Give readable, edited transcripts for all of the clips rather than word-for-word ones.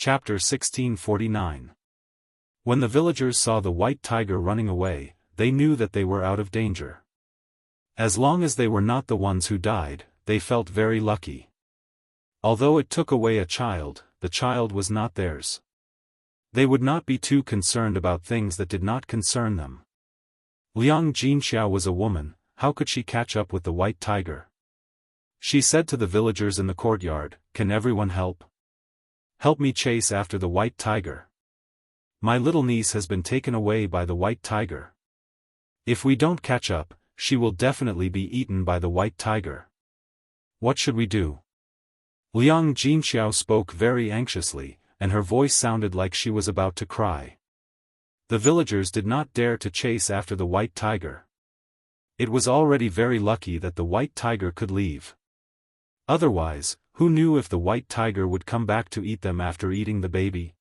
Chapter 1649. When the villagers saw the white tiger running away, they knew that they were out of danger. As long as they were not the ones who died, they felt very lucky. Although it took away a child, the child was not theirs. They would not be too concerned about things that did not concern them. Liang Jinxiao was a woman, how could she catch up with the white tiger? She said to the villagers in the courtyard, "Can everyone help? Help me chase after the white tiger. My little niece has been taken away by the white tiger. If we don't catch up, she will definitely be eaten by the white tiger. What should we do?" Liang Jinxiao spoke very anxiously, and her voice sounded like she was about to cry. The villagers did not dare to chase after the white tiger. It was already very lucky that the white tiger could leave. Otherwise, who knew if the white tiger would come back to eat them after eating the baby?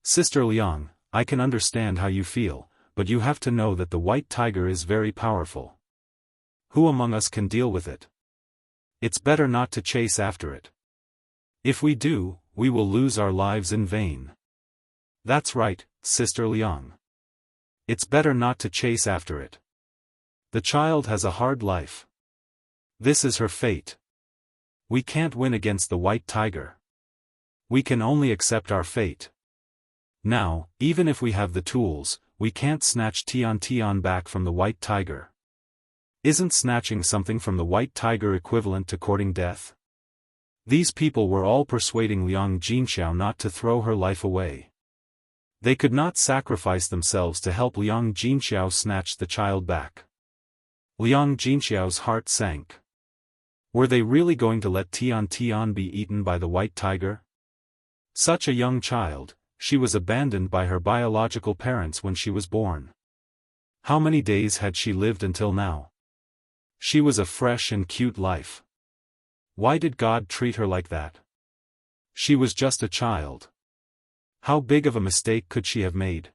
Sister Liang, I can understand how you feel, but you have to know that the white tiger is very powerful. Who among us can deal with it? It's better not to chase after it. If we do, we will lose our lives in vain. That's right, Sister Liang. It's better not to chase after it. The child has a hard life. This is her fate. We can't win against the white tiger. We can only accept our fate. Now, even if we have the tools, we can't snatch Tian back from the white tiger. Isn't snatching something from the white tiger equivalent to courting death? These people were all persuading Liang Jinxiao not to throw her life away. They could not sacrifice themselves to help Liang Jinxiao snatch the child back. Liang Jinxiao's heart sank. Were they really going to let Tian be eaten by the white tiger? Such a young child, she was abandoned by her biological parents when she was born. How many days had she lived until now? She was a fresh and cute life. Why did God treat her like that? She was just a child. How big of a mistake could she have made?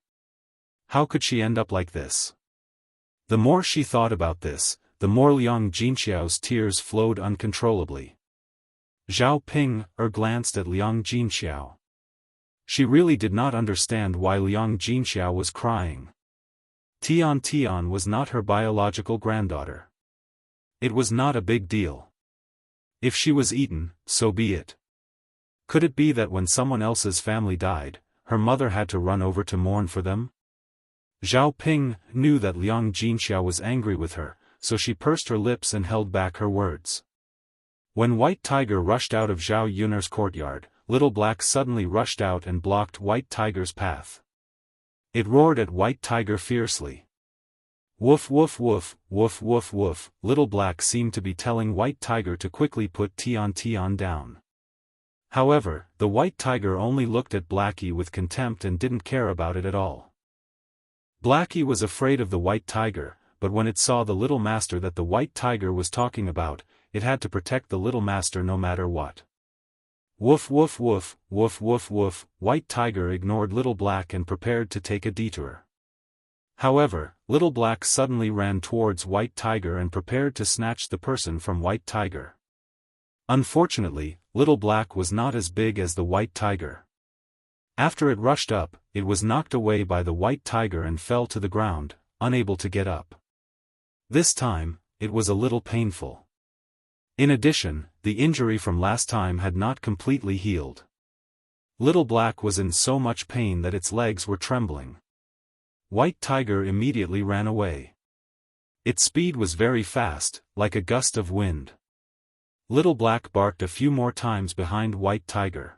How could she end up like this? The more she thought about this, the more Liang Jinxiao's tears flowed uncontrollably. Zhao Ping glanced at Liang Jinxiao. She really did not understand why Liang Jinxiao was crying. Tian was not her biological granddaughter. It was not a big deal. If she was eaten, so be it. Could it be that when someone else's family died, her mother had to run over to mourn for them? Zhao Ping knew that Liang Jinxiao was angry with her, so she pursed her lips and held back her words. When White Tiger rushed out of Zhao Yun'er's courtyard, Little Black suddenly rushed out and blocked White Tiger's path. It roared at White Tiger fiercely. Woof woof woof, woof woof woof. Little Black seemed to be telling White Tiger to quickly put Tian down. However, the White Tiger only looked at Blackie with contempt and didn't care about it at all. Blackie was afraid of the White Tiger, but when it saw the Little Master that the White Tiger was talking about, it had to protect the Little Master no matter what. Woof woof woof, woof woof woof. White Tiger ignored Little Black and prepared to take a detour. However, Little Black suddenly ran towards White Tiger and prepared to snatch the person from White Tiger. Unfortunately, Little Black was not as big as the White Tiger. After it rushed up, it was knocked away by the White Tiger and fell to the ground, unable to get up. This time, it was a little painful. In addition, the injury from last time had not completely healed. Little Black was in so much pain that its legs were trembling. White Tiger immediately ran away. Its speed was very fast, like a gust of wind. Little Black barked a few more times behind White Tiger.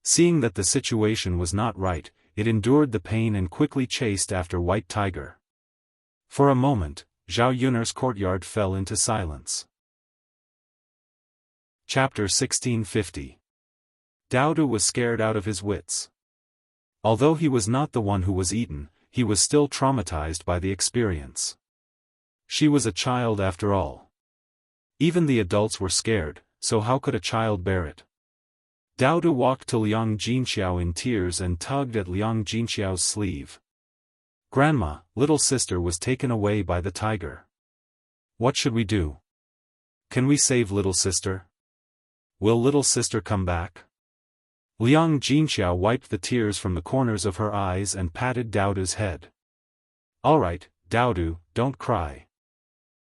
Seeing that the situation was not right, it endured the pain and quickly chased after White Tiger. For a moment, Zhao Yun'er's courtyard fell into silence. Chapter 1650. Daodu was scared out of his wits. Although he was not the one who was eaten, he was still traumatized by the experience. She was a child after all. Even the adults were scared, so how could a child bear it? Daodu walked to Liang Jinxiao in tears and tugged at Liang Jinxiao's sleeve. "Grandma, little sister was taken away by the tiger. What should we do? Can we save little sister? Will little sister come back?" Liang Jinxiao wiped the tears from the corners of her eyes and patted Daodu's head. "Alright, Daodu, don't cry.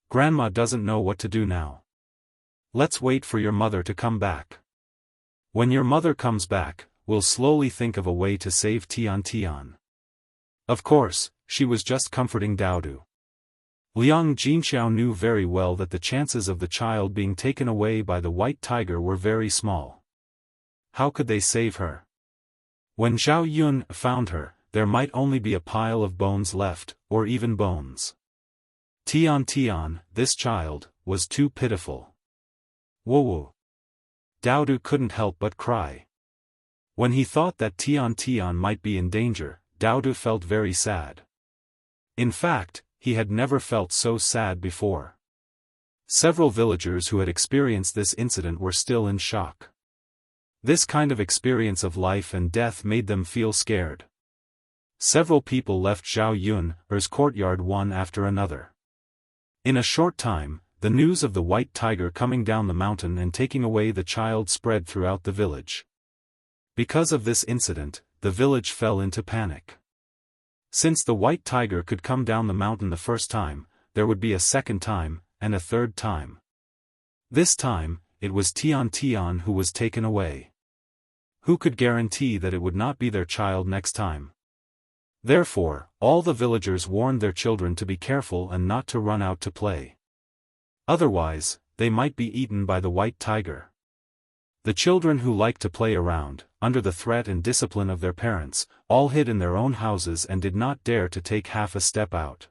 Grandma doesn't know what to do now. Let's wait for your mother to come back. When your mother comes back, we'll slowly think of a way to save Tian Tian." Of course, she was just comforting Daodu. Liang Jinxiao knew very well that the chances of the child being taken away by the white tiger were very small. How could they save her? When Zhao Yun found her, there might only be a pile of bones left, or even bones. Tian Tian, this child, was too pitiful. Woo! Daodu couldn't help but cry. When he thought that Tian Tian might be in danger, Daodu felt very sad. In fact, he had never felt so sad before. Several villagers who had experienced this incident were still in shock. This kind of experience of life and death made them feel scared. Several people left Zhao Yun's courtyard one after another. In a short time, the news of the white tiger coming down the mountain and taking away the child spread throughout the village. Because of this incident, the village fell into panic. Since the white tiger could come down the mountain the first time, there would be a second time, and a third time. This time, it was Tian Tian who was taken away. Who could guarantee that it would not be their child next time? Therefore, all the villagers warned their children to be careful and not to run out to play. Otherwise, they might be eaten by the white tiger. The children who liked to play around, under the threat and discipline of their parents, all hid in their own houses and did not dare to take half a step out.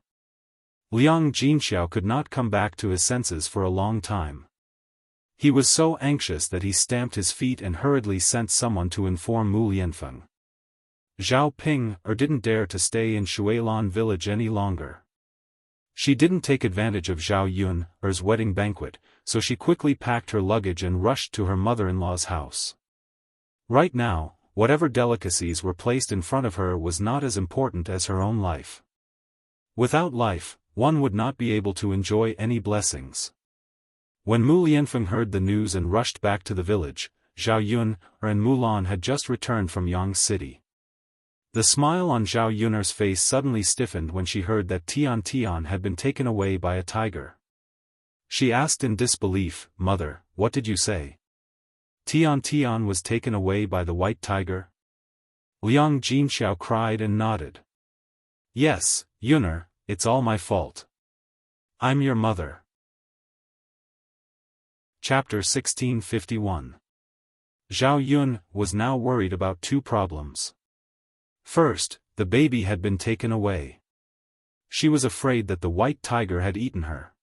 Liang Jinxiao could not come back to his senses for a long time. He was so anxious that he stamped his feet and hurriedly sent someone to inform Mu Lianfeng. Zhao Ping didn't dare to stay in Shuilan village any longer. She didn't take advantage of Zhao Yun's wedding banquet, so she quickly packed her luggage and rushed to her mother-in-law's house. Right now, whatever delicacies were placed in front of her was not as important as her own life. Without life, one would not be able to enjoy any blessings. When Mu Lianfeng heard the news and rushed back to the village, Zhao Yun and Mulan had just returned from Yang City. The smile on Zhao Yun's face suddenly stiffened when she heard that Tian Tian had been taken away by a tiger. She asked in disbelief, "Mother, what did you say? Tian Tian was taken away by the white tiger?" Liang Jinxiao cried and nodded. "Yes, Yuner, it's all my fault. I'm your mother." Chapter 1651. Zhao Yun was now worried about two problems. First, the baby had been taken away. She was afraid that the white tiger had eaten her.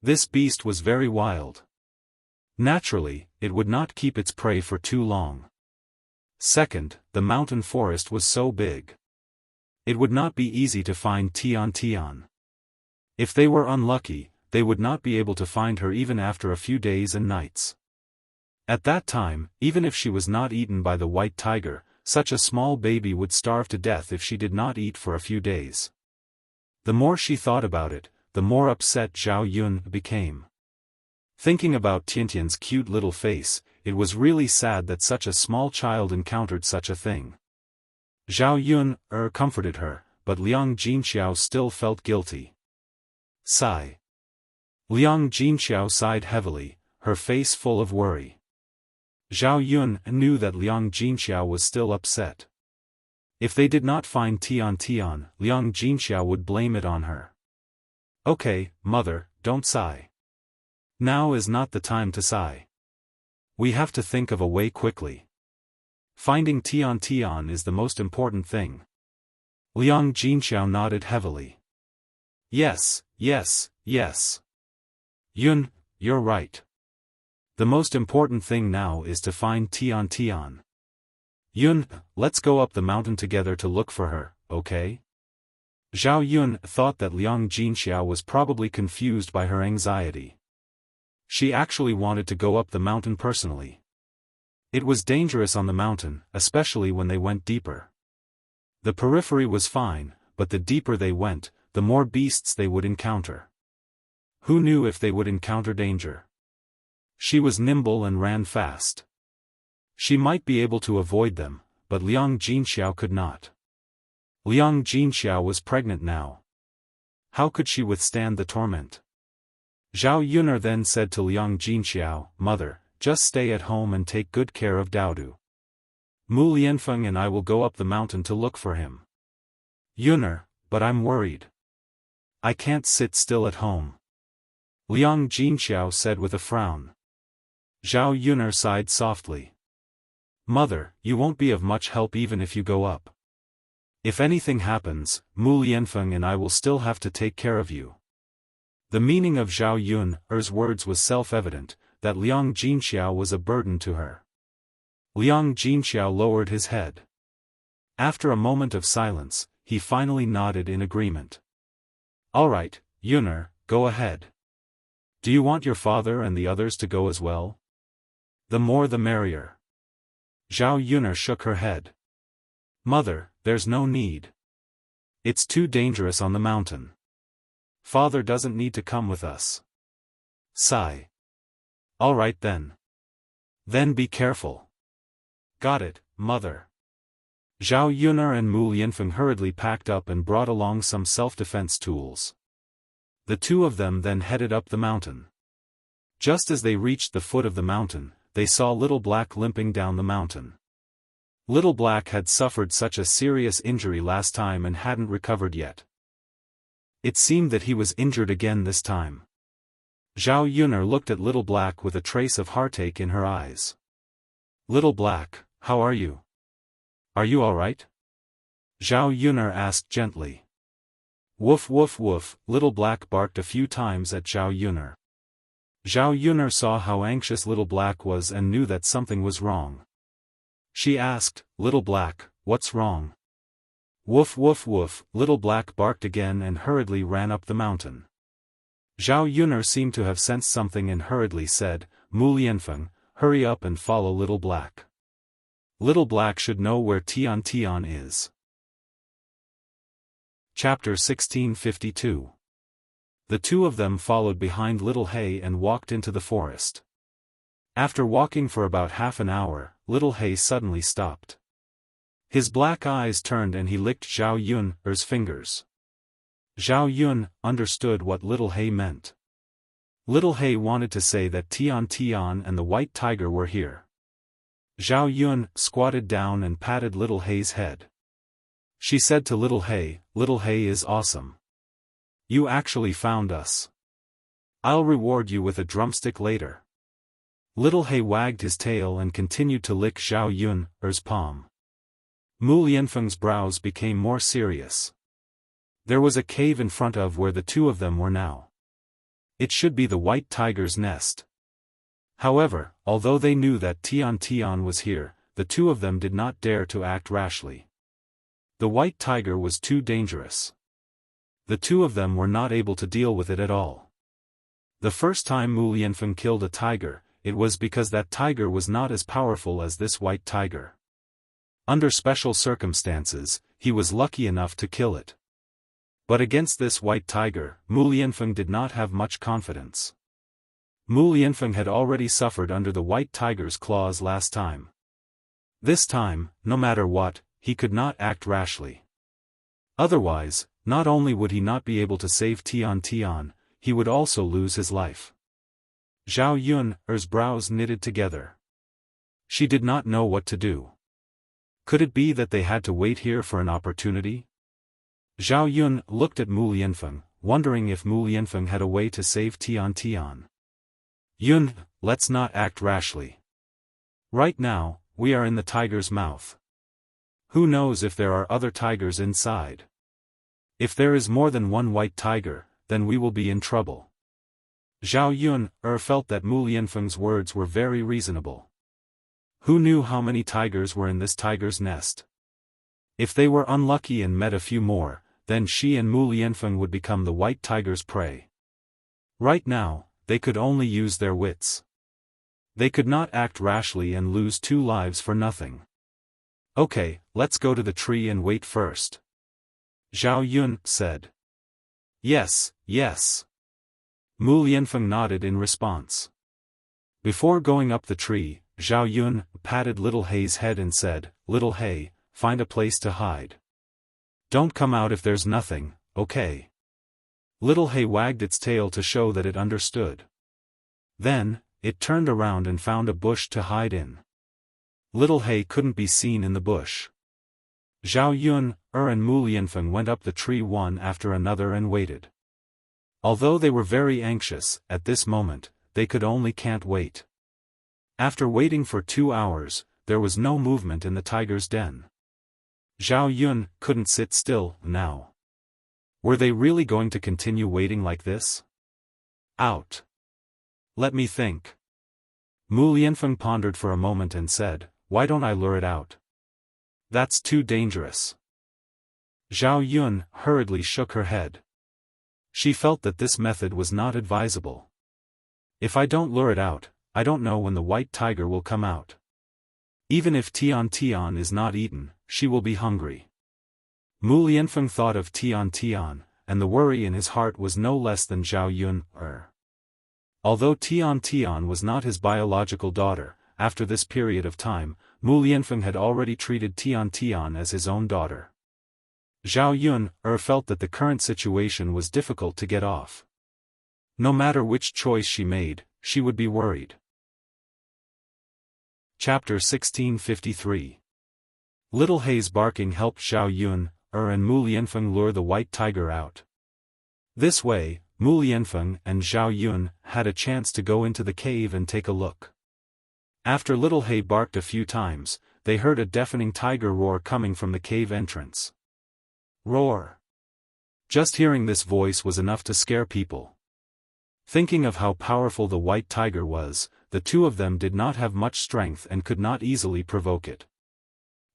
This beast was very wild. Naturally, it would not keep its prey for too long. Second, the mountain forest was so big. It would not be easy to find Tian Tian. If they were unlucky, they would not be able to find her even after a few days and nights. At that time, even if she was not eaten by the white tiger, such a small baby would starve to death if she did not eat for a few days. The more she thought about it, the more upset Zhao Yun became. Thinking about Tiantian's cute little face, it was really sad that such a small child encountered such a thing. Zhao Yun comforted her, but Liang Jinxiao still felt guilty. Sigh. Liang Jinxiao sighed heavily, her face full of worry. Zhao Yun knew that Liang Jinxiao was still upset. If they did not find Tian Tian, Liang Jinxiao would blame it on her. "Okay, mother, don't sigh. Now is not the time to sigh. We have to think of a way quickly. Finding Tian Tian is the most important thing." Liang Jinxiao nodded heavily. Yes. Yun, you're right. The most important thing now is to find Tian Tian. Yun, let's go up the mountain together to look for her, okay? Zhao Yun thought that Liang Jinxiao was probably confused by her anxiety. She actually wanted to go up the mountain personally. It was dangerous on the mountain, especially when they went deeper. The periphery was fine, but the deeper they went, the more beasts they would encounter. Who knew if they would encounter danger? She was nimble and ran fast. She might be able to avoid them, but Liang Jinxiao could not. Liang Jinxiao was pregnant now. How could she withstand the torment? Zhao Yuner then said to Liang Jinxiao, "Mother, just stay at home and take good care of Daodu. Mu Lianfeng and I will go up the mountain to look for him." "Yuner, but I'm worried. I can't sit still at home," Liang Jinxiao said with a frown. Zhao Yuner sighed softly. "Mother, you won't be of much help even if you go up. If anything happens, Mu Lianfeng and I will still have to take care of you." The meaning of Zhao Yuner's words was self-evident, that Liang Jinxiao was a burden to her. Liang Jinxiao lowered his head. After a moment of silence, he finally nodded in agreement. "All right, Yuner, go ahead. Do you want your father and the others to go as well?" "The more the merrier." Zhao Yuner shook her head. "Mother, there's no need. It's too dangerous on the mountain. Father doesn't need to come with us." Sigh. "All right then. Then be careful." "Got it, Mother." Zhao Yuner and Mu Lianfeng hurriedly packed up and brought along some self-defense tools. The two of them then headed up the mountain. Just as they reached the foot of the mountain, they saw Little Black limping down the mountain. Little Black had suffered such a serious injury last time and hadn't recovered yet. It seemed that he was injured again this time. Zhao Yuner looked at Little Black with a trace of heartache in her eyes. "Little Black, how are you? Are you all right?" Zhao Yuner asked gently. "Woof woof woof," Little Black barked a few times at Zhao Yuner. Zhao Yuner saw how anxious Little Black was and knew that something was wrong. She asked, "Little Black, what's wrong?" "Woof woof woof," Little Black barked again and hurriedly ran up the mountain. Zhao Yuner seemed to have sensed something and hurriedly said, "Mu Lianfeng, hurry up and follow Little Black. Little Black should know where Tian Tian is." Chapter 1652. The two of them followed behind Little Hay and walked into the forest. After walking for about half an hour, Little Hay suddenly stopped. His black eyes turned and he licked Zhao Yuner's fingers. Zhao Yun understood what Little Hay meant. Little Hay wanted to say that Tian Tian and the white tiger were here. Zhao Yun squatted down and patted Little Hay's head. She said to Little Hay, "Little Hay is awesome. You actually found us. I'll reward you with a drumstick later." Little Hay wagged his tail and continued to lick Zhao Yuner's palm. Mu Lianfeng's brows became more serious. There was a cave in front of where the two of them were now. It should be the white tiger's nest. However, although they knew that Tian Tian was here, the two of them did not dare to act rashly. The white tiger was too dangerous. The two of them were not able to deal with it at all. The first time Mu Lianfeng killed a tiger, it was because that tiger was not as powerful as this white tiger. Under special circumstances, he was lucky enough to kill it. But against this white tiger, Mu Lianfeng did not have much confidence. Mu Lianfeng had already suffered under the white tiger's claws last time. This time, no matter what, he could not act rashly. Otherwise, not only would he not be able to save Tian Tian, he would also lose his life. Zhao Yuner's brows knitted together. She did not know what to do. Could it be that they had to wait here for an opportunity? Zhao Yun looked at Mu Lianfeng, wondering if Mu Lianfeng had a way to save Tian Tian. "Yun, let's not act rashly. Right now, we are in the tiger's mouth. Who knows if there are other tigers inside? If there is more than one white tiger, then we will be in trouble." Zhao Yuner felt that Mu Lianfeng's words were very reasonable. Who knew how many tigers were in this tiger's nest? If they were unlucky and met a few more, then she and Mu Lianfeng would become the white tiger's prey. Right now, they could only use their wits. They could not act rashly and lose two lives for nothing. "Okay, let's go to the tree and wait first," Zhao Yun said. "Yes, yes." Mu Lianfeng nodded in response. Before going up the tree, Zhao Yun patted Little Hei's head and said, "Little Hei, find a place to hide. Don't come out if there's nothing, okay?" Little Hei wagged its tail to show that it understood. Then, it turned around and found a bush to hide in. Little Hei couldn't be seen in the bush. Zhao Yun, and Mu Lianfeng went up the tree one after another and waited. Although they were very anxious, at this moment, they could only can't wait. After waiting for 2 hours, there was no movement in the tiger's den. Zhao Yun couldn't sit still, now. Were they really going to continue waiting like this? Out. Let me think. Mu Lianfeng pondered for a moment and said, "Why don't I lure it out? That's too dangerous." Zhao Yun hurriedly shook her head. She felt that this method was not advisable. "If I don't lure it out, I don't know when the white tiger will come out. Even if Tian is not eaten, she will be hungry." Mu Lianfeng thought of Tian, and the worry in his heart was no less than Zhao Yun. Although Tian was not his biological daughter, after this period of time, Mu Lianfeng had already treated Tian as his own daughter. Zhao Yun felt that the current situation was difficult to get off. No matter which choice she made, she would be worried. Chapter 1653. Little Hei's barking helped Zhao Yun and Mu Lianfeng lure the white tiger out. This way, Mu Lianfeng and Zhao Yun had a chance to go into the cave and take a look. After Little Hei barked a few times, they heard a deafening tiger roar coming from the cave entrance. Roar! Just hearing this voice was enough to scare people. Thinking of how powerful the white tiger was, the two of them did not have much strength and could not easily provoke it.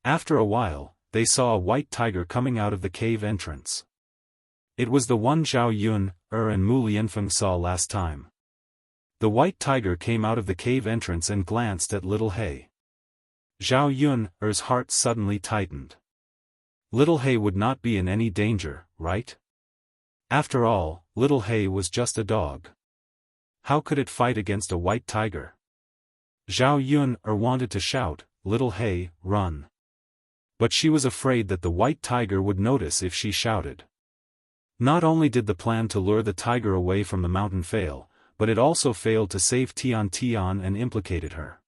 After a while, they saw a white tiger coming out of the cave entrance. It was the one Zhao Yun and Mu Lianfeng saw last time. The white tiger came out of the cave entrance and glanced at Little Hei. Zhao Yun's heart suddenly tightened. Little Hei would not be in any danger, right? After all, Little Hei was just a dog. How could it fight against a white tiger? Zhao Yun wanted to shout, "Little Hei, run!" But she was afraid that the white tiger would notice if she shouted. Not only did the plan to lure the tiger away from the mountain fail, but it also failed to save Tian and implicated her.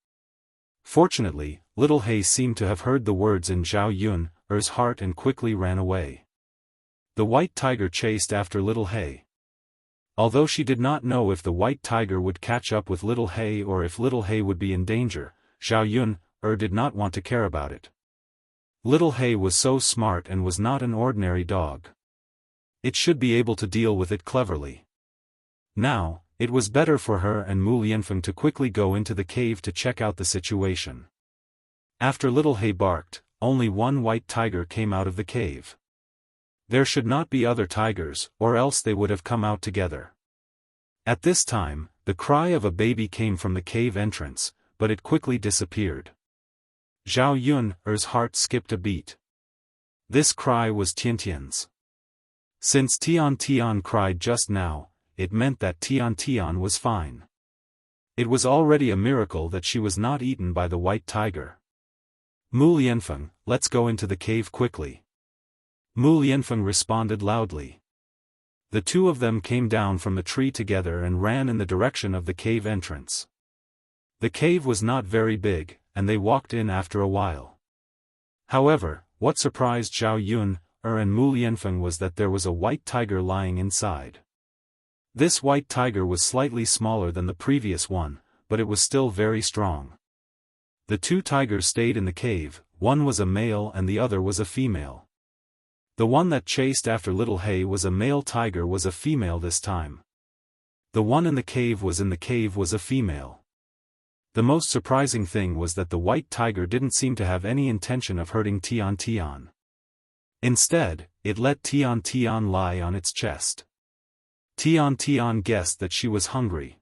Fortunately, Little Hei seemed to have heard the words in Zhao Yun's heart and quickly ran away. The white tiger chased after Little Hei. Although she did not know if the white tiger would catch up with Little Hei or if Little Hei would be in danger, Zhao Yun did not want to care about it. Little Hei was so smart and was not an ordinary dog. It should be able to deal with it cleverly. Now, it was better for her and Mu Lianfeng to quickly go into the cave to check out the situation. After Little Hei barked, only one white tiger came out of the cave. There should not be other tigers, or else they would have come out together. At this time, the cry of a baby came from the cave entrance, but it quickly disappeared. Zhao Yun's heart skipped a beat. This cry was Tian's. Since Tian cried just now, it meant that Tian was fine. It was already a miracle that she was not eaten by the white tiger. Mu Lianfeng, let's go into the cave quickly. Mu Lianfeng responded loudly. The two of them came down from the tree together and ran in the direction of the cave entrance. The cave was not very big, and they walked in after a while. However, what surprised Zhao Yun and Mu Lianfeng was that there was a white tiger lying inside. This white tiger was slightly smaller than the previous one, but it was still very strong. The two tigers stayed in the cave, one was a male and the other was a female. The one that chased after Little Hei was a male tiger was a female this time. The one in the cave was a female. The most surprising thing was that the white tiger didn't seem to have any intention of hurting Tian. Instead, it let Tian lie on its chest. Tian guessed that she was hungry.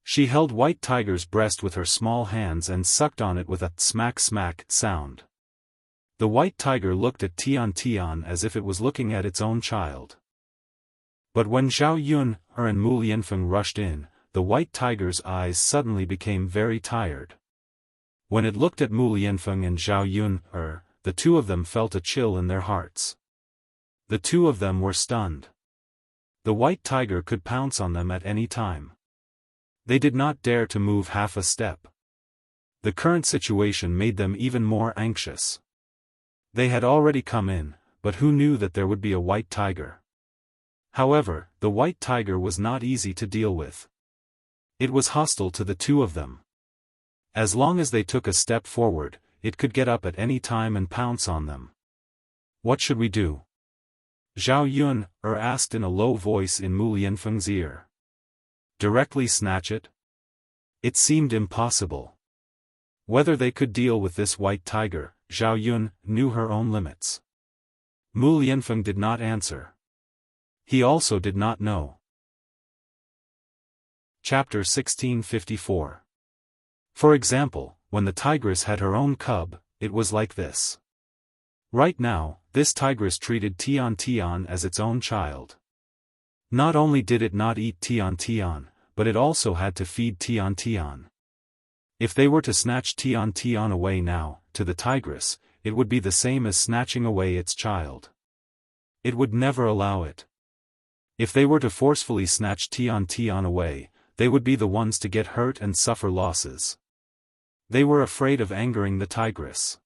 She held white tiger's breast with her small hands and sucked on it with a smack sound. The white tiger looked at Tian as if it was looking at its own child. But when Zhao Yun and Mu Lianfeng rushed in, the white tiger's eyes suddenly became very tired. When it looked at Mu Lianfeng and Zhao Yun, the two of them felt a chill in their hearts. The two of them were stunned. The white tiger could pounce on them at any time. They did not dare to move half a step. The current situation made them even more anxious. They had already come in, but who knew that there would be a white tiger? However, the white tiger was not easy to deal with. It was hostile to the two of them. As long as they took a step forward, it could get up at any time and pounce on them. What should we do? Zhao Yun asked in a low voice in Mu Lianfeng's ear. Directly snatch it? It seemed impossible. Whether they could deal with this white tiger, Zhao Yun knew her own limits. Mu Lianfeng did not answer. He also did not know. Chapter 1654. For example, when the tigress had her own cub, it was like this. Right now, this tigress treated Tian Tian as its own child. Not only did it not eat Tian Tian, but it also had to feed Tian Tian. If they were to snatch Tian Tian away now, to the tigress, it would be the same as snatching away its child. It would never allow it. If they were to forcefully snatch Tian Tian away, they would be the ones to get hurt and suffer losses. They were afraid of angering the tigress.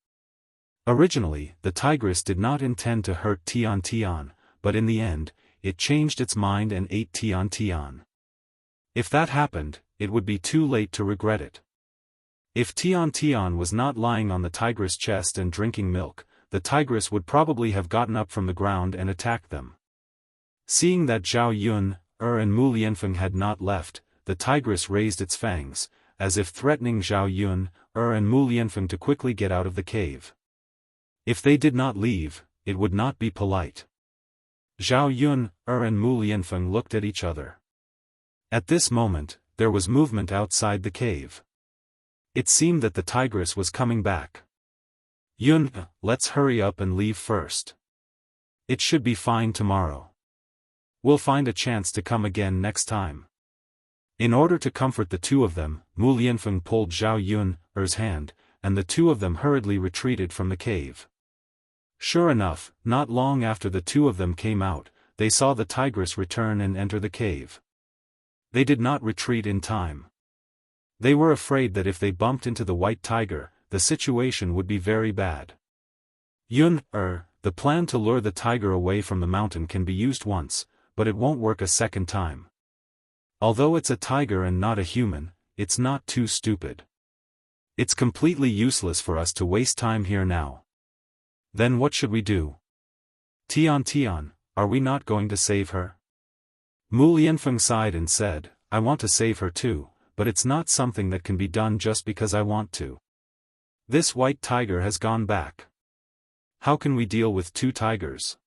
Originally, the tigress did not intend to hurt Tian Tian, but in the end, it changed its mind and ate Tian Tian. If that happened, it would be too late to regret it. If Tian Tian was not lying on the tigress' chest and drinking milk, the tigress would probably have gotten up from the ground and attacked them. Seeing that Zhao Yun, and Mu Lianfeng had not left, the tigress raised its fangs, as if threatening Zhao Yun, and Mu Lianfeng to quickly get out of the cave. If they did not leave, it would not be polite. Zhao Yun, and Mu Lianfeng looked at each other. At this moment, there was movement outside the cave. It seemed that the tigress was coming back. Yun, let's hurry up and leave first. It should be fine tomorrow. We'll find a chance to come again next time. In order to comfort the two of them, Mu Lianfeng pulled Zhao Yun's hand, and the two of them hurriedly retreated from the cave. Sure enough, not long after the two of them came out, they saw the tigress return and enter the cave. They did not retreat in time. They were afraid that if they bumped into the white tiger, the situation would be very bad. Yun, the plan to lure the tiger away from the mountain can be used once, but it won't work a second time. Although it's a tiger and not a human, it's not too stupid. It's completely useless for us to waste time here now. Then what should we do? Tian Tian, are we not going to save her? Mu Lianfeng sighed and said, I want to save her too, but it's not something that can be done just because I want to. This white tiger has gone back. How can we deal with two tigers?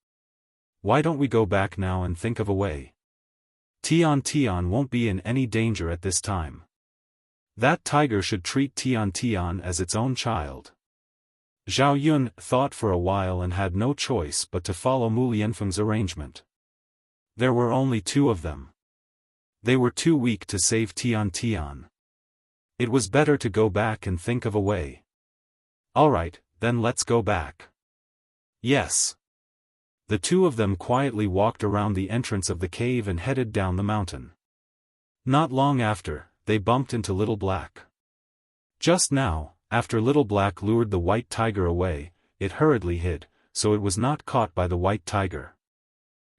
Why don't we go back now and think of a way? Tian Tian won't be in any danger at this time. That tiger should treat Tian Tian as its own child. Zhao Yun thought for a while and had no choice but to follow Mu Lianfeng's arrangement. There were only two of them. They were too weak to save Tian Tian. It was better to go back and think of a way. Alright, then let's go back. Yes. The two of them quietly walked around the entrance of the cave and headed down the mountain. Not long after, they bumped into Little Black. Just now, after Little Black lured the white tiger away, it hurriedly hid, so it was not caught by the white tiger.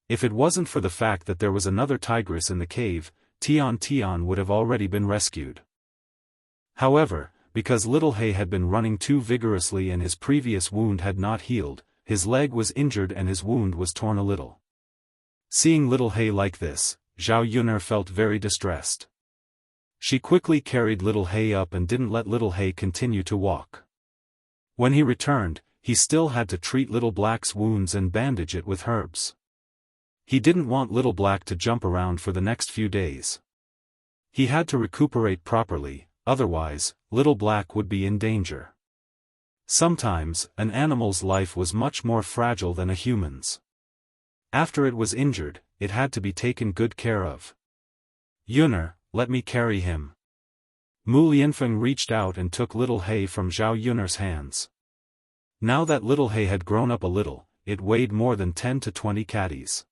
If it wasn't for the fact that there was another tigress in the cave, Tian Tian would have already been rescued. However, because Little Hay had been running too vigorously and his previous wound had not healed, his leg was injured and his wound was torn a little. Seeing Little Hay like this, Zhao Yun felt very distressed. She quickly carried Little Hay up and didn't let Little Hay continue to walk. When he returned, he still had to treat Little Black's wounds and bandage it with herbs. He didn't want Little Black to jump around for the next few days. He had to recuperate properly, otherwise, Little Black would be in danger. Sometimes, an animal's life was much more fragile than a human's. After it was injured, it had to be taken good care of. Yunner, let me carry him. Mu Lianfeng reached out and took little Hay from Zhao Yun'er's hands. Now that little Hay had grown up a little, it weighed more than 10 to 20 caddies.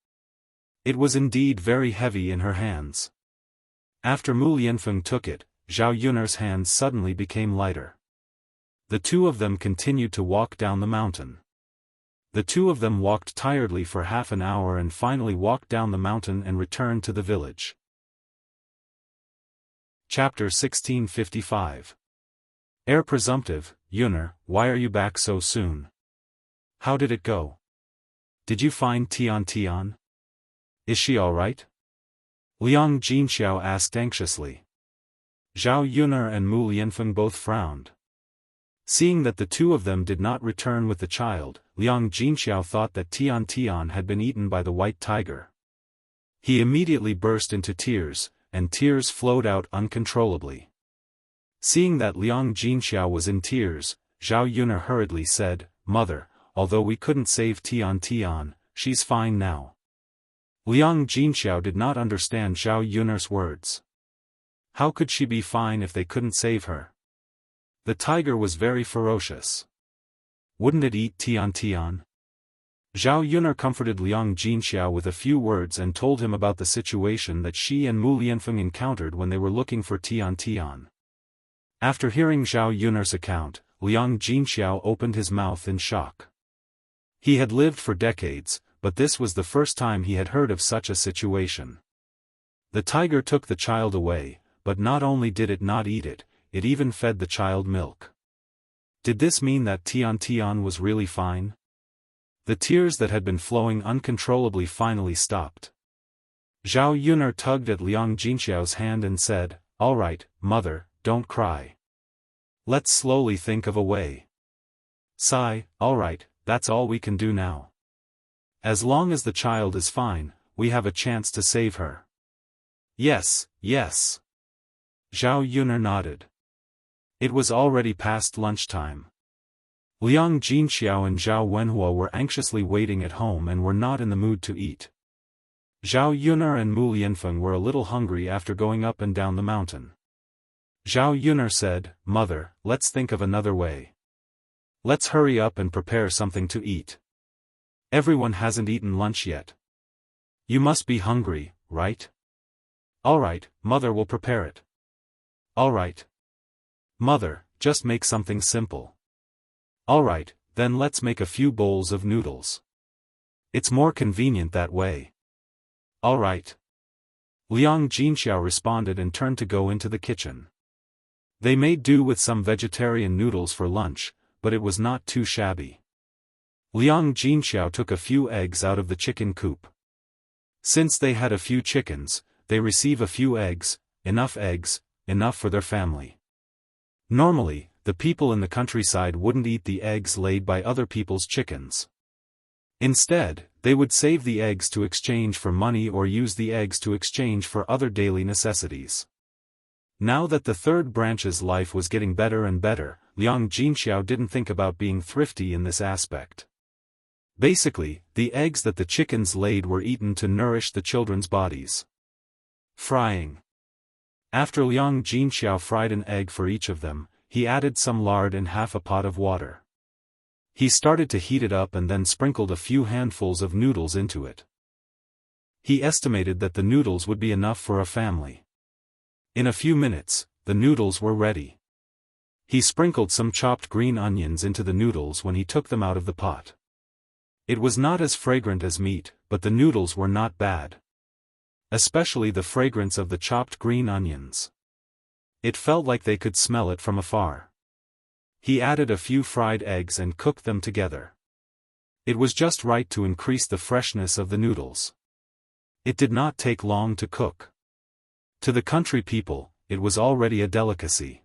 It was indeed very heavy in her hands. After Mu Lianfeng took it, Zhao Yun'er's hands suddenly became lighter. The two of them continued to walk down the mountain. The two of them walked tiredly for half an hour and finally walked down the mountain and returned to the village. Chapter 1655. Heir presumptive, Yun'er, why are you back so soon? How did it go? Did you find Tian? Is she all right? Liang Jinxiao asked anxiously. Zhao Yun'er and Mu Lianfeng both frowned. Seeing that the two of them did not return with the child, Liang Jinxiao thought that Tian had been eaten by the white tiger. He immediately burst into tears, and tears flowed out uncontrollably. Seeing that Liang Jinxiao was in tears, Zhao Yun'er hurriedly said, "Mother, although we couldn't save Tian, she's fine now." Liang Jinxiao did not understand Zhao Yun'er's words. How could she be fine if they couldn't save her? The tiger was very ferocious. Wouldn't it eat Tian? Zhao Yun'er comforted Liang Jinxiao with a few words and told him about the situation that she and Mu Lianfeng encountered when they were looking for Tian. After hearing Zhao Yun'er's account, Liang Jinxiao opened his mouth in shock. He had lived for decades, but this was the first time he had heard of such a situation. The tiger took the child away, but not only did it not eat it, it even fed the child milk. Did this mean that Tian was really fine? The tears that had been flowing uncontrollably finally stopped. Zhao Yun'er tugged at Liang Jinxiao's hand and said, "All right, mother, don't cry. Let's slowly think of a way. Sigh, all right, that's all we can do now. As long as the child is fine, we have a chance to save her." Yes. Zhao Yun'er nodded. It was already past lunchtime. Liang Jinxiao and Zhao Wenhua were anxiously waiting at home and were not in the mood to eat. Zhao Yun'er and Mu Lianfeng were a little hungry after going up and down the mountain. Zhao Yun'er said, "Mother, let's think of another way. Let's hurry up and prepare something to eat. Everyone hasn't eaten lunch yet. You must be hungry, right?" "All right, mother will prepare it." "All right. Mother, just make something simple." "All right, then let's make a few bowls of noodles. It's more convenient that way." "All right." Liang Jinxiao responded and turned to go into the kitchen. They made do with some vegetarian noodles for lunch, but it was not too shabby. Liang Jinxiao took a few eggs out of the chicken coop. Since they had a few chickens, they receive a few eggs, enough for their family. Normally, the people in the countryside wouldn't eat the eggs laid by other people's chickens. Instead, they would save the eggs to exchange for money or use the eggs to exchange for other daily necessities. Now that the third branch's life was getting better and better, Liang Jinxiao didn't think about being thrifty in this aspect. Basically, the eggs that the chickens laid were eaten to nourish the children's bodies. Frying. After Liang Jinxiao fried an egg for each of them, he added some lard in half a pot of water. He started to heat it up and then sprinkled a few handfuls of noodles into it. He estimated that the noodles would be enough for a family. In a few minutes, the noodles were ready. He sprinkled some chopped green onions into the noodles when he took them out of the pot. It was not as fragrant as meat, but the noodles were not bad. Especially the fragrance of the chopped green onions. It felt like they could smell it from afar. He added a few fried eggs and cooked them together. It was just right to increase the freshness of the noodles. It did not take long to cook. To the country people, it was already a delicacy.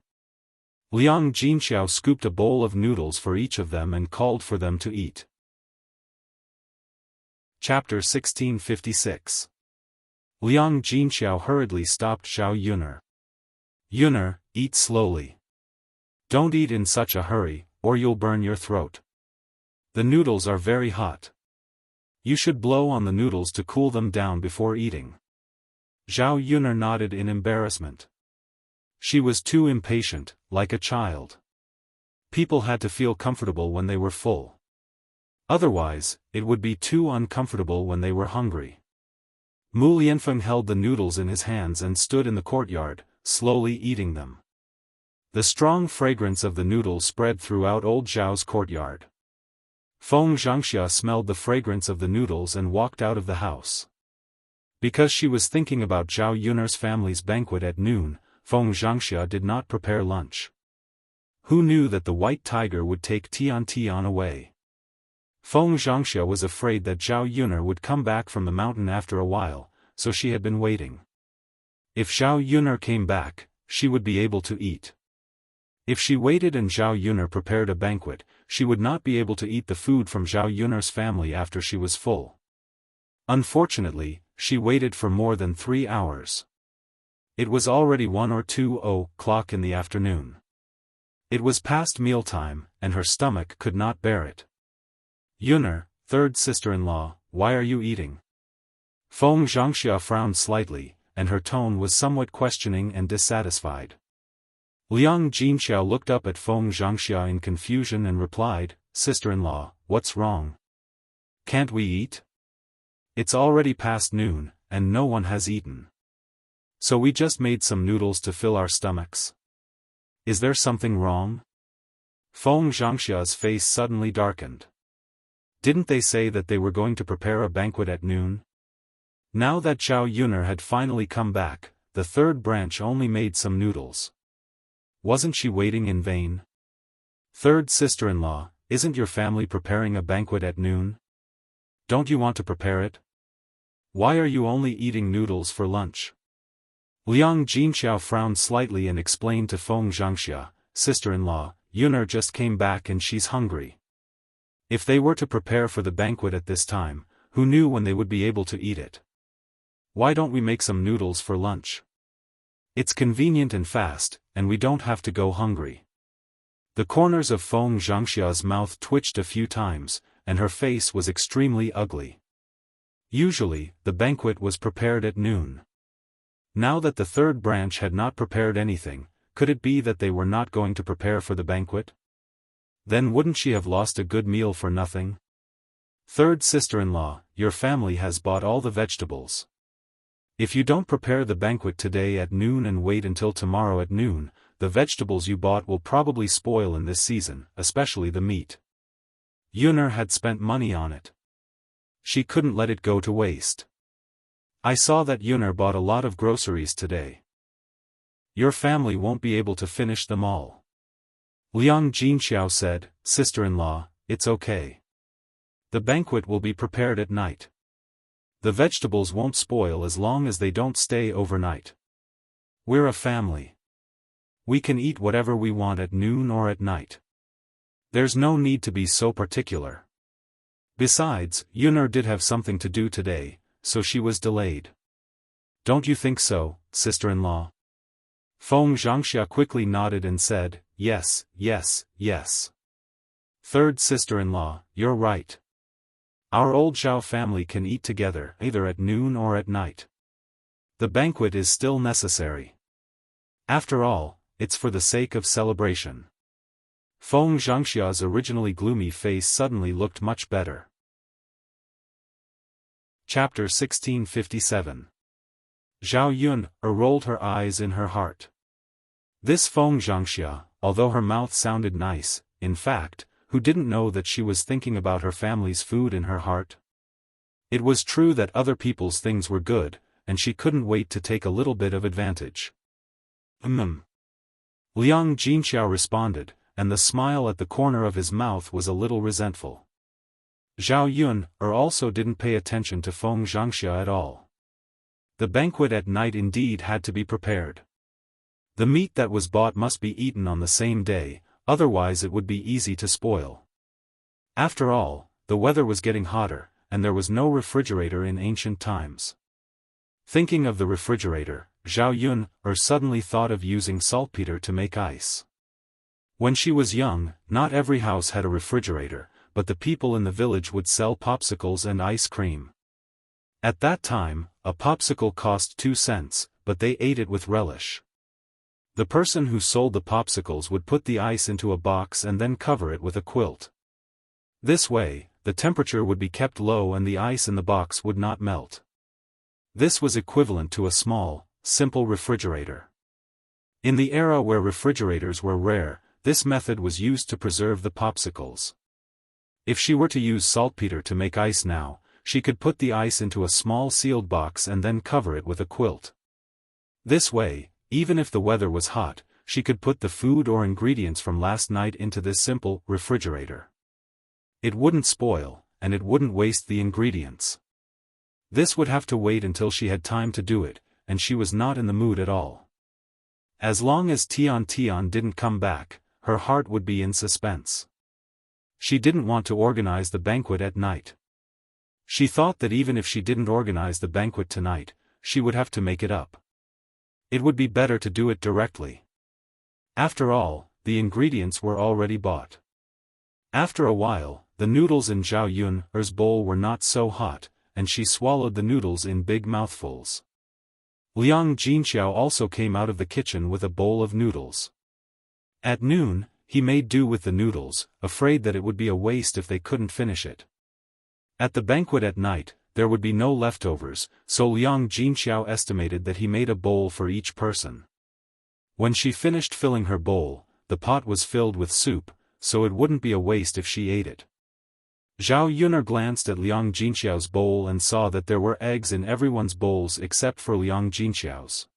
Liang Jinxiao scooped a bowl of noodles for each of them and called for them to eat. Chapter 1656. Liang Jinxiao hurriedly stopped Zhao Yun'er. "Yun'er, eat slowly. Don't eat in such a hurry, or you'll burn your throat. The noodles are very hot. You should blow on the noodles to cool them down before eating." Zhao Yun'er nodded in embarrassment. She was too impatient, like a child. People had to feel comfortable when they were full. Otherwise, it would be too uncomfortable when they were hungry. Mu Lianfeng held the noodles in his hands and stood in the courtyard, slowly eating them. The strong fragrance of the noodles spread throughout old Zhao's courtyard. Feng Zhangxia smelled the fragrance of the noodles and walked out of the house. Because she was thinking about Zhao Yun'er's family's banquet at noon, Feng Zhangxia did not prepare lunch. Who knew that the white tiger would take Tian Tian away? Feng Zhangxia was afraid that Zhao Yun'er would come back from the mountain after a while, so she had been waiting. If Zhao Yun'er came back, she would be able to eat. If she waited and Zhao Yun'er prepared a banquet, she would not be able to eat the food from Zhao Yun'er's family after she was full. Unfortunately, she waited for more than 3 hours. It was already 1 or 2 o'clock in the afternoon. It was past mealtime, and her stomach could not bear it. Yun'er, third sister-in-law, why are you eating? Feng Zhangxia frowned slightly, and her tone was somewhat questioning and dissatisfied. Liang Jinxiao looked up at Feng Zhangxia in confusion and replied, Sister-in-law, what's wrong? Can't we eat? It's already past noon, and no one has eaten. So we just made some noodles to fill our stomachs. Is there something wrong? Feng Zhangxia's face suddenly darkened. Didn't they say that they were going to prepare a banquet at noon? Now that Zhao Yun'er had finally come back, the third branch only made some noodles. Wasn't she waiting in vain? Third sister-in-law, isn't your family preparing a banquet at noon? Don't you want to prepare it? Why are you only eating noodles for lunch? Liang Jinxiao frowned slightly and explained to Feng Zhangxia, Sister-in-law, Yun'er just came back and she's hungry. If they were to prepare for the banquet at this time, who knew when they would be able to eat it? Why don't we make some noodles for lunch? It's convenient and fast, and we don't have to go hungry. The corners of Feng Zhangxia's mouth twitched a few times, and her face was extremely ugly. Usually, the banquet was prepared at noon. Now that the third branch had not prepared anything, could it be that they were not going to prepare for the banquet? Then wouldn't she have lost a good meal for nothing? Third sister-in-law, your family has bought all the vegetables. If you don't prepare the banquet today at noon and wait until tomorrow at noon, the vegetables you bought will probably spoil in this season, especially the meat. Yun'er had spent money on it. She couldn't let it go to waste. I saw that Yun'er bought a lot of groceries today. Your family won't be able to finish them all. Liang Jinxiao said, Sister-in-law, it's okay. The banquet will be prepared at night. The vegetables won't spoil as long as they don't stay overnight. We're a family. We can eat whatever we want at noon or at night. There's no need to be so particular. Besides, Yun'er did have something to do today, so she was delayed. Don't you think so, sister-in-law? Feng Zhangxia quickly nodded and said, yes, yes, yes. Third sister-in-law, you're right. Our old Zhao family can eat together either at noon or at night. The banquet is still necessary. After all, it's for the sake of celebration. Feng Zhangxia's originally gloomy face suddenly looked much better. Chapter 1657. Zhao Yun'er rolled her eyes in her heart. This Feng Zhangxia, although her mouth sounded nice, in fact, who didn't know that she was thinking about her family's food in her heart? It was true that other people's things were good, and she couldn't wait to take a little bit of advantage. Liang Jinxiao responded, and the smile at the corner of his mouth was a little resentful. Zhao Yun'er also didn't pay attention to Feng Zhangxia at all. The banquet at night indeed had to be prepared. The meat that was bought must be eaten on the same day, otherwise it would be easy to spoil. After all, the weather was getting hotter, and there was no refrigerator in ancient times. Thinking of the refrigerator, Zhao Yun'er suddenly thought of using saltpeter to make ice. When she was young, not every house had a refrigerator, but the people in the village would sell popsicles and ice cream. At that time, a popsicle cost 2 cents, but they ate it with relish. The person who sold the popsicles would put the ice into a box and then cover it with a quilt. This way, the temperature would be kept low and the ice in the box would not melt. This was equivalent to a small, simple refrigerator. In the era where refrigerators were rare, this method was used to preserve the popsicles. If she were to use saltpeter to make ice now, she could put the ice into a small sealed box and then cover it with a quilt. This way, even if the weather was hot, she could put the food or ingredients from last night into this simple refrigerator. It wouldn't spoil, and it wouldn't waste the ingredients. This would have to wait until she had time to do it, and she was not in the mood at all. As long as Tian didn't come back, her heart would be in suspense. She didn't want to organize the banquet at night. She thought that even if she didn't organize the banquet tonight, she would have to make it up. It would be better to do it directly. After all, the ingredients were already bought. After a while, the noodles in Zhao Yun's bowl were not so hot, and she swallowed the noodles in big mouthfuls. Liang Jinxiao also came out of the kitchen with a bowl of noodles. At noon, he made do with the noodles, afraid that it would be a waste if they couldn't finish it. At the banquet at night, there would be no leftovers, so Liang Jinxiao estimated that he made a bowl for each person. When she finished filling her bowl, the pot was filled with soup, so it wouldn't be a waste if she ate it. Zhao Yun glanced at Liang Jinxiao's bowl and saw that there were eggs in everyone's bowls except for Liang Jinxiao's.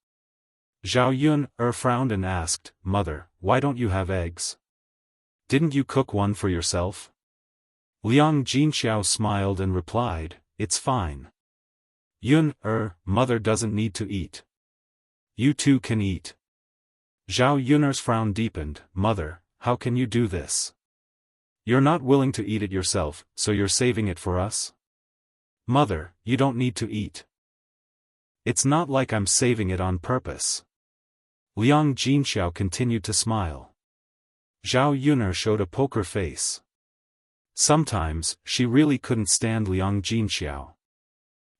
Zhao Yun frowned and asked, "Mother, why don't you have eggs? Didn't you cook one for yourself?" Liang Jinxiao smiled and replied, "It's fine. Yun, Mother doesn't need to eat. You too can eat." Zhao Yun's frown deepened. "Mother, how can you do this? You're not willing to eat it yourself, so you're saving it for us? Mother, you don't need to eat. It's not like I'm saving it on purpose." Liang Jinxiao continued to smile. Zhao Yun showed a poker face. Sometimes, she really couldn't stand Liang Jinxiao.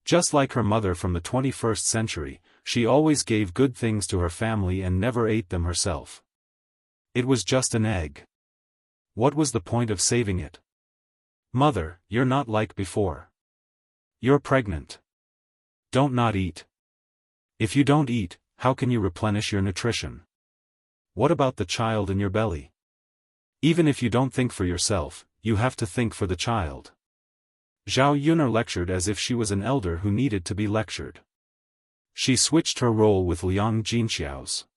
Just like her mother from the 21st century, she always gave good things to her family and never ate them herself. It was just an egg. What was the point of saving it? "Mother, you're not like before. You're pregnant. Don't not eat. If you don't eat, how can you replenish your nutrition? What about the child in your belly? Even if you don't think for yourself, you have to think for the child." Zhao Yun lectured as if she was an elder who needed to be lectured. She switched her role with Liang Jinxiao's.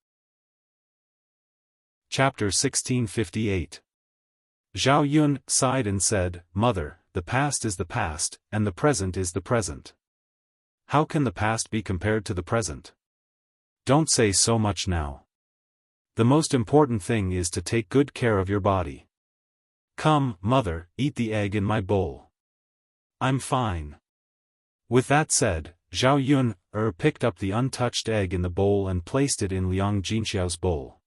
Chapter 1658. Zhao Yun sighed and said, "Mother, the past is the past, and the present is the present. How can the past be compared to the present? Don't say so much now. The most important thing is to take good care of your body. Come, Mother, eat the egg in my bowl. I'm fine." With that said, Zhao Yun picked up the untouched egg in the bowl and placed it in Liang Jinxiao's bowl.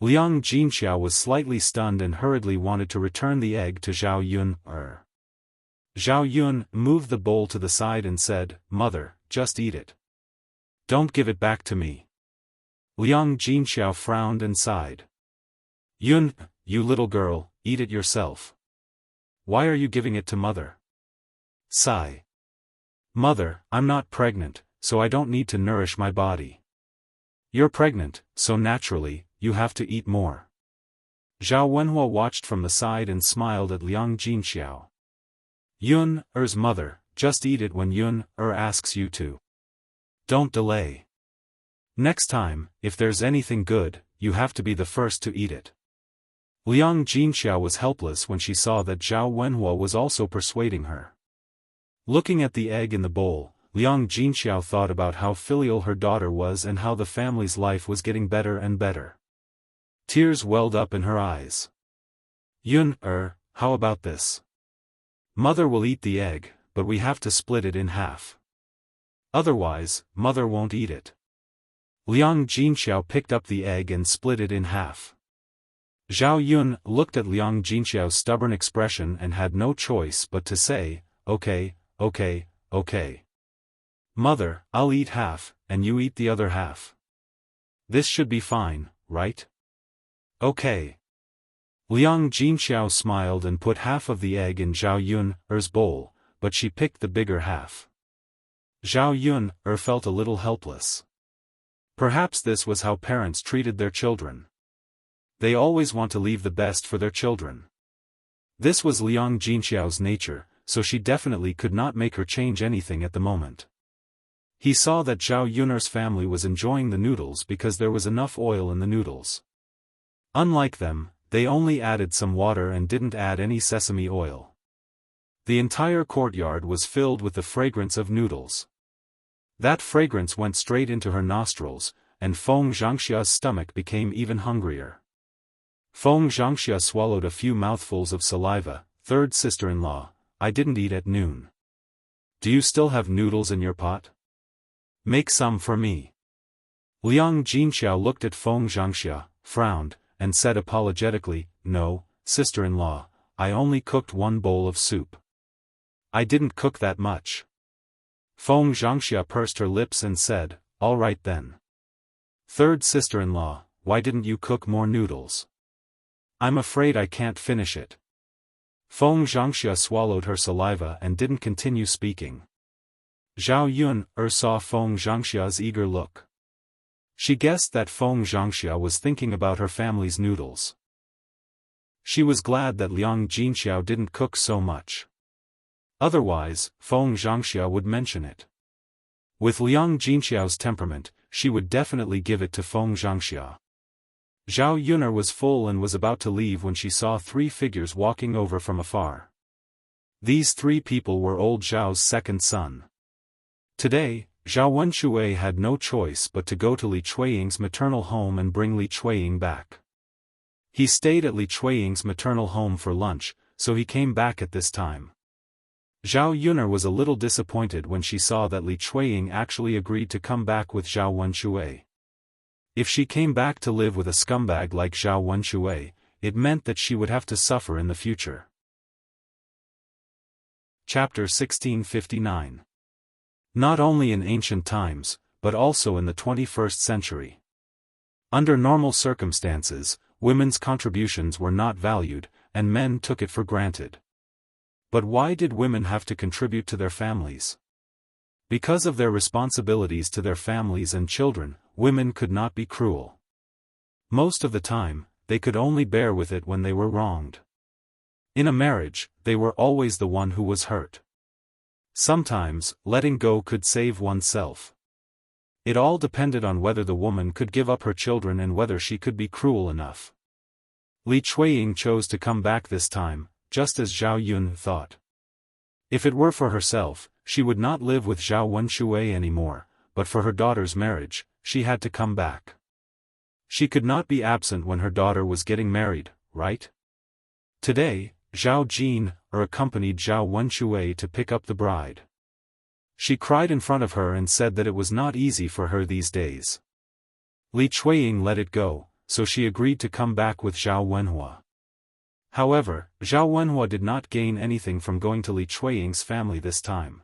Liang Jinxiao was slightly stunned and hurriedly wanted to return the egg to Zhao Yun. Zhao Yun moved the bowl to the side and said, "Mother, just eat it. Don't give it back to me." Liang Jinxiao frowned and sighed. "Yun, you little girl, eat it yourself. Why are you giving it to Mother?" Sigh. "Mother, I'm not pregnant, so I don't need to nourish my body. You're pregnant, so naturally, you have to eat more." Zhao Wenhua watched from the side and smiled at Liang Jinxiao. "Yun's mother, just eat it when Yun asks you to. Don't delay. Next time, if there's anything good, you have to be the first to eat it." Liang Jinxiao was helpless when she saw that Zhao Wenhua was also persuading her. Looking at the egg in the bowl, Liang Jinxiao thought about how filial her daughter was and how the family's life was getting better and better. Tears welled up in her eyes. "Yun, how about this? Mother will eat the egg, but we have to split it in half. Otherwise, Mother won't eat it." Liang Jinxiao picked up the egg and split it in half. Zhao Yun looked at Liang Jinxiao's stubborn expression and had no choice but to say, "Okay, okay, okay. Mother, I'll eat half, and you eat the other half." This should be fine, right? Okay. Liang Jinxiao smiled and put half of the egg in Zhao Yun's bowl, but she picked the bigger half. Zhao Yun felt a little helpless. Perhaps this was how parents treated their children. They always want to leave the best for their children. This was Liang Jinxiao's nature, so she definitely could not make her change anything at the moment. He saw that Zhao Yun's family was enjoying the noodles because there was enough oil in the noodles. Unlike them, they only added some water and didn't add any sesame oil. The entire courtyard was filled with the fragrance of noodles. That fragrance went straight into her nostrils, and Feng Zhangxia's stomach became even hungrier. Feng Zhangxia swallowed a few mouthfuls of saliva. Third sister-in-law, I didn't eat at noon. Do you still have noodles in your pot? Make some for me. Liang Jinxiao looked at Feng Zhangxia, frowned, and said apologetically, No, sister-in-law, I only cooked one bowl of soup. I didn't cook that much. Feng Zhangxia pursed her lips and said, All right then. Third sister-in-law, why didn't you cook more noodles? I'm afraid I can't finish it. Feng Zhangxia swallowed her saliva and didn't continue speaking. Zhao Yun saw Feng Zhangxia's eager look. She guessed that Feng Zhangxia was thinking about her family's noodles. She was glad that Liang Jinxiao didn't cook so much. Otherwise, Feng Zhangxia would mention it. With Liang Jinxiao's temperament, she would definitely give it to Feng Zhangxia. Zhao Yun was full and was about to leave when she saw three figures walking over from afar. These three people were old Zhao's second son. Today, Zhao Wenshui had no choice but to go to Li Chuiying's maternal home and bring Li Chuiying back. He stayed at Li Chuiying's maternal home for lunch, so he came back at this time. Zhao Yun was a little disappointed when she saw that Li Chuiying actually agreed to come back with Zhao Wenshui. If she came back to live with a scumbag like Zhao Wenshui, it meant that she would have to suffer in the future. Chapter 1659. Not only in ancient times, but also in the 21st century. Under normal circumstances, women's contributions were not valued, and men took it for granted. But why did women have to contribute to their families? Because of their responsibilities to their families and children, women could not be cruel. Most of the time, they could only bear with it when they were wronged. In a marriage, they were always the one who was hurt. Sometimes, letting go could save oneself. It all depended on whether the woman could give up her children and whether she could be cruel enough. Li Chuiying chose to come back this time, just as Zhao Yun thought. If it were for herself, she would not live with Zhao Wenshui anymore, but for her daughter's marriage, she had to come back. She could not be absent when her daughter was getting married, right? Today, Zhao Jin accompanied Zhao Wenshui to pick up the bride. She cried in front of her and said that it was not easy for her these days. Li Chuiying let it go, so she agreed to come back with Zhao Wenhua. However, Zhao Wenhua did not gain anything from going to Li Chuiying's family this time.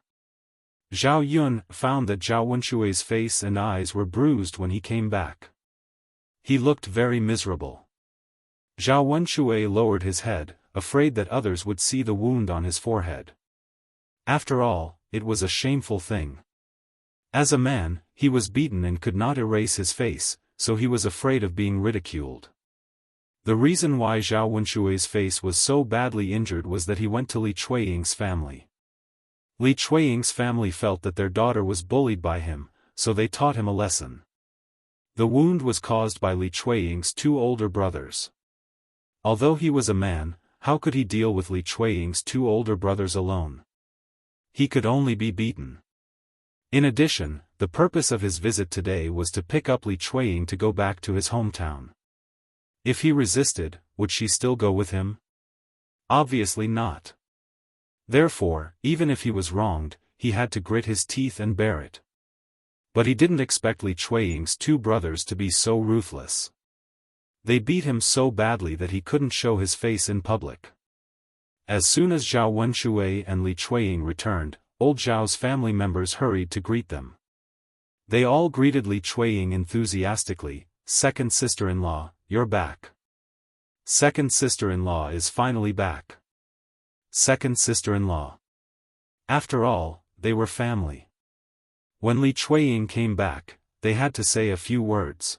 Zhao Yun found that Zhao Wenshui's face and eyes were bruised when he came back. He looked very miserable. Zhao Wenshui lowered his head, afraid that others would see the wound on his forehead. After all, it was a shameful thing. As a man, he was beaten and could not erase his face, so he was afraid of being ridiculed. The reason why Zhao Wenshui's face was so badly injured was that he went to Li Chuiying's family. Li Chuiying's family felt that their daughter was bullied by him, so they taught him a lesson. The wound was caused by Li Chuiying's two older brothers. Although he was a man, how could he deal with Li Chuiying's two older brothers alone? He could only be beaten. In addition, the purpose of his visit today was to pick up Li Chuiying to go back to his hometown. If he resisted, would she still go with him? Obviously not. Therefore, even if he was wronged, he had to grit his teeth and bear it. But he didn't expect Li Chuiying's two brothers to be so ruthless. They beat him so badly that he couldn't show his face in public. As soon as Zhao Wenshui and Li Chuiying returned, old Zhao's family members hurried to greet them. They all greeted Li Chuiying enthusiastically, second sister-in-law, you're back. Second sister-in-law is finally back. Second sister-in-law. After all, they were family. When Li Chuiying came back, they had to say a few words.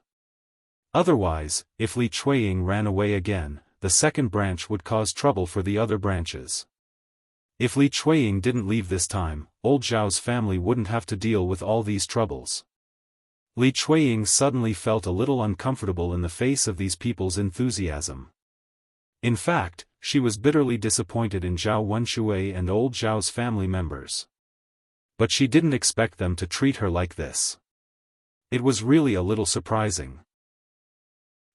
Otherwise, if Li Chuiying ran away again, the second branch would cause trouble for the other branches. If Li Chuiying didn't leave this time, old Zhao's family wouldn't have to deal with all these troubles. Li Chuiying suddenly felt a little uncomfortable in the face of these people's enthusiasm. In fact, she was bitterly disappointed in Zhao Wenshui and old Zhao's family members. But she didn't expect them to treat her like this. It was really a little surprising.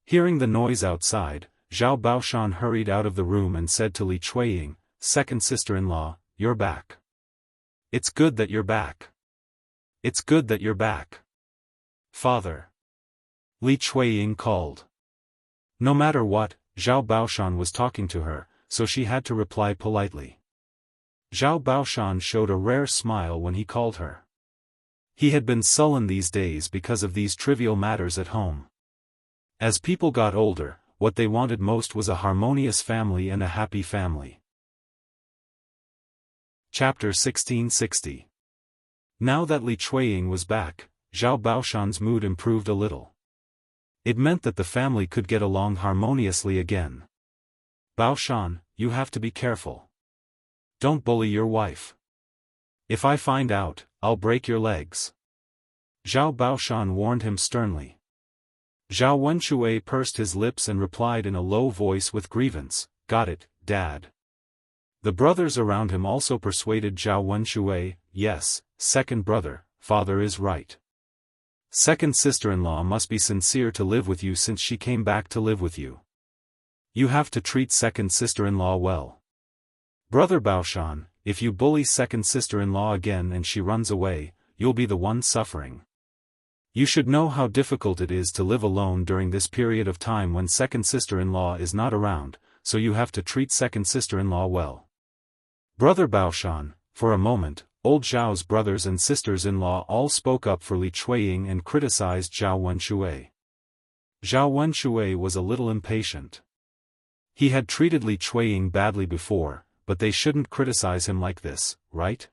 Hearing the noise outside, Zhao Baoshan hurried out of the room and said to Li Chuiying, "Second sister-in-law, you're back. It's good that you're back. It's good that you're back. Father." Li Chuiying called. No matter what, Zhao Baoshan was talking to her, so she had to reply politely. Zhao Baoshan showed a rare smile when he called her. He had been sullen these days because of these trivial matters at home. As people got older, what they wanted most was a harmonious family and a happy family. Chapter 1660. Now that Li Chuiying was back, Zhao Baoshan's mood improved a little. It meant that the family could get along harmoniously again. "Baoshan, you have to be careful. Don't bully your wife. If I find out, I'll break your legs." Zhao Baoshan warned him sternly. Zhao Wenshui pursed his lips and replied in a low voice with grievance, "Got it, Dad." The brothers around him also persuaded Zhao Wenshui, "Yes, second brother, father is right. Second sister-in-law must be sincere to live with you since she came back to live with you. You have to treat second sister-in-law well. Brother Baoshan, if you bully second sister-in-law again and she runs away, you'll be the one suffering. You should know how difficult it is to live alone during this period of time when second sister-in-law is not around, so you have to treat second sister-in-law well." Brother Baoshan, for a moment, old Zhao's brothers and sisters-in-law all spoke up for Li Chuiying and criticized Zhao Wenshui. Zhao Wenshui was a little impatient. He had treated Li Chuiying badly before, but they shouldn't criticize him like this, right?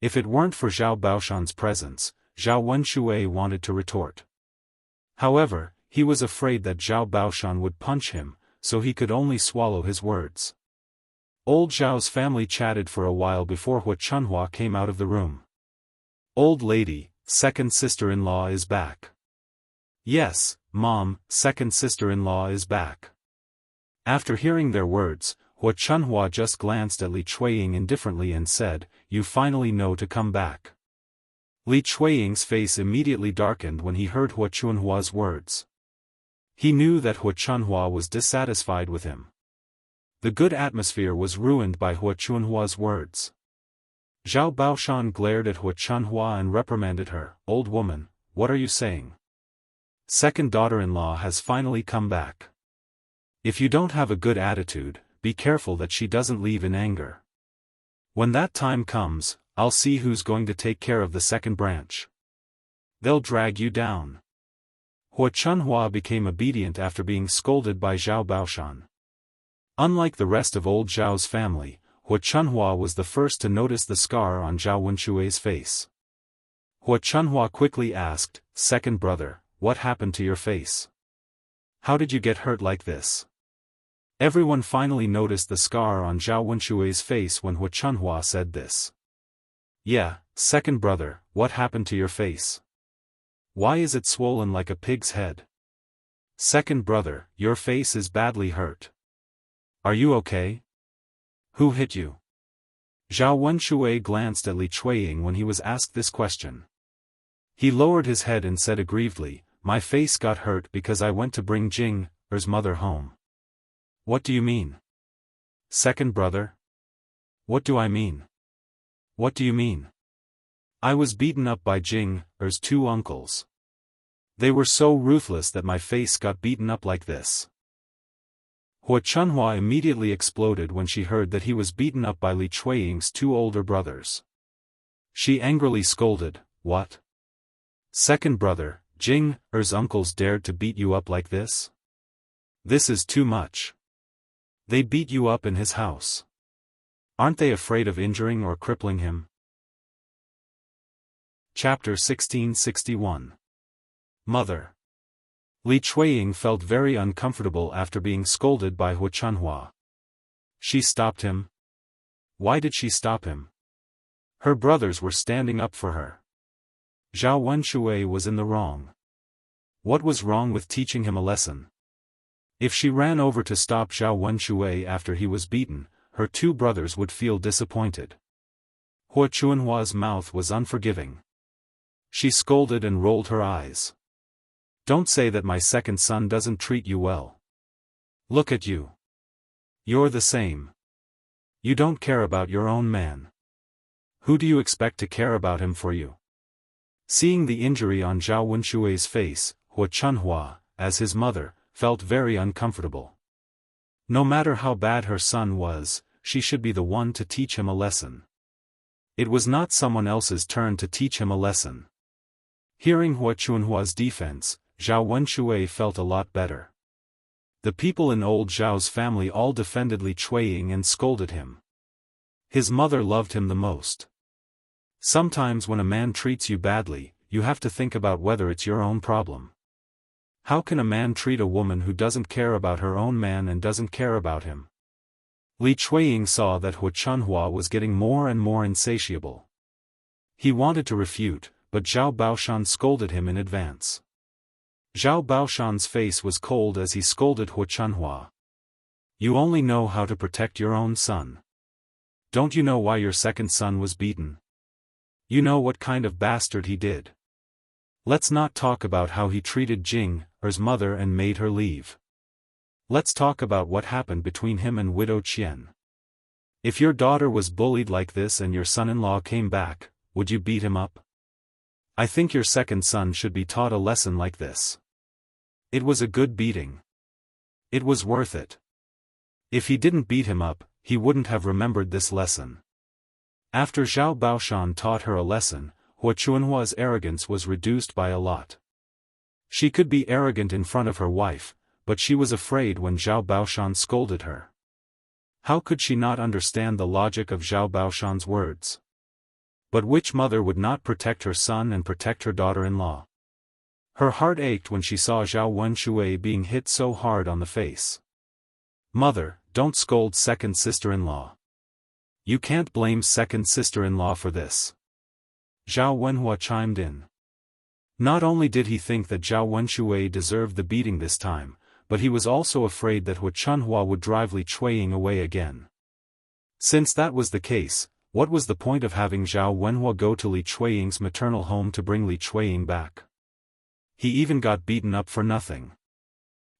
If it weren't for Zhao Baoshan's presence, Zhao Wenshui wanted to retort. However, he was afraid that Zhao Baoshan would punch him, so he could only swallow his words. Old Zhao's family chatted for a while before Hua Chunhua came out of the room. "Old lady, second sister-in-law is back." "Yes, Mom, second sister-in-law is back." After hearing their words, Hua Chunhua just glanced at Li Chuiying indifferently and said, "You finally know to come back." Li Chuiying's face immediately darkened when he heard Hua Chunhua's words. He knew that Hua Chunhua was dissatisfied with him. The good atmosphere was ruined by Hua Chunhua's words. Zhao Baoshan glared at Hua Chunhua and reprimanded her, "Old woman, what are you saying? Second daughter-in-law has finally come back. If you don't have a good attitude, be careful that she doesn't leave in anger. When that time comes, I'll see who's going to take care of the second branch. They'll drag you down." Hua Chunhua became obedient after being scolded by Zhao Baoshan. Unlike the rest of old Zhao's family, Hua Chunhua was the first to notice the scar on Zhao Wenshui's face. Hua Chunhua quickly asked, "Second brother, what happened to your face? How did you get hurt like this?" Everyone finally noticed the scar on Zhao Wenshui's face when Hua Chunhua said this. "Yeah, second brother, what happened to your face? Why is it swollen like a pig's head? Second brother, your face is badly hurt. Are you okay? Who hit you?" Zhao Wenshui glanced at Li Chuiying when he was asked this question. He lowered his head and said aggrievedly, "My face got hurt because I went to bring Jing's mother home." "What do you mean? Second brother? What do I mean? What do you mean?" "I was beaten up by Jing's two uncles. They were so ruthless that my face got beaten up like this." Hua Chunhua immediately exploded when she heard that he was beaten up by Li Chuiying's two older brothers. She angrily scolded, "What? Second brother, Jing's uncles dared to beat you up like this? This is too much. They beat you up in his house. Aren't they afraid of injuring or crippling him? Chapter 1661. Mother. Li Chuiying felt very uncomfortable after being scolded by Hu Chunhua. She stopped him. Why did she stop him? Her brothers were standing up for her. Zhao Wenshui was in the wrong. What was wrong with teaching him a lesson? If she ran over to stop Zhao Wenshui after he was beaten, her two brothers would feel disappointed. Hu Chunhua's mouth was unforgiving. She scolded and rolled her eyes. Don't say that my second son doesn't treat you well. Look at you. You're the same. You don't care about your own man. Who do you expect to care about him for you? Seeing the injury on Zhao Wenshui's face, Hu Chunhua, as his mother, felt very uncomfortable. No matter how bad her son was, she should be the one to teach him a lesson. It was not someone else's turn to teach him a lesson. Hearing Hu Chunhua's defense, Zhao Wenshui felt a lot better. The people in old Zhao's family all defended Li Chuiying and scolded him. His mother loved him the most. Sometimes when a man treats you badly, you have to think about whether it's your own problem. How can a man treat a woman who doesn't care about her own man and doesn't care about him? Li Chuiying saw that Hu Chunhua was getting more and more insatiable. He wanted to refute, but Zhao Baoshan scolded him in advance. Zhao Baoshan's face was cold as he scolded Hu Chunhua. You only know how to protect your own son. Don't you know why your second son was beaten? You know what kind of bastard he did. Let's not talk about how he treated Jing's mother and made her leave. Let's talk about what happened between him and Widow Qian. If your daughter was bullied like this and your son-in-law came back, would you beat him up? I think your second son should be taught a lesson like this. It was a good beating. It was worth it. If he didn't beat him up, he wouldn't have remembered this lesson. After Zhao Baoshan taught her a lesson, Hu Chunhua's arrogance was reduced by a lot. She could be arrogant in front of her wife, but she was afraid when Zhao Baoshan scolded her. How could she not understand the logic of Zhao Baoshan's words? But which mother would not protect her son and protect her daughter-in-law? Her heart ached when she saw Zhao Wenshui being hit so hard on the face. Mother, don't scold second sister-in-law. You can't blame second sister-in-law for this. Zhao Wenhua chimed in. Not only did he think that Zhao Wenshui deserved the beating this time, but he was also afraid that Hu Chunhua would drive Li Chuiying away again. Since that was the case, what was the point of having Zhao Wenhua go to Li Chuiying's maternal home to bring Li Chuiying back? He even got beaten up for nothing.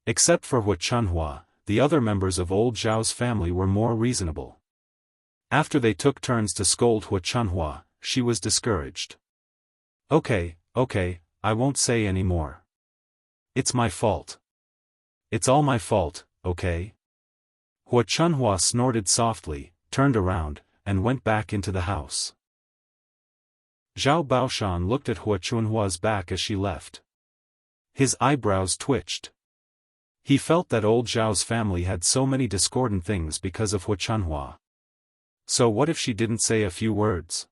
Except for Hu Chunhua, the other members of old Zhao's family were more reasonable. After they took turns to scold Hu Chunhua, she was discouraged. Okay, I won't say any more. It's my fault. It's all my fault, okay? Hu Chunhua snorted softly, turned around, and went back into the house. Zhao Baoshan looked at Hu Chunhua's back as she left. His eyebrows twitched. He felt that old Zhao's family had so many discordant things because of Hu Chunhua. So what if she didn't say a few words?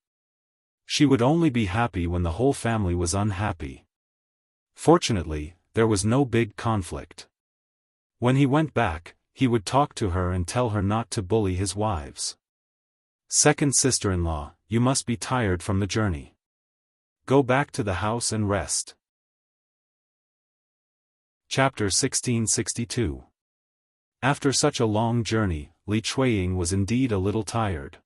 She would only be happy when the whole family was unhappy. Fortunately, there was no big conflict. When he went back, he would talk to her and tell her not to bully his wives. Second sister-in-law, you must be tired from the journey. Go back to the house and rest. Chapter 1662. After such a long journey, Li Chuiying was indeed a little tired.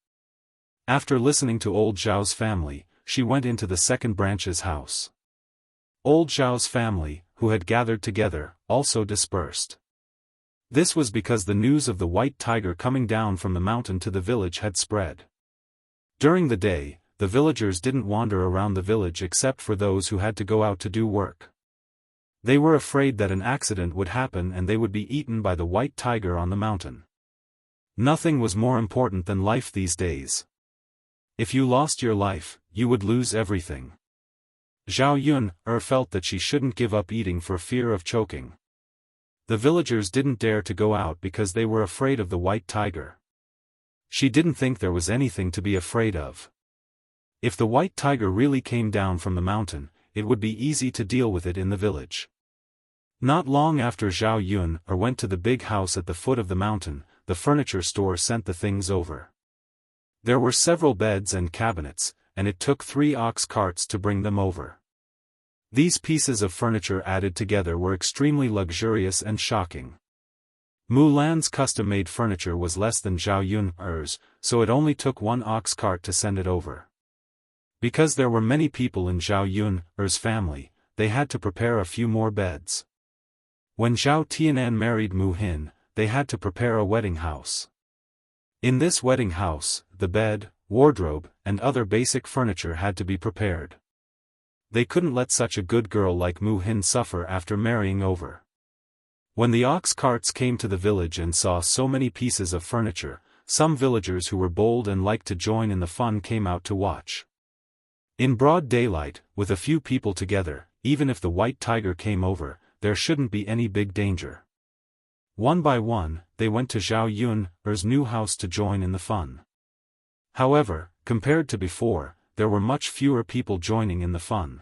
After listening to old Zhao's family, she went into the second branch's house. Old Zhao's family, who had gathered together, also dispersed. This was because the news of the white tiger coming down from the mountain to the village had spread. During the day, the villagers didn't wander around the village except for those who had to go out to do work. They were afraid that an accident would happen and they would be eaten by the white tiger on the mountain. Nothing was more important than life these days. If you lost your life, you would lose everything. Zhao Yun felt that she shouldn't give up eating for fear of choking. The villagers didn't dare to go out because they were afraid of the white tiger. She didn't think there was anything to be afraid of. If the white tiger really came down from the mountain, it would be easy to deal with it in the village. Not long after Zhao Yun went to the big house at the foot of the mountain, the furniture store sent the things over. There were several beds and cabinets, and it took 3 ox carts to bring them over. These pieces of furniture added together were extremely luxurious and shocking. Mulan's custom-made furniture was less than Zhao Yun's, so it only took 1 ox cart to send it over. Because there were many people in Zhao Yun's family, they had to prepare a few more beds. When Zhao Tianan married Mu Hin, they had to prepare a wedding house. In this wedding house, the bed, wardrobe, and other basic furniture had to be prepared. They couldn't let such a good girl like Mu Hin suffer after marrying over. When the ox carts came to the village and saw so many pieces of furniture, some villagers who were bold and liked to join in the fun came out to watch. In broad daylight, with a few people together, even if the white tiger came over, there shouldn't be any big danger. One by one, they went to Zhao Yun's new house to join in the fun. However, compared to before, there were much fewer people joining in the fun.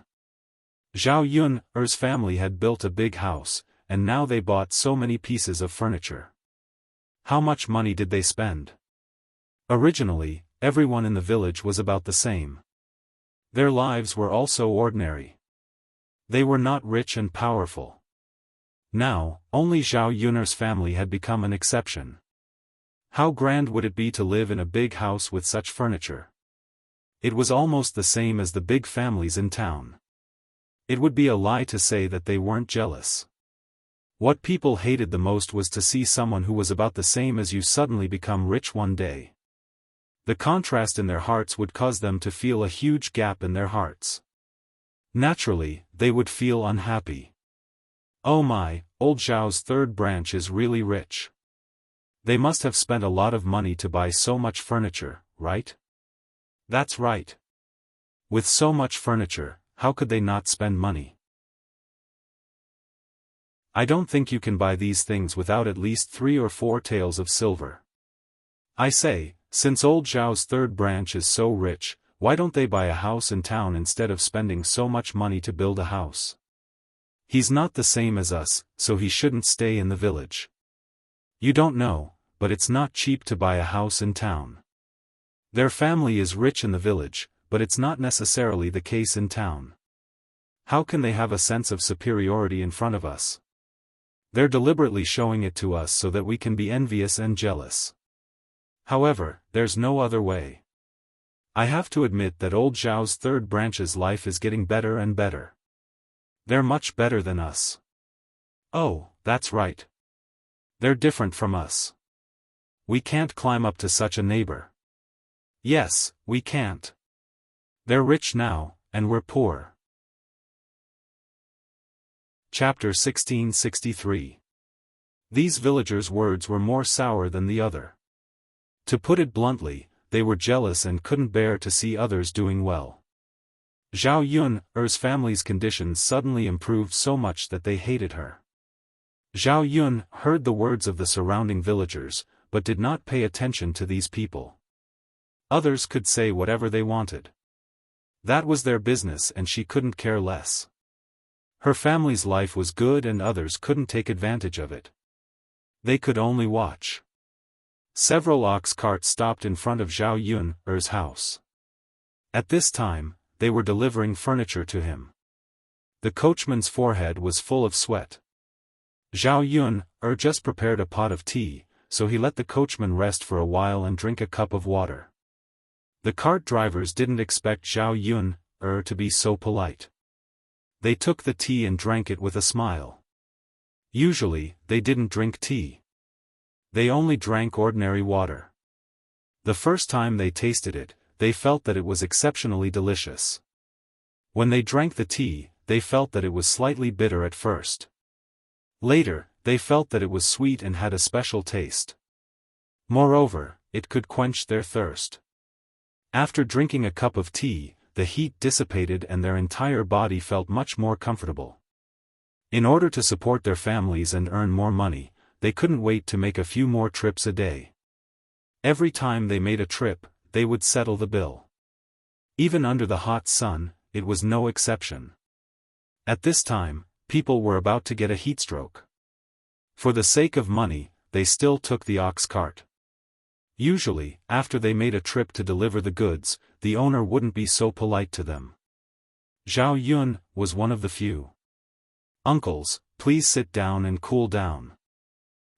Zhao Yun's family had built a big house, and now they bought so many pieces of furniture. How much money did they spend? Originally, everyone in the village was about the same. Their lives were also ordinary. They were not rich and powerful. Now, only Zhao Yun's family had become an exception. How grand would it be to live in a big house with such furniture? It was almost the same as the big families in town. It would be a lie to say that they weren't jealous. What people hated the most was to see someone who was about the same as you suddenly become rich one day. The contrast in their hearts would cause them to feel a huge gap in their hearts. Naturally, they would feel unhappy. Oh my, old Zhao's third branch is really rich. They must have spent a lot of money to buy so much furniture, right? That's right. With so much furniture, how could they not spend money? I don't think you can buy these things without at least 3 or 4 taels of silver. I say, since old Zhao's third branch is so rich, why don't they buy a house in town instead of spending so much money to build a house? He's not the same as us, so he shouldn't stay in the village. You don't know, but it's not cheap to buy a house in town. Their family is rich in the village, but it's not necessarily the case in town. How can they have a sense of superiority in front of us? They're deliberately showing it to us so that we can be envious and jealous. However, there's no other way. I have to admit that old Zhao's third branch's life is getting better and better. They're much better than us. Oh, that's right. They're different from us. We can't climb up to such a neighbor. Yes, we can't. They're rich now, and we're poor. Chapter 1663. These villagers' words were more sour than the other. To put it bluntly, they were jealous and couldn't bear to see others doing well. Zhao Yun's family's conditions suddenly improved so much that they hated her. Zhao Yun heard the words of the surrounding villagers, but did not pay attention to these people. Others could say whatever they wanted. That was their business and she couldn't care less. Her family's life was good and others couldn't take advantage of it. They could only watch. Several ox carts stopped in front of Zhao Yun's house. At this time, they were delivering furniture to him. The coachman's forehead was full of sweat. Zhao Yun just prepared a pot of tea, so he let the coachman rest for a while and drink a cup of water. The cart drivers didn't expect Zhao Yun to be so polite. They took the tea and drank it with a smile. Usually, they didn't drink tea. They only drank ordinary water. The first time they tasted it, they felt that it was exceptionally delicious. When they drank the tea, they felt that it was slightly bitter at first. Later, they felt that it was sweet and had a special taste. Moreover, it could quench their thirst. After drinking a cup of tea, the heat dissipated and their entire body felt much more comfortable. In order to support their families and earn more money, they couldn't wait to make a few more trips a day. Every time they made a trip, they would settle the bill. Even under the hot sun, it was no exception. At this time, people were about to get a heatstroke. For the sake of money, they still took the ox cart. Usually, after they made a trip to deliver the goods, the owner wouldn't be so polite to them. Zhao Yun was one of the few. "Uncles, please sit down and cool down.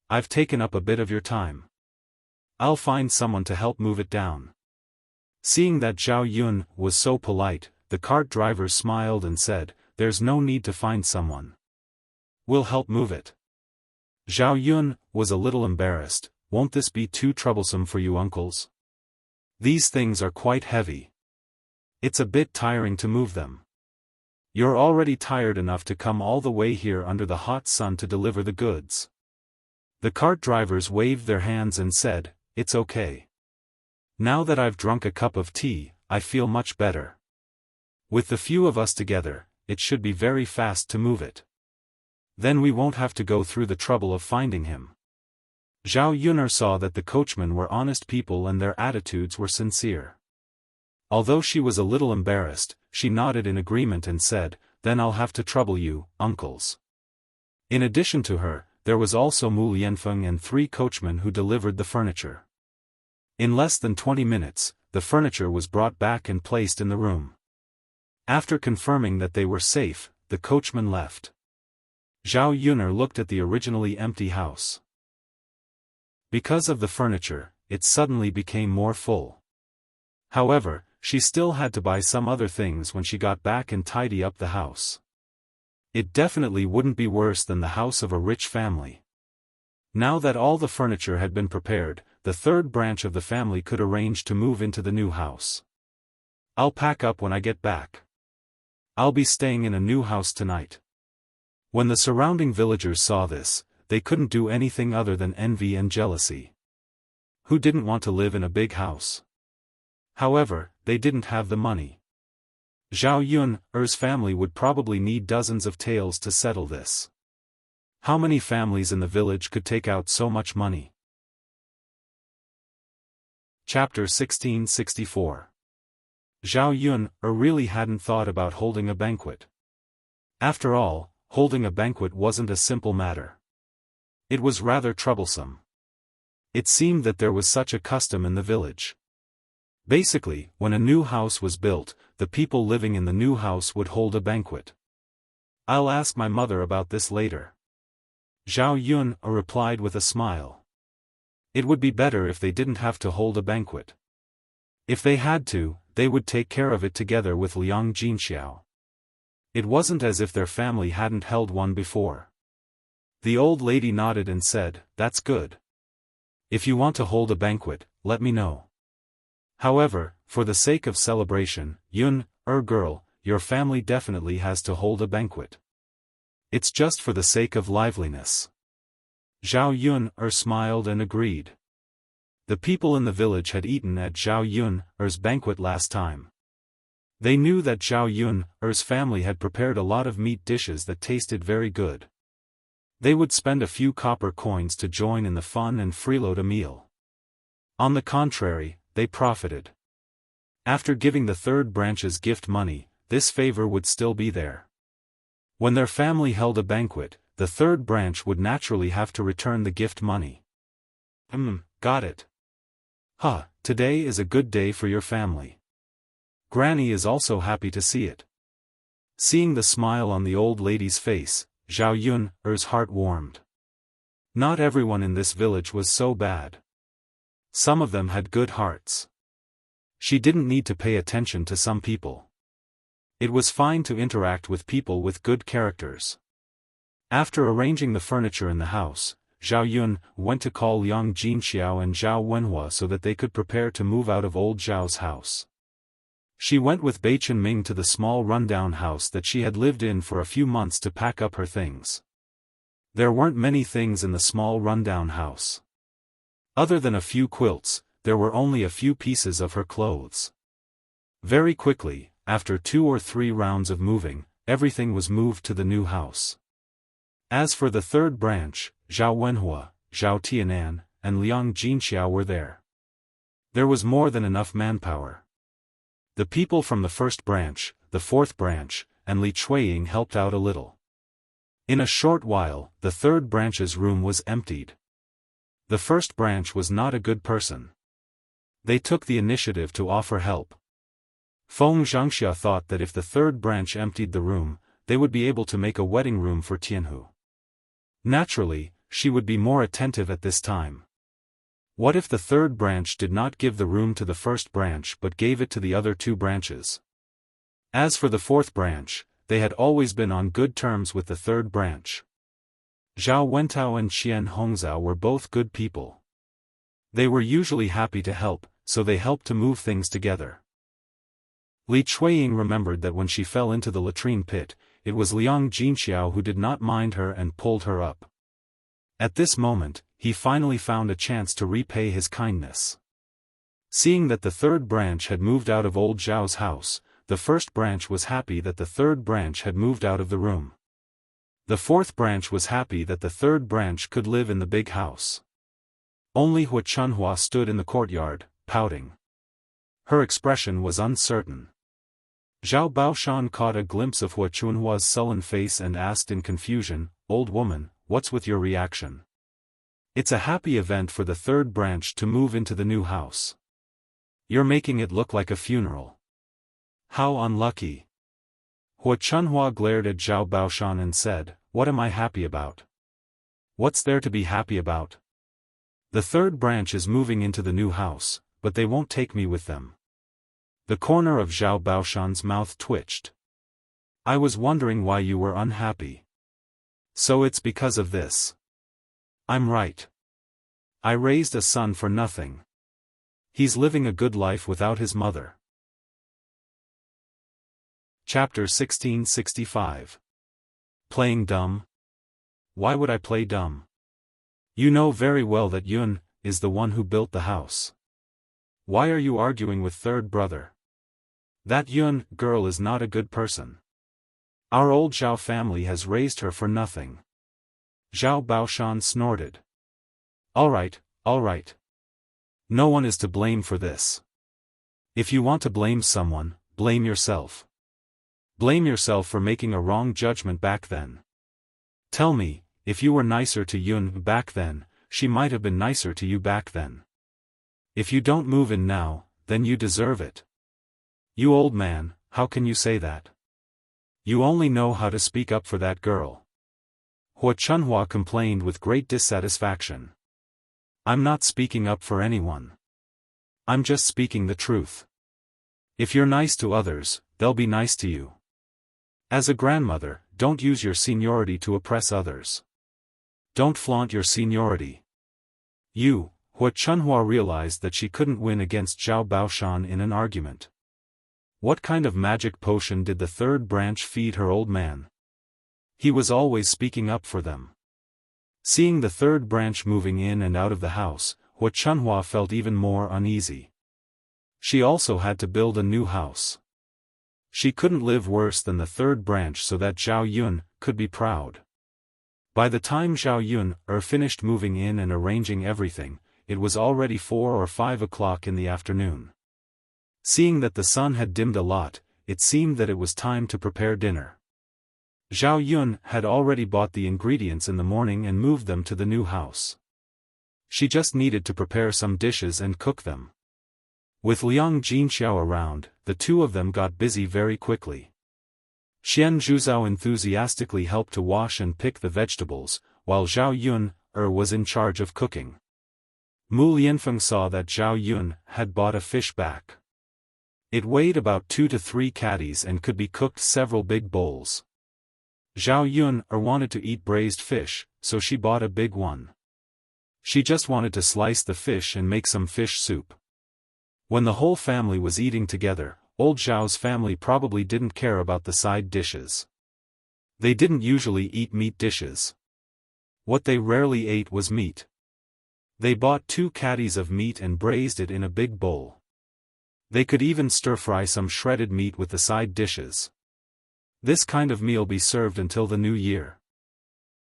I've taken up a bit of your time. I'll find someone to help move it down." Seeing that Zhao Yun was so polite, the cart driver smiled and said, "There's no need to find someone. We'll help move it." Zhao Yun was a little embarrassed. "Won't this be too troublesome for you uncles? These things are quite heavy. It's a bit tiring to move them. You're already tired enough to come all the way here under the hot sun to deliver the goods." The cart drivers waved their hands and said, "It's okay. Now that I've drunk a cup of tea, I feel much better. With the few of us together, it should be very fast to move it. Then we won't have to go through the trouble of finding him." Zhao Yun'er saw that the coachmen were honest people and their attitudes were sincere. Although she was a little embarrassed, she nodded in agreement and said, "Then I'll have to trouble you, uncles." In addition to her, there was also Mu Lianfeng and 3 coachmen who delivered the furniture. In less than 20 minutes, the furniture was brought back and placed in the room. After confirming that they were safe, the coachman left. Zhao Yun'er looked at the originally empty house. Because of the furniture, it suddenly became more full. However, she still had to buy some other things when she got back and tidy up the house. It definitely wouldn't be worse than the house of a rich family. Now that all the furniture had been prepared, the third branch of the family could arrange to move into the new house. "I'll pack up when I get back. I'll be staying in a new house tonight." When the surrounding villagers saw this, they couldn't do anything other than envy and jealousy. Who didn't want to live in a big house? However, they didn't have the money. Zhao Yun'er's family would probably need dozens of taels to settle this. How many families in the village could take out so much money? Chapter 1664. Zhao Yun'er really hadn't thought about holding a banquet. After all, holding a banquet wasn't a simple matter. It was rather troublesome. It seemed that there was such a custom in the village. Basically, when a new house was built, the people living in the new house would hold a banquet. "I'll ask my mother about this later." Zhao Yun'er replied with a smile. It would be better if they didn't have to hold a banquet. If they had to, they would take care of it together with Liang Jinxiao. It wasn't as if their family hadn't held one before. The old lady nodded and said, "That's good. If you want to hold a banquet, let me know. However, for the sake of celebration, girl, your family definitely has to hold a banquet. It's just for the sake of liveliness." Zhao Yun'er smiled and agreed. The people in the village had eaten at Zhao Yun'er's banquet last time. They knew that Zhao Yun'er's family had prepared a lot of meat dishes that tasted very good. They would spend a few copper coins to join in the fun and freeload a meal. On the contrary, they profited. After giving the third branch's gift money, this favor would still be there. When their family held a banquet, the third branch would naturally have to return the gift money. Got it. Today is a good day for your family. Granny is also happy to see it. Seeing the smile on the old lady's face, Zhao Yun'er's heart warmed. Not everyone in this village was so bad. Some of them had good hearts. She didn't need to pay attention to some people. It was fine to interact with people with good characters. After arranging the furniture in the house, Zhao Yun went to call Liang Jinxiao and Zhao Wenhua so that they could prepare to move out of old Zhao's house. She went with Bai Chunming to the small rundown house that she had lived in for a few months to pack up her things. There weren't many things in the small rundown house. Other than a few quilts, there were only a few pieces of her clothes. Very quickly, after 2 or 3 rounds of moving, everything was moved to the new house. As for the third branch, Zhao Wenhua, Zhao Tianan, and Liang Jinxiao were there. There was more than enough manpower. The people from the first branch, the fourth branch, and Li Chuiying helped out a little. In a short while, the third branch's room was emptied. The first branch was not a good person. They took the initiative to offer help. Feng Zhangxia thought that if the third branch emptied the room, they would be able to make a wedding room for Tianhu. Naturally, she would be more attentive at this time. What if the third branch did not give the room to the first branch but gave it to the other 2 branches? As for the fourth branch, they had always been on good terms with the third branch. Zhao Wentao and Qian Hongzhao were both good people. They were usually happy to help, so they helped to move things together. Li Chuiying remembered that when she fell into the latrine pit, it was Liang Jinxiao who did not mind her and pulled her up. At this moment, he finally found a chance to repay his kindness. Seeing that the third branch had moved out of old Zhao's house, the first branch was happy that the third branch had moved out of the room. The fourth branch was happy that the third branch could live in the big house. Only Hua Chunhua stood in the courtyard, pouting. Her expression was uncertain. Zhao Baoshan caught a glimpse of Hua Chunhua's sullen face and asked in confusion, "Old woman, what's with your reaction? It's a happy event for the third branch to move into the new house. You're making it look like a funeral. How unlucky." Hua Chunhua glared at Zhao Baoshan and said, "What am I happy about? What's there to be happy about? The third branch is moving into the new house, but they won't take me with them." The corner of Zhao Baoshan's mouth twitched. "I was wondering why you were unhappy. So it's because of this. I'm right. I raised a son for nothing. He's living a good life without his mother." Chapter 1665. Playing dumb? Why would I play dumb? You know very well that Yun is the one who built the house. Why are you arguing with third brother? That Yun girl is not a good person. Our old Zhao family has raised her for nothing. Zhao Baoshan snorted. All right. No one is to blame for this. If you want to blame someone, blame yourself. Blame yourself for making a wrong judgment back then. Tell me, if you were nicer to Yun back then, she might have been nicer to you back then. If you don't move in now, then you deserve it. You old man, how can you say that? You only know how to speak up for that girl. Hua Chunhua complained with great dissatisfaction. I'm not speaking up for anyone. I'm just speaking the truth. If you're nice to others, they'll be nice to you. As a grandmother, don't use your seniority to oppress others. Don't flaunt your seniority. Hua Chunhua realized that she couldn't win against Zhao Baoshan in an argument. What kind of magic potion did the third branch feed her old man? He was always speaking up for them. Seeing the third branch moving in and out of the house, Hua Chunhua felt even more uneasy. She also had to build a new house. She couldn't live worse than the third branch so that Zhao Yun could be proud. By the time Zhao Yun finished moving in and arranging everything, it was already 4 or 5 o'clock in the afternoon. Seeing that the sun had dimmed a lot, it seemed that it was time to prepare dinner. Zhao Yun had already bought the ingredients in the morning and moved them to the new house. She just needed to prepare some dishes and cook them. With Liang Jinxiao around, the two of them got busy very quickly. Xian Zhuzhao enthusiastically helped to wash and pick the vegetables, while Zhao Yun was in charge of cooking. Mu Lianfeng saw that Zhao Yun had bought a fish back. It weighed about 2 to 3 catties and could be cooked several big bowls. Zhao Yun wanted to eat braised fish, so she bought a big one. She just wanted to slice the fish and make some fish soup. When the whole family was eating together, old Zhao's family probably didn't care about the side dishes. They didn't usually eat meat dishes. What they rarely ate was meat. They bought 2 catties of meat and braised it in a big bowl. They could even stir-fry some shredded meat with the side dishes. This kind of meal be served until the new year.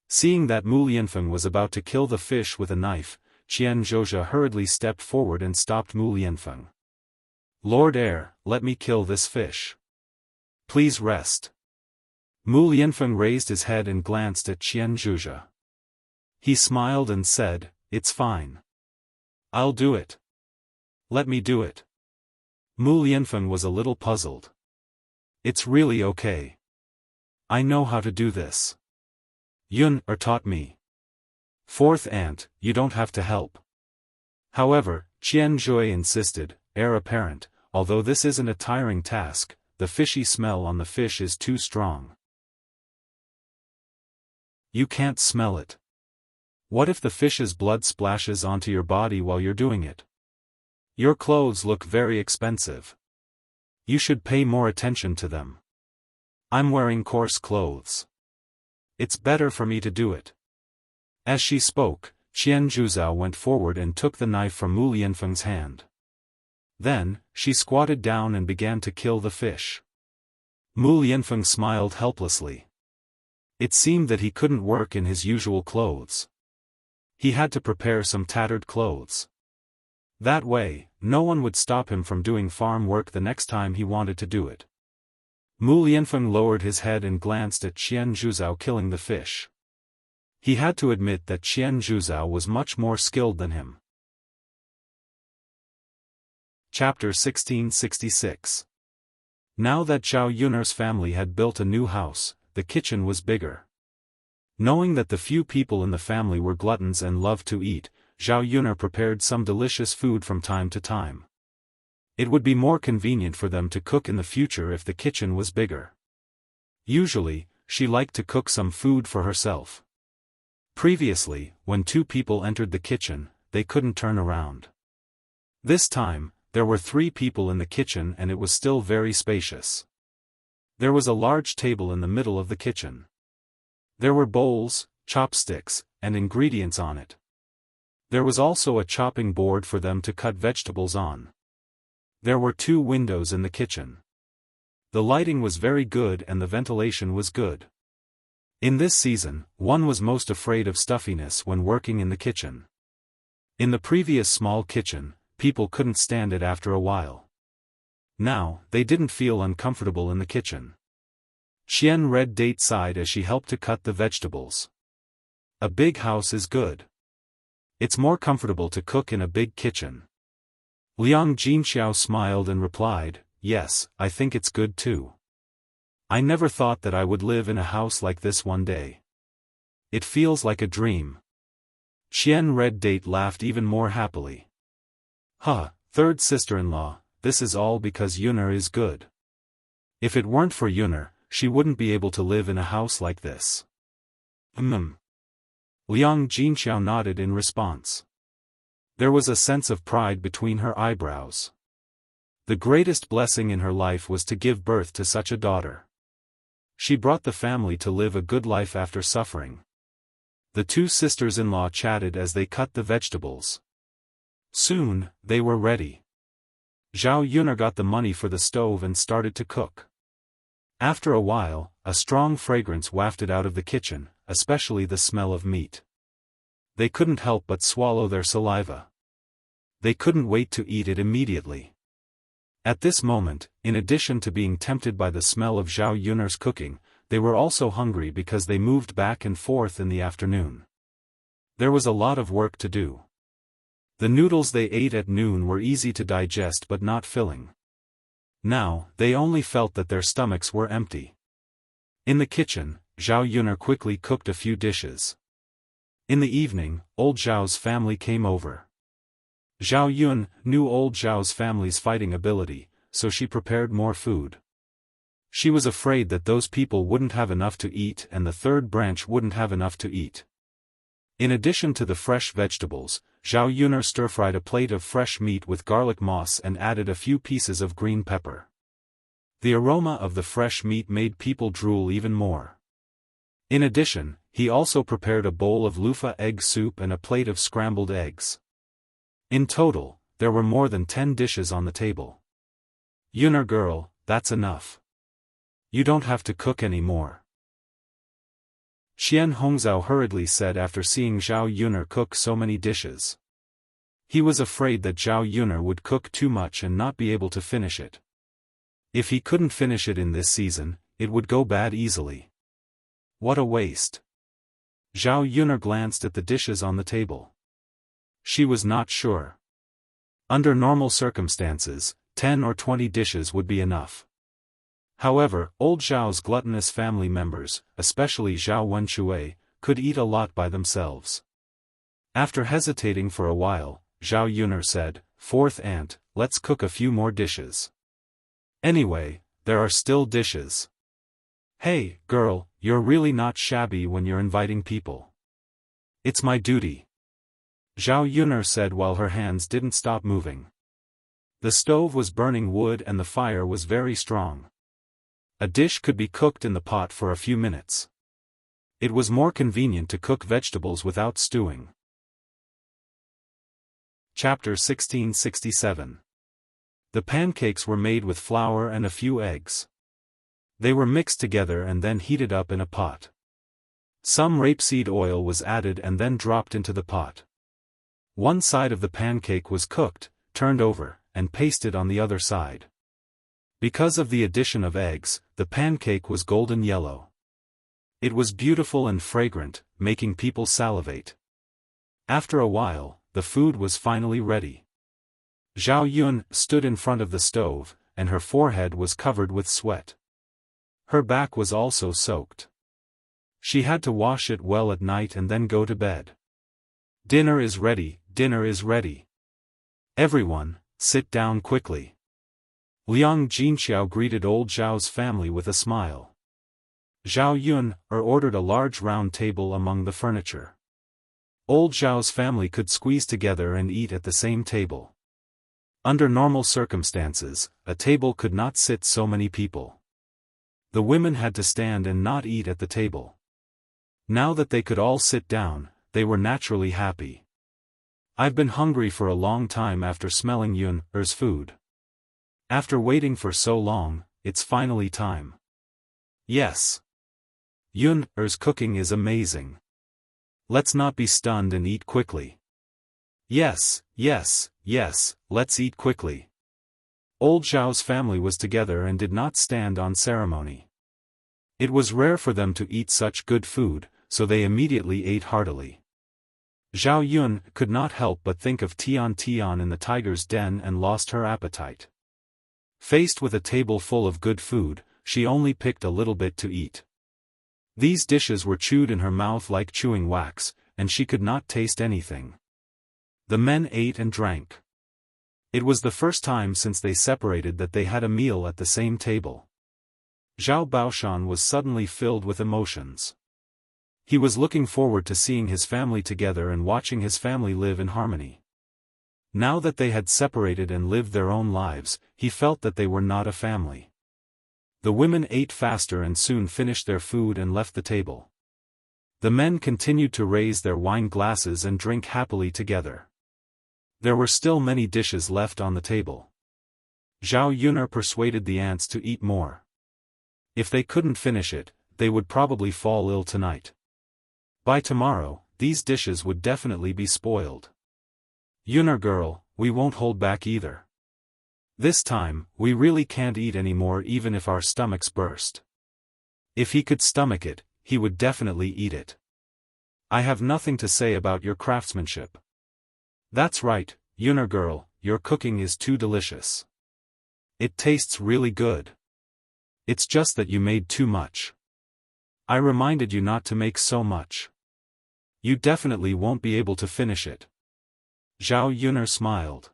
Seeing that Mu Lianfeng was about to kill the fish with a knife, Qian Zhozha hurriedly stepped forward and stopped Mu Lianfeng. "Lord Heir, let me kill this fish. Please rest." Mu Lianfeng raised his head and glanced at Qian Zhozha. He smiled and said, "It's fine. I'll do it. Let me do it." Mu Lianfeng was a little puzzled. "It's really okay. I know how to do this. Yun Er taught me. Fourth aunt, you don't have to help." However, Qian Zhui insisted, "Heir apparent, although this isn't a tiring task, the fishy smell on the fish is too strong. You can't smell it. What if the fish's blood splashes onto your body while you're doing it? Your clothes look very expensive. You should pay more attention to them. I'm wearing coarse clothes. It's better for me to do it." As she spoke, Qian Zhuzhao went forward and took the knife from Mu Lianfeng's hand. Then, she squatted down and began to kill the fish. Mu Lianfeng smiled helplessly. It seemed that he couldn't work in his usual clothes. He had to prepare some tattered clothes. That way, no one would stop him from doing farm work the next time he wanted to do it. Mu Lianfeng lowered his head and glanced at Qian Zhuzhao killing the fish. He had to admit that Qian Zhuzhao was much more skilled than him. Chapter 1666. Now that Zhao Yun'er's family had built a new house, the kitchen was bigger. Knowing that the few people in the family were gluttons and loved to eat, Zhao Yun'er prepared some delicious food from time to time. It would be more convenient for them to cook in the future if the kitchen was bigger. Usually, she liked to cook some food for herself. Previously, when two people entered the kitchen, they couldn't turn around. This time, there were 3 people in the kitchen and it was still very spacious. There was a large table in the middle of the kitchen. There were bowls, chopsticks, and ingredients on it. There was also a chopping board for them to cut vegetables on. There were 2 windows in the kitchen. The lighting was very good and the ventilation was good. In this season, one was most afraid of stuffiness when working in the kitchen. In the previous small kitchen, people couldn't stand it after a while. Now, they didn't feel uncomfortable in the kitchen. Qian Red Date sighed as she helped to cut the vegetables. A big house is good. It's more comfortable to cook in a big kitchen. Liang Jinxiao smiled and replied, "Yes, I think it's good too. I never thought that I would live in a house like this one day. It feels like a dream." Qian Red Date laughed even more happily. "Huh, third sister-in-law, this is all because Yun'er is good. If it weren't for Yun'er, she wouldn't be able to live in a house like this." Liang Jinxiao nodded in response. There was a sense of pride between her eyebrows. The greatest blessing in her life was to give birth to such a daughter. She brought the family to live a good life after suffering. The 2 sisters-in-law chatted as they cut the vegetables. Soon, they were ready. Zhao Yun'er got the money for the stove and started to cook. After a while, a strong fragrance wafted out of the kitchen, especially the smell of meat. They couldn't help but swallow their saliva. They couldn't wait to eat it immediately. At this moment, in addition to being tempted by the smell of Zhao Yun'er's cooking, they were also hungry because they moved back and forth in the afternoon. There was a lot of work to do. The noodles they ate at noon were easy to digest but not filling. Now, they only felt that their stomachs were empty. In the kitchen, Zhao Yun'er quickly cooked a few dishes. In the evening, old Zhao's family came over. Zhao Yun knew old Zhao's family's fighting ability, so she prepared more food. She was afraid that those people wouldn't have enough to eat and the third branch wouldn't have enough to eat. In addition to the fresh vegetables, Zhao Yun'er stir-fried a plate of fresh meat with garlic moss and added a few pieces of green pepper. The aroma of the fresh meat made people drool even more. In addition, he also prepared a bowl of loofah egg soup and a plate of scrambled eggs. In total, there were more than 10 dishes on the table. Yuner girl, that's enough. You don't have to cook any more. Xian Hongzhao hurriedly said after seeing Zhao Yuner cook so many dishes. He was afraid that Zhao Yuner would cook too much and not be able to finish it. If he couldn't finish it in this season, it would go bad easily. What a waste. Zhao Yuner glanced at the dishes on the table. She was not sure. Under normal circumstances, 10 or 20 dishes would be enough. However, old Zhao's gluttonous family members, especially Zhao Wenxue, could eat a lot by themselves. After hesitating for a while, Zhao Yuner said, "Fourth aunt, let's cook a few more dishes. Anyway, there are still dishes. Hey, girl, you're really not shabby when you're inviting people." "It's my duty," Zhao Yuner said while her hands didn't stop moving. The stove was burning wood and the fire was very strong. A dish could be cooked in the pot for a few minutes. It was more convenient to cook vegetables without stewing. Chapter 1667. The pancakes were made with flour and a few eggs. They were mixed together and then heated up in a pot. Some rapeseed oil was added and then dropped into the pot. One side of the pancake was cooked, turned over, and pasted on the other side. Because of the addition of eggs, the pancake was golden yellow. It was beautiful and fragrant, making people salivate. After a while, the food was finally ready. Zhao Yun stood in front of the stove, and her forehead was covered with sweat. Her back was also soaked. She had to wash it well at night and then go to bed. "Dinner is ready, dinner is ready. Everyone, sit down quickly." Liang Jinxiao greeted old Zhao's family with a smile. Zhao Yun ordered a large round table among the furniture. Old Zhao's family could squeeze together and eat at the same table. Under normal circumstances, a table could not sit so many people. The women had to stand and not eat at the table. Now that they could all sit down, they were naturally happy. "I've been hungry for a long time after smelling Yun-er's food. After waiting for so long, it's finally time." "Yes. Yun-er's cooking is amazing. Let's not be stunned and eat quickly." "Yes, yes, yes, let's eat quickly." Old Zhao's family was together and did not stand on ceremony. It was rare for them to eat such good food, so they immediately ate heartily. Zhao Yun could not help but think of Tian Tian in the tiger's den and lost her appetite. Faced with a table full of good food, she only picked a little bit to eat. These dishes were chewed in her mouth like chewing wax, and she could not taste anything. The men ate and drank. It was the first time since they separated that they had a meal at the same table. Zhao Baoshan was suddenly filled with emotions. He was looking forward to seeing his family together and watching his family live in harmony. Now that they had separated and lived their own lives, he felt that they were not a family. The women ate faster and soon finished their food and left the table. The men continued to raise their wine glasses and drink happily together. There were still many dishes left on the table. Zhao Yuner persuaded the ants to eat more. If they couldn't finish it, they would probably fall ill tonight. By tomorrow, these dishes would definitely be spoiled. "Yuner girl, we won't hold back either. This time, we really can't eat anymore even if our stomachs burst." If he could stomach it, he would definitely eat it. "I have nothing to say about your craftsmanship." "That's right, Yuner girl, your cooking is too delicious. It tastes really good. It's just that you made too much. I reminded you not to make so much. You definitely won't be able to finish it." Zhao Yuner smiled.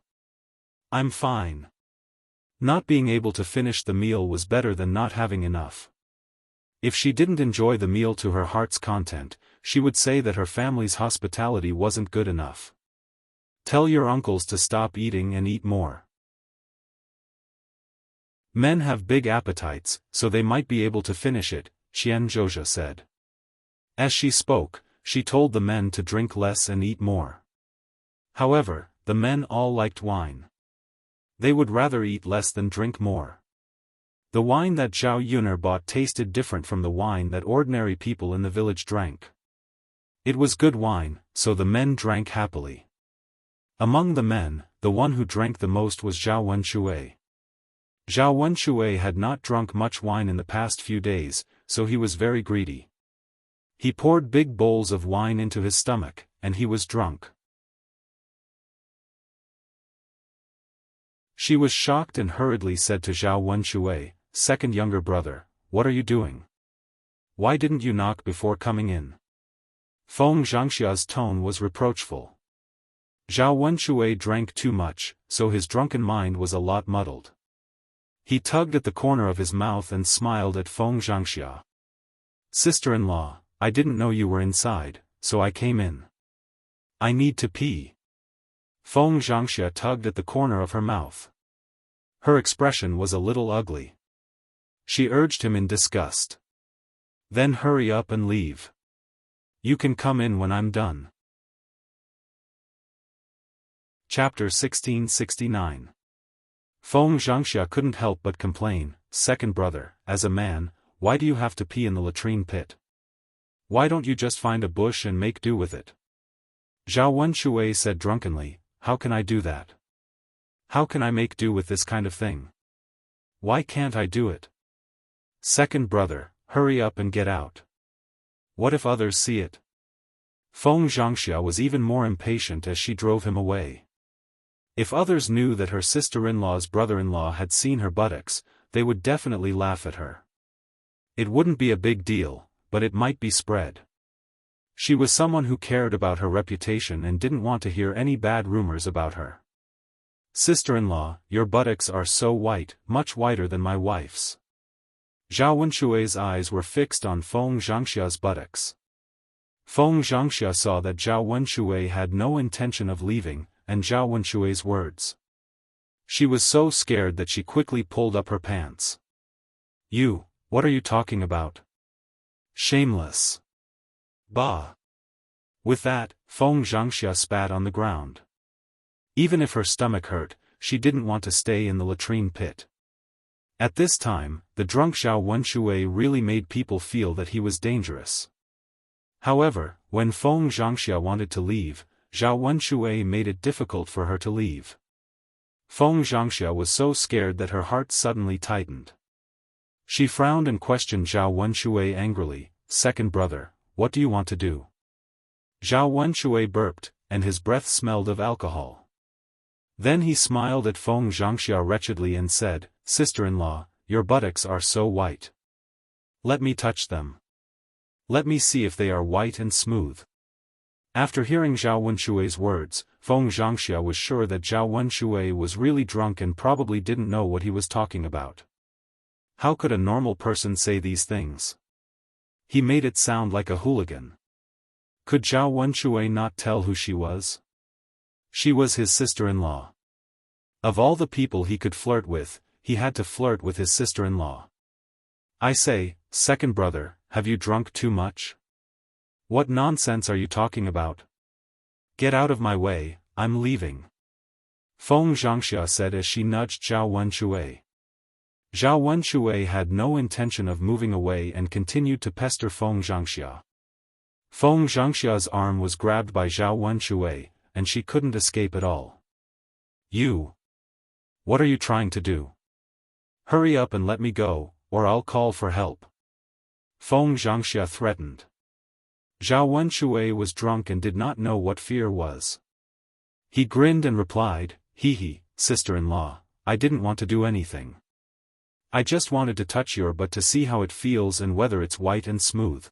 "I'm fine. Not being able to finish the meal was better than not having enough." If she didn't enjoy the meal to her heart's content, she would say that her family's hospitality wasn't good enough. "Tell your uncles to stop eating and eat more. Men have big appetites, so they might be able to finish it," Qian Zhozha said. As she spoke, she told the men to drink less and eat more. However, the men all liked wine. They would rather eat less than drink more. The wine that Zhao Yuner bought tasted different from the wine that ordinary people in the village drank. It was good wine, so the men drank happily. Among the men, the one who drank the most was Zhao Wenshui. Zhao Wenshui had not drunk much wine in the past few days, so he was very greedy. He poured big bowls of wine into his stomach, and he was drunk. She was shocked and hurriedly said to Zhao Wenshui, second younger brother, "What are you doing? Why didn't you knock before coming in?" Feng Zhangxia's tone was reproachful. Zhao Wenshui drank too much, so his drunken mind was a lot muddled. He tugged at the corner of his mouth and smiled at Feng Zhangxia. "Sister-in-law, I didn't know you were inside, so I came in. I need to pee." Feng Zhangxia tugged at the corner of her mouth. Her expression was a little ugly. She urged him in disgust. "Then hurry up and leave. You can come in when I'm done." Chapter 1669. Feng Zhangxia couldn't help but complain, "Second brother, as a man, why do you have to pee in the latrine pit? Why don't you just find a bush and make do with it?" Zhao Wenshui said drunkenly, "How can I do that? How can I make do with this kind of thing? Why can't I do it? Second brother, hurry up and get out. What if others see it?" Feng Zhangxia was even more impatient as she drove him away. If others knew that her sister-in-law's brother-in-law had seen her buttocks, they would definitely laugh at her. It wouldn't be a big deal, but it might be spread. She was someone who cared about her reputation and didn't want to hear any bad rumors about her. "Sister-in-law, your buttocks are so white, much whiter than my wife's." Zhao Wenshui's eyes were fixed on Feng Zhangxia's buttocks. Feng Zhangxia saw that Zhao Wenshui had no intention of leaving, and Zhao Wenshui's words. She was so scared that she quickly pulled up her pants. What are you talking about? Shameless. Bah." With that, Feng Zhangxia spat on the ground. Even if her stomach hurt, she didn't want to stay in the latrine pit. At this time, the drunk Zhao Wenshui really made people feel that he was dangerous. However, when Feng Zhangxia wanted to leave, Zhao Wenshui made it difficult for her to leave. Feng Zhangxia was so scared that her heart suddenly tightened. She frowned and questioned Zhao Wenshui angrily, "Second brother, what do you want to do?" Zhao Wenshui burped, and his breath smelled of alcohol. Then he smiled at Feng Zhangxia wretchedly and said, "Sister-in-law, your buttocks are so white. Let me touch them. Let me see if they are white and smooth." After hearing Zhao Wenshui's words, Feng Zhangxia was sure that Zhao Wenshui was really drunk and probably didn't know what he was talking about. How could a normal person say these things? He made it sound like a hooligan. Could Zhao Wenshui not tell who she was? She was his sister-in-law. Of all the people he could flirt with, he had to flirt with his sister-in-law. "I say, second brother, have you drunk too much? What nonsense are you talking about? Get out of my way, I'm leaving," Feng Zhangxia said as she nudged Zhao Wenshui. Zhao Wenshui had no intention of moving away and continued to pester Feng Zhangxia. Feng Zhangxia's arm was grabbed by Zhao Wenshui, and she couldn't escape at all. What are you trying to do? Hurry up and let me go, or I'll call for help," Feng Zhangxia threatened. Zhao Wenshui was drunk and did not know what fear was. He grinned and replied, "Hee, sister-in-law, I didn't want to do anything. I just wanted to touch your butt to see how it feels and whether it's white and smooth.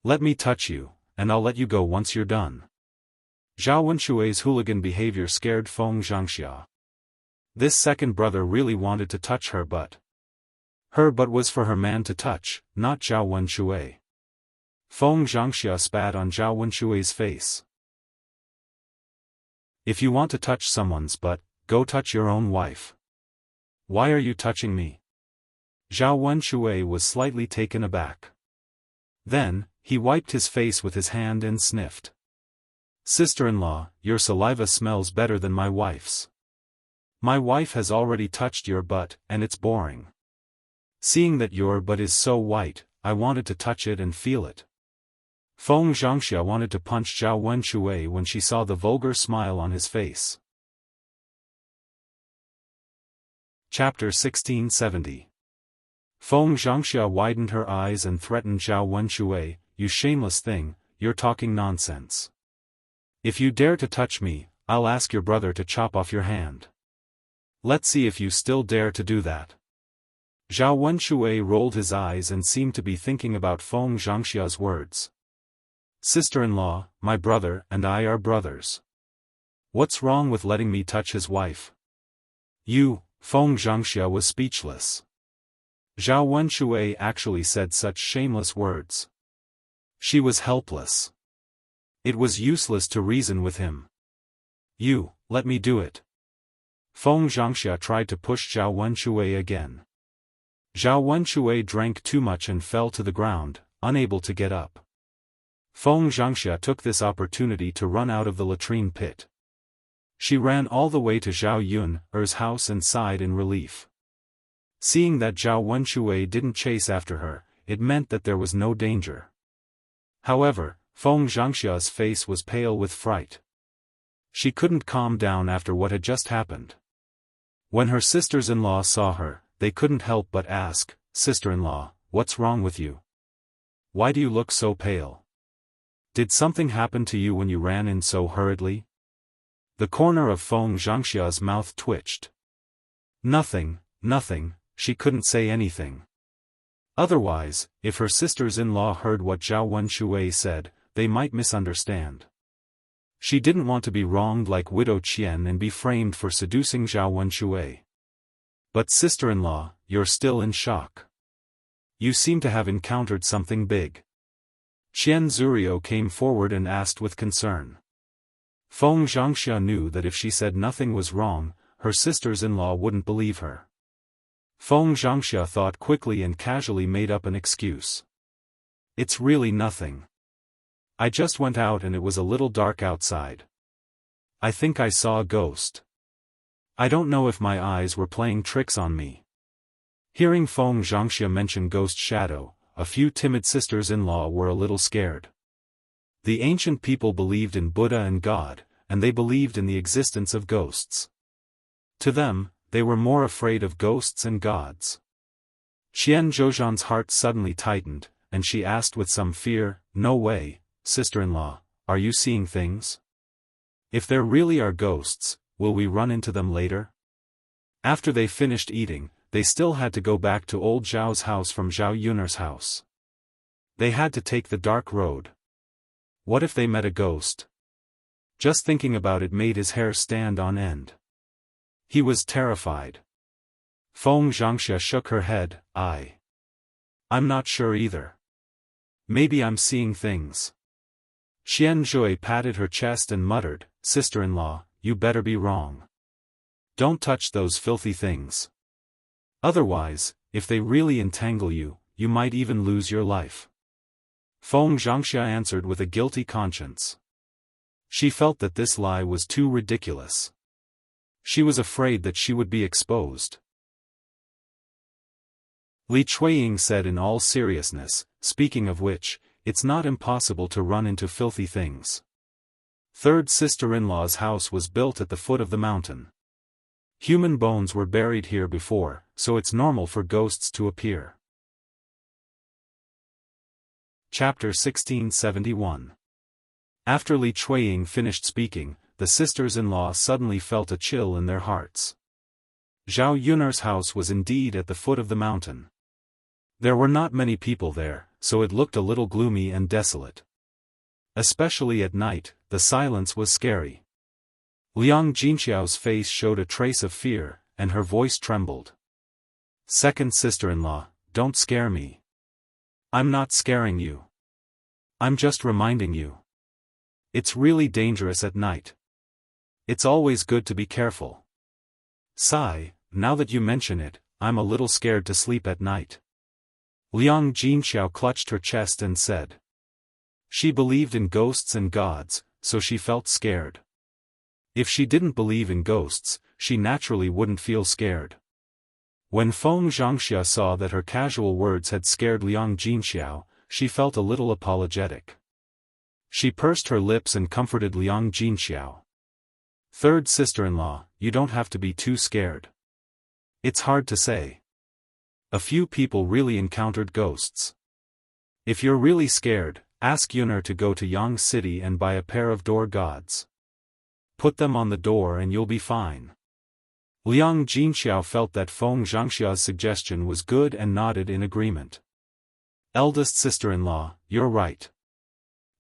Let me touch you, and I'll let you go once you're done." Zhao Wenshui's hooligan behavior scared Feng Zhangxia. This second brother really wanted to touch her butt. Her butt was for her man to touch, not Zhao Wenshui. Feng Zhangxia spat on Zhao Wenshui's face. "If you want to touch someone's butt, go touch your own wife. Why are you touching me?" Zhao Wenshui was slightly taken aback. Then, he wiped his face with his hand and sniffed. "Sister-in-law, your saliva smells better than my wife's. My wife has already touched your butt, and it's boring. Seeing that your butt is so white, I wanted to touch it and feel it. Feng Zhangxia wanted to punch Zhao Wenshui when she saw the vulgar smile on his face. Chapter 1670. Feng Zhangxia widened her eyes and threatened Zhao Wenshui, "You shameless thing, you're talking nonsense. If you dare to touch me, I'll ask your brother to chop off your hand. Let's see if you still dare to do that." Zhao Wenshui rolled his eyes and seemed to be thinking about Feng Zhangxia's words. "Sister-in-law, my brother and I are brothers. What's wrong with letting me touch his wife?" Feng Zhangxia was speechless. Zhao Wenshui actually said such shameless words. She was helpless. It was useless to reason with him. Let me do it." Feng Zhangxia tried to push Zhao Wenshui again. Zhao Wenshui drank too much and fell to the ground, unable to get up. Feng Zhangxia took this opportunity to run out of the latrine pit. She ran all the way to Zhao Yun's house and sighed in relief. Seeing that Zhao Wenshui didn't chase after her, it meant that there was no danger. However, Feng Zhangxia's face was pale with fright. She couldn't calm down after what had just happened. When her sisters-in-law saw her, they couldn't help but ask, "Sister-in-law, what's wrong with you? Why do you look so pale? Did something happen to you when you ran in so hurriedly?" The corner of Feng Zhangxia's mouth twitched. Nothing, she couldn't say anything. Otherwise, if her sisters-in-law heard what Zhao Wenshui said, they might misunderstand. She didn't want to be wronged like Widow Qian and be framed for seducing Zhao Wenshui. "But sister-in-law, you're still in shock. You seem to have encountered something big." Qian Zurio came forward and asked with concern. Feng Zhangxia knew that if she said nothing was wrong, her sisters-in-law wouldn't believe her. Feng Zhangxia thought quickly and casually made up an excuse. "It's really nothing. I just went out and it was a little dark outside. I think I saw a ghost. I don't know if my eyes were playing tricks on me." Hearing Feng Zhangxia mention ghost shadow, a few timid sisters-in-law were a little scared. The ancient people believed in Buddha and God, and they believed in the existence of ghosts. To them, they were more afraid of ghosts and gods. Qian Zhouzhan's heart suddenly tightened, and she asked with some fear, "No way, sister-in-law, are you seeing things? If there really are ghosts, will we run into them later?" After they finished eating, they still had to go back to old Zhao's house from Zhao Yun's house. They had to take the dark road. What if they met a ghost? Just thinking about it made his hair stand on end. He was terrified. Feng Zhangxia shook her head. I'm not sure either. Maybe I'm seeing things." Qian Zhui patted her chest and muttered, "Sister-in-law, you better be wrong. Don't touch those filthy things. Otherwise, if they really entangle you, you might even lose your life." Feng Zhangxia answered with a guilty conscience. She felt that this lie was too ridiculous. She was afraid that she would be exposed. Li Chuiying said in all seriousness, "Speaking of which, it's not impossible to run into filthy things. Third sister-in-law's house was built at the foot of the mountain. Human bones were buried here before, so it's normal for ghosts to appear." Chapter 1671. After Li Chuiying finished speaking, the sisters-in-law suddenly felt a chill in their hearts. Zhao Yun's house was indeed at the foot of the mountain. There were not many people there, so it looked a little gloomy and desolate. Especially at night, the silence was scary. Liang Jinxiao's face showed a trace of fear, and her voice trembled. "Second sister-in-law, don't scare me." "I'm not scaring you. I'm just reminding you. It's really dangerous at night. It's always good to be careful." "Sigh, now that you mention it, I'm a little scared to sleep at night." Liang Jinxiao clutched her chest and said. She believed in ghosts and gods, so she felt scared. If she didn't believe in ghosts, she naturally wouldn't feel scared. When Feng Zhangxia saw that her casual words had scared Liang Jinxiao, she felt a little apologetic. She pursed her lips and comforted Liang Jinxiao. Third sister-in-law, you don't have to be too scared. It's hard to say. A few people really encountered ghosts. If you're really scared, ask Yuner to go to Yang City and buy a pair of door gods. Put them on the door and you'll be fine. Liang Jinxiao felt that Feng Zhangxia's suggestion was good and nodded in agreement. Eldest sister-in-law, you're right.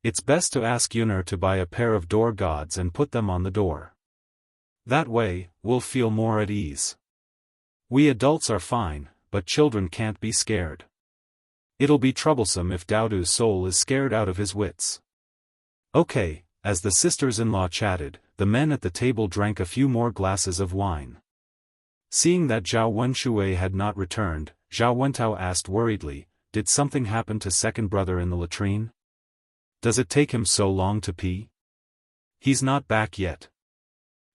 It's best to ask Yuner to buy a pair of door gods and put them on the door. That way, we'll feel more at ease. We adults are fine, but children can't be scared. It'll be troublesome if Daodu's soul is scared out of his wits. Okay, as the sisters-in-law chatted, the men at the table drank a few more glasses of wine. Seeing that Zhao Wenshui had not returned, Zhao Wentao asked worriedly, did something happen to second brother in the latrine? Does it take him so long to pee? He's not back yet.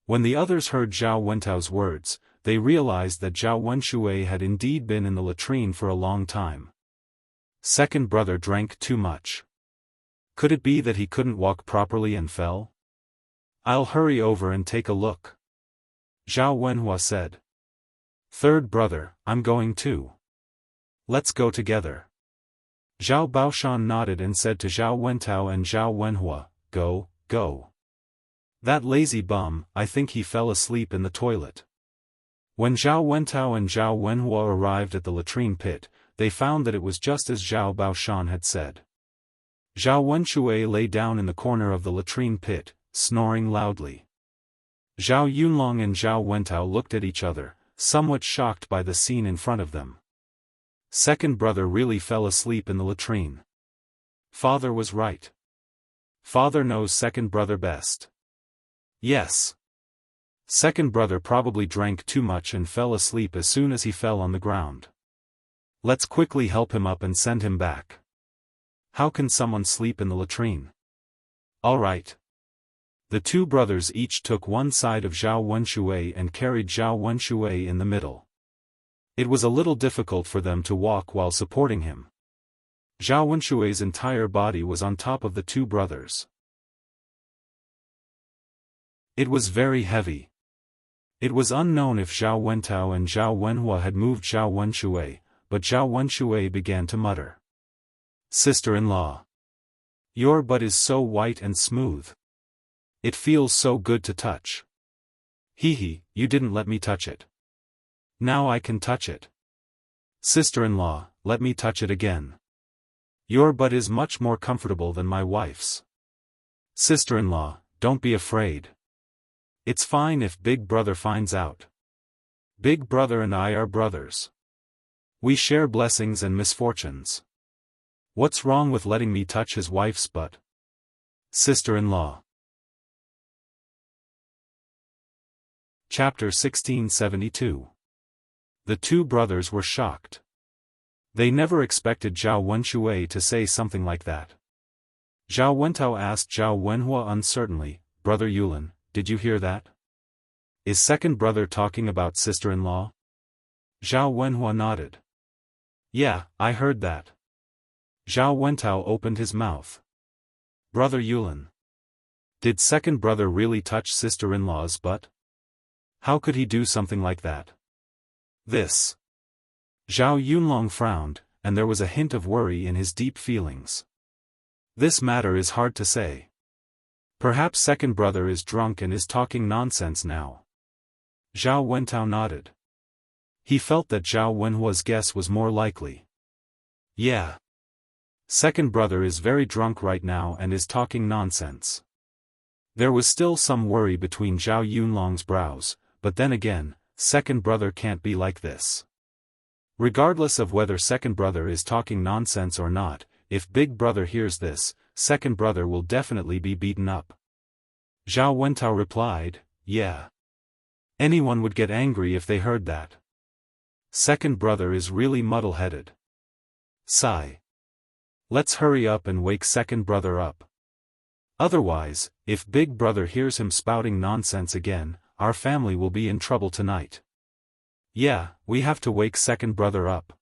When the others heard Zhao Wentao's words, they realized that Zhao Wenshui had indeed been in the latrine for a long time. Second brother drank too much. Could it be that he couldn't walk properly and fell? I'll hurry over and take a look. Zhao Wenhua said. Third brother, I'm going too. Let's go together. Zhao Baoshan nodded and said to Zhao Wentao and Zhao Wenhua, go, go. That lazy bum, I think he fell asleep in the toilet. When Zhao Wentao and Zhao Wenhua arrived at the latrine pit, they found that it was just as Zhao Baoshan had said. Zhao Wenshui lay down in the corner of the latrine pit, snoring loudly. Zhao Yunlong and Zhao Wentao looked at each other, somewhat shocked by the scene in front of them. Second brother really fell asleep in the latrine. Father was right. Father knows second brother best. Yes. Second brother probably drank too much and fell asleep as soon as he fell on the ground. Let's quickly help him up and send him back. How can someone sleep in the latrine? All right. The two brothers each took one side of Zhao Wenshui and carried Zhao Wenshui in the middle. It was a little difficult for them to walk while supporting him. Zhao Wenshui's entire body was on top of the two brothers. It was very heavy. It was unknown if Zhao Wentao and Zhao Wenhua had moved Zhao Wenshui, but Zhao Wenshui began to mutter. Sister-in-law. Your butt is so white and smooth. It feels so good to touch. Hee, you didn't let me touch it. Now I can touch it. Sister-in-law, let me touch it again. Your butt is much more comfortable than my wife's. Sister-in-law, don't be afraid. It's fine if Big Brother finds out. Big Brother and I are brothers. We share blessings and misfortunes. What's wrong with letting me touch his wife's butt? Sister-in-law. Chapter 1672. The two brothers were shocked. They never expected Zhao Wenshui to say something like that. Zhao Wentao asked Zhao Wenhua uncertainly, Brother Yulin, did you hear that? Is second brother talking about sister-in-law? Zhao Wenhua nodded. Yeah, I heard that. Zhao Wentao opened his mouth. Brother Yulin. Did second brother really touch sister-in-law's butt? How could he do something like that? This. Zhao Yunlong frowned, and there was a hint of worry in his deep feelings. This matter is hard to say. Perhaps second brother is drunk and is talking nonsense now. Zhao Wentao nodded. He felt that Zhao Wenhua's guess was more likely. Yeah. Second brother is very drunk right now and is talking nonsense. There was still some worry between Zhao Yunlong's brows, but then again, second brother can't be like this. Regardless of whether second brother is talking nonsense or not, if big brother hears this, second brother will definitely be beaten up. Zhao Wentao replied, yeah. Anyone would get angry if they heard that. Second brother is really muddle-headed. Sigh. Let's hurry up and wake second brother up. Otherwise, if big brother hears him spouting nonsense again, our family will be in trouble tonight. Yeah, we have to wake second brother up.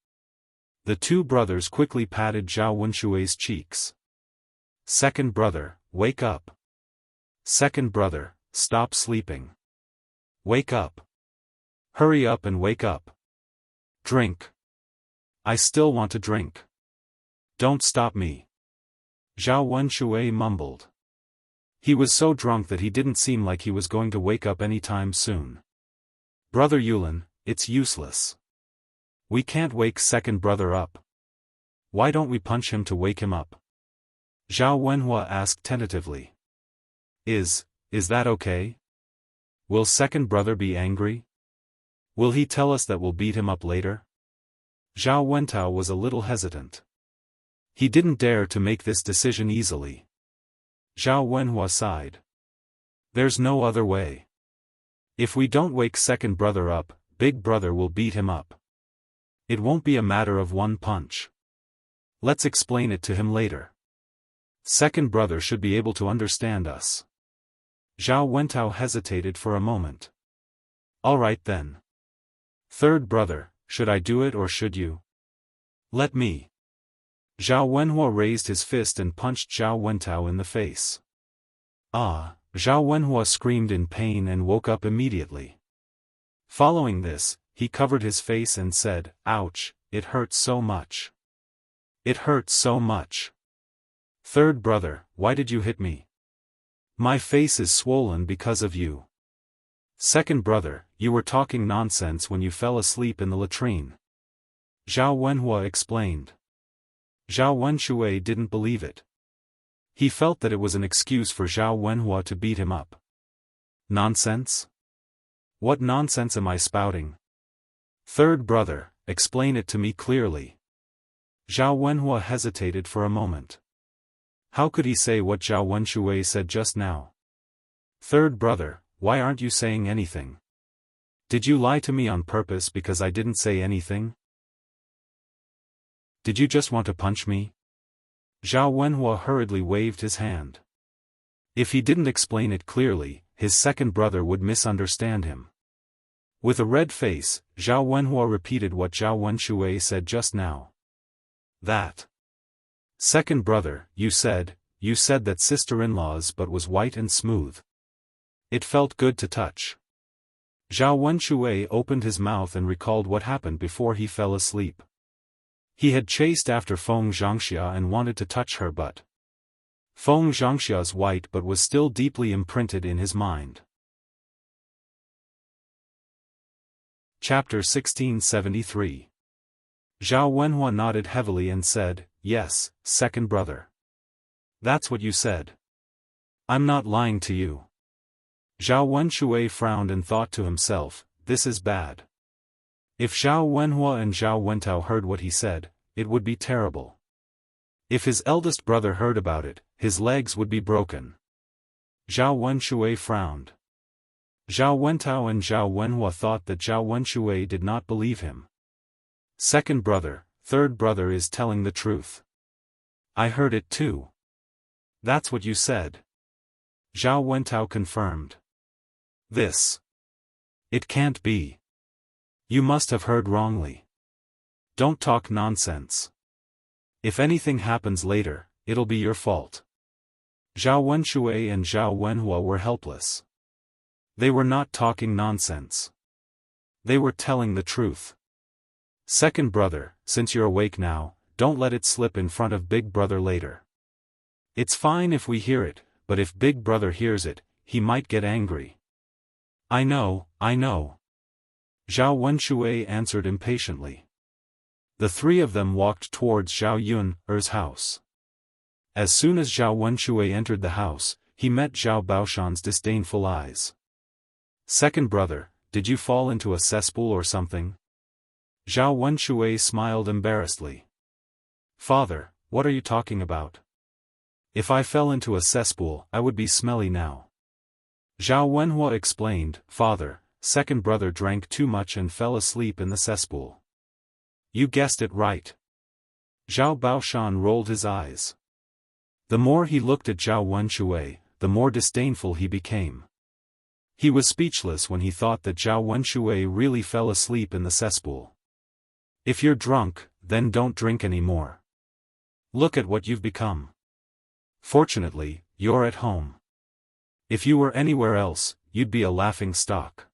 The two brothers quickly patted Zhao Wenshui's cheeks. Second brother, wake up. Second brother, stop sleeping. Wake up. Hurry up and wake up. Drink. I still want to drink. Don't stop me. Zhao Wenshui mumbled. He was so drunk that he didn't seem like he was going to wake up any time soon. Brother Yulin, it's useless. We can't wake second brother up. Why don't we punch him to wake him up? Zhao Wenhua asked tentatively. Is that okay? Will second brother be angry? Will he tell us that we'll beat him up later? Zhao Wentao was a little hesitant. He didn't dare to make this decision easily. Zhao Wenhua sighed. There's no other way. If we don't wake second brother up, big brother will beat him up. It won't be a matter of one punch. Let's explain it to him later. Second brother should be able to understand us. Zhao Wentao hesitated for a moment. All right then. Third brother, should I do it or should you? Let me. Zhao Wenhua raised his fist and punched Zhao Wentao in the face. Ah! Zhao Wenhua screamed in pain and woke up immediately. Following this, he covered his face and said, "Ouch, it hurts so much. It hurts so much. Third brother, why did you hit me? My face is swollen because of you. Second brother, you were talking nonsense when you fell asleep in the latrine." Zhao Wenhua explained. Zhao Wenshui didn't believe it. He felt that it was an excuse for Zhao Wenhua to beat him up. Nonsense? What nonsense am I spouting? Third brother, explain it to me clearly. Zhao Wenhua hesitated for a moment. How could he say what Zhao Wenshui said just now? Third brother, why aren't you saying anything? Did you lie to me on purpose because I didn't say anything? Did you just want to punch me? Zhao Wenhua hurriedly waved his hand. If he didn't explain it clearly, his second brother would misunderstand him. With a red face, Zhao Wenhua repeated what Zhao Wenshui said just now. That. Second brother, you said that sister-in-law's butt was white and smooth. It felt good to touch. Zhao Wenshui opened his mouth and recalled what happened before he fell asleep. He had chased after Feng Zhangxia and wanted to touch her butt. Feng Zhangxia's white butt was still deeply imprinted in his mind. Chapter 1673. Zhao Wenhua nodded heavily and said, "Yes, second brother. That's what you said. I'm not lying to you." Zhao Wenshui frowned and thought to himself, this is bad. If Zhao Wenhua and Zhao Wentao heard what he said, it would be terrible. If his eldest brother heard about it, his legs would be broken. Zhao Wenshui frowned. Zhao Wentao and Zhao Wenhua thought that Zhao Wenshui did not believe him. Second brother, third brother is telling the truth. I heard it too. That's what you said. Zhao Wentao confirmed. This. It can't be. You must have heard wrongly. Don't talk nonsense. If anything happens later, it'll be your fault. Zhao Wenshui and Zhao Wenhua were helpless. They were not talking nonsense. They were telling the truth. Second brother, since you're awake now, don't let it slip in front of big brother later. It's fine if we hear it, but if big brother hears it, he might get angry. I know. Zhao Wenshui answered impatiently. The three of them walked towards Zhao Yun's house. As soon as Zhao Wenshui entered the house, he met Zhao Baoshan's disdainful eyes. Second brother, did you fall into a cesspool or something? Zhao Wenshui smiled embarrassedly. Father, what are you talking about? If I fell into a cesspool, I would be smelly now. Zhao Wenhua explained, Father, second brother drank too much and fell asleep in the cesspool. You guessed it right. Zhao Baoshan rolled his eyes. The more he looked at Zhao Wenshui, the more disdainful he became. He was speechless when he thought that Zhao Wenshui really fell asleep in the cesspool. If you're drunk, then don't drink any more. Look at what you've become. Fortunately, you're at home. If you were anywhere else, you'd be a laughing stock.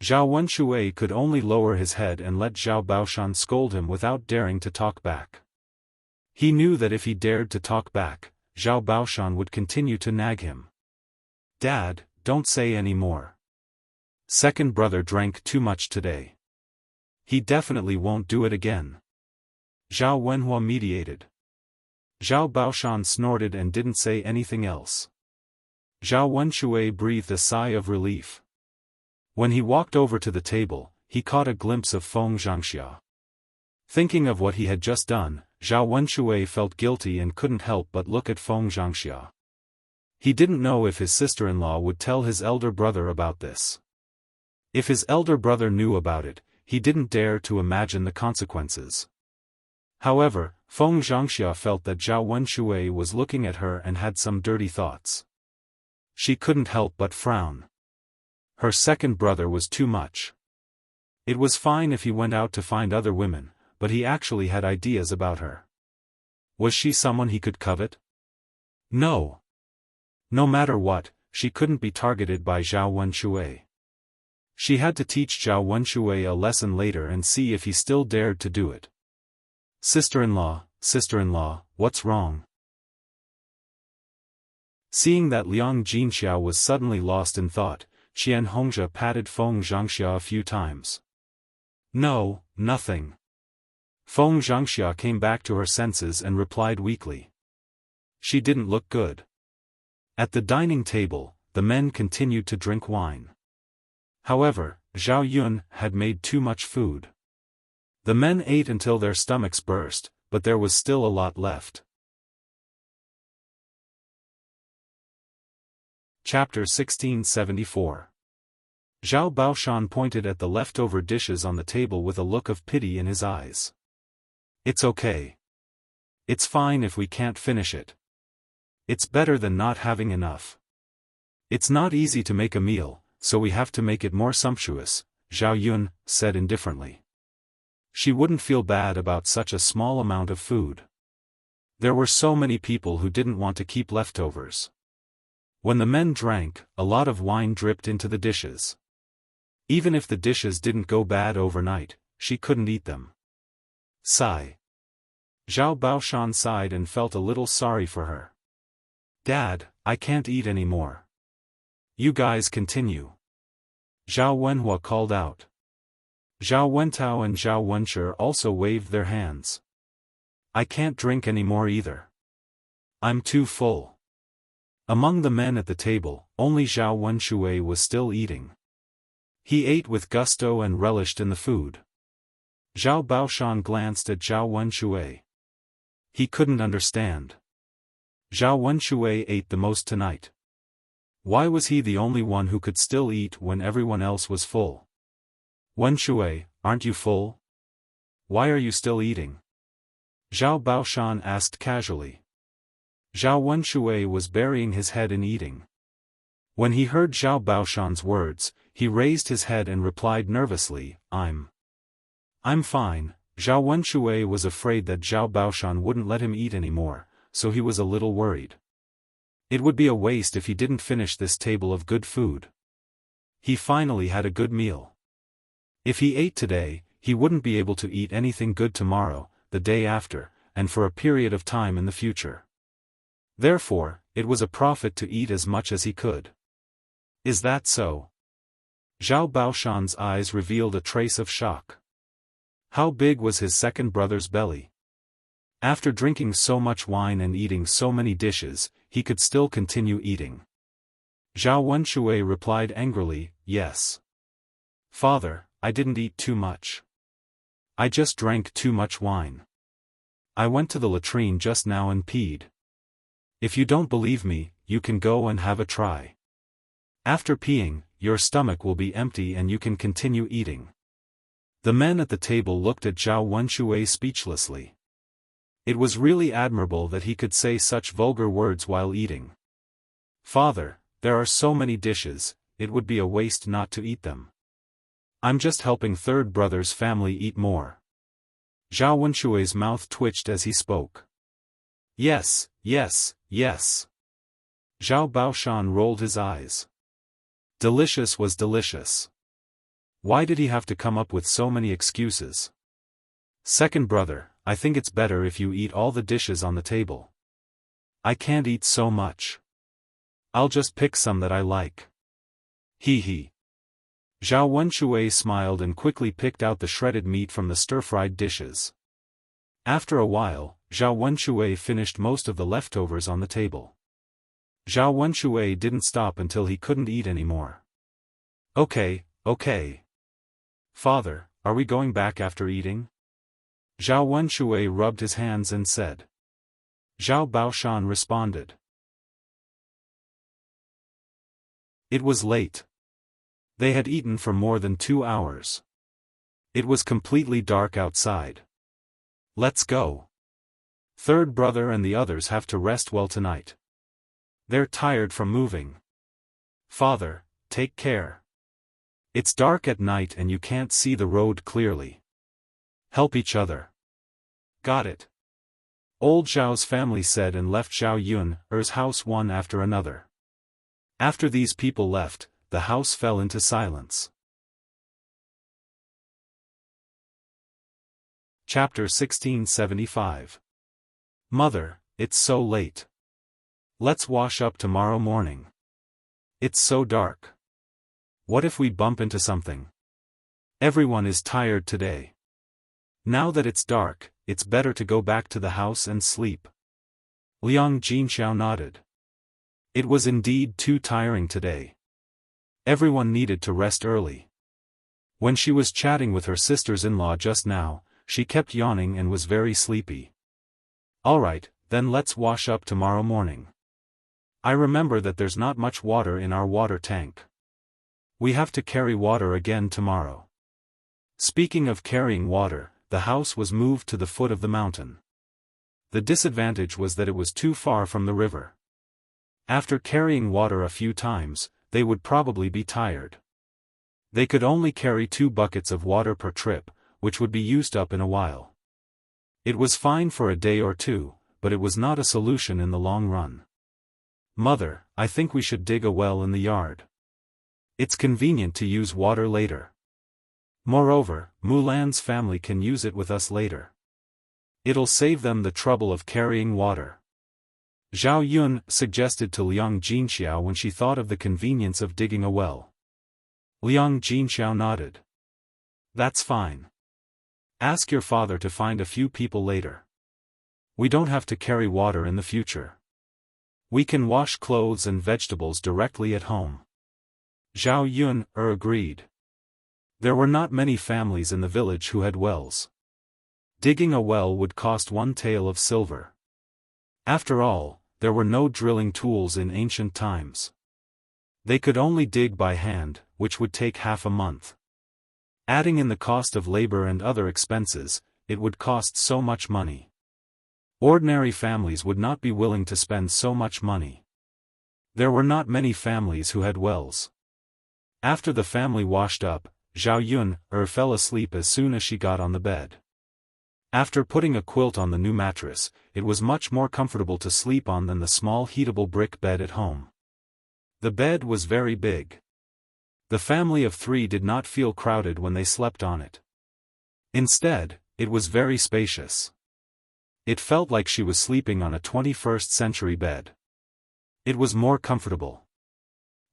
Zhao Wenshui could only lower his head and let Zhao Baoshan scold him without daring to talk back. He knew that if he dared to talk back, Zhao Baoshan would continue to nag him. Dad, don't say any more. Second brother drank too much today. He definitely won't do it again. Zhao Wenhua mediated. Zhao Baoshan snorted and didn't say anything else. Zhao Wenshui breathed a sigh of relief. When he walked over to the table, he caught a glimpse of Feng Zhangxia. Thinking of what he had just done, Zhao Wenshui felt guilty and couldn't help but look at Feng Zhangxia. He didn't know if his sister-in-law would tell his elder brother about this. If his elder brother knew about it, he didn't dare to imagine the consequences. However, Feng Zhangxia felt that Zhao Wenshui was looking at her and had some dirty thoughts. She couldn't help but frown. Her second brother was too much. It was fine if he went out to find other women, but he actually had ideas about her. Was she someone he could covet? No. No matter what, she couldn't be targeted by Zhao Wenshui. She had to teach Zhao Wenshui a lesson later and see if he still dared to do it. Sister-in-law, what's wrong? Seeing that Liang Jinxiao was suddenly lost in thought, Qian Hongxia patted Feng Zhangxia a few times. No, nothing. Feng Zhangxia came back to her senses and replied weakly. She didn't look good. At the dining table, the men continued to drink wine. However, Zhao Yun had made too much food. The men ate until their stomachs burst, but there was still a lot left. Chapter 1674. Zhao Baoshan pointed at the leftover dishes on the table with a look of pity in his eyes. It's okay. It's fine if we can't finish it. It's better than not having enough. It's not easy to make a meal, so we have to make it more sumptuous, Zhao Yun said indifferently. She wouldn't feel bad about such a small amount of food. There were so many people who didn't want to keep leftovers. When the men drank, a lot of wine dripped into the dishes. Even if the dishes didn't go bad overnight, she couldn't eat them. Sigh. Zhao Baoshan sighed and felt a little sorry for her. Dad, I can't eat anymore. You guys continue. Zhao Wenhua called out. Zhao Wentao and Zhao Wenshi also waved their hands. I can't drink anymore either. I'm too full. Among the men at the table, only Zhao Wenshui was still eating. He ate with gusto and relished in the food. Zhao Baoshan glanced at Zhao Wenshui. He couldn't understand. Zhao Wenshui ate the most tonight. Why was he the only one who could still eat when everyone else was full? Wenshui, aren't you full? Why are you still eating? Zhao Baoshan asked casually. Zhao Wenshui was burying his head in eating. When he heard Zhao Baoshan's words, he raised his head and replied nervously, I'm fine. Zhao Wenshui was afraid that Zhao Baoshan wouldn't let him eat anymore, so he was a little worried. It would be a waste if he didn't finish this table of good food. He finally had a good meal. If he ate today, he wouldn't be able to eat anything good tomorrow, the day after, and for a period of time in the future. Therefore, it was a profit to eat as much as he could. Is that so? Zhao Baoshan's eyes revealed a trace of shock. How big was his second brother's belly? After drinking so much wine and eating so many dishes, he could still continue eating. Zhao Wenshui replied angrily, Yes. Father, I didn't eat too much. I just drank too much wine. I went to the latrine just now and peed. If you don't believe me, you can go and have a try. After peeing, your stomach will be empty and you can continue eating. The men at the table looked at Zhao Wenshui speechlessly. It was really admirable that he could say such vulgar words while eating. Father, there are so many dishes, it would be a waste not to eat them. I'm just helping third brother's family eat more. Zhao Wenshui's mouth twitched as he spoke. Yes, yes, yes. Zhao Baoshan rolled his eyes. Delicious was delicious. Why did he have to come up with so many excuses? Second brother, I think it's better if you eat all the dishes on the table. I can't eat so much. I'll just pick some that I like. Hee hee. Zhao Wenshui smiled and quickly picked out the shredded meat from the stir-fried dishes. After a while, Zhao Wenshui finished most of the leftovers on the table. Zhao Wenshui didn't stop until he couldn't eat anymore. Okay. Father, are we going back after eating? Zhao Wenshui rubbed his hands and said. Zhao Baoshan responded. It was late. They had eaten for more than 2 hours. It was completely dark outside. Let's go. Third brother and the others have to rest well tonight. They're tired from moving. Father, take care. It's dark at night and you can't see the road clearly. Help each other. Got it. Old Zhao's family said and left Zhao Yun's house one after another. After these people left, the house fell into silence. Chapter 1675. Mother, it's so late. Let's wash up tomorrow morning. It's so dark. What if we bump into something? Everyone is tired today. Now that it's dark, it's better to go back to the house and sleep. Liang Jinxiao nodded. It was indeed too tiring today. Everyone needed to rest early. When she was chatting with her sisters-in-law just now, she kept yawning and was very sleepy. Alright, then let's wash up tomorrow morning. I remember that there's not much water in our water tank. We have to carry water again tomorrow. Speaking of carrying water, the house was moved to the foot of the mountain. The disadvantage was that it was too far from the river. After carrying water a few times, they would probably be tired. They could only carry 2 buckets of water per trip, which would be used up in a while. It was fine for a day or two, but it was not a solution in the long run. Mother, I think we should dig a well in the yard. It's convenient to use water later. Moreover, Mulan's family can use it with us later. It'll save them the trouble of carrying water. Zhao Yun suggested to Liang Jinxiao when she thought of the convenience of digging a well. Liang Jinxiao nodded. That's fine. Ask your father to find a few people later. We don't have to carry water in the future. We can wash clothes and vegetables directly at home. Zhao Yun agreed. There were not many families in the village who had wells. Digging a well would cost 1 tael of silver. After all, there were no drilling tools in ancient times. They could only dig by hand, which would take half a month. Adding in the cost of labor and other expenses, it would cost so much money. Ordinary families would not be willing to spend so much money. There were not many families who had wells. After the family washed up, Zhao Yun fell asleep as soon as she got on the bed. After putting a quilt on the new mattress, it was much more comfortable to sleep on than the small heatable brick bed at home. The bed was very big. The family of 3 did not feel crowded when they slept on it. Instead, it was very spacious. It felt like she was sleeping on a 21st century bed. It was more comfortable.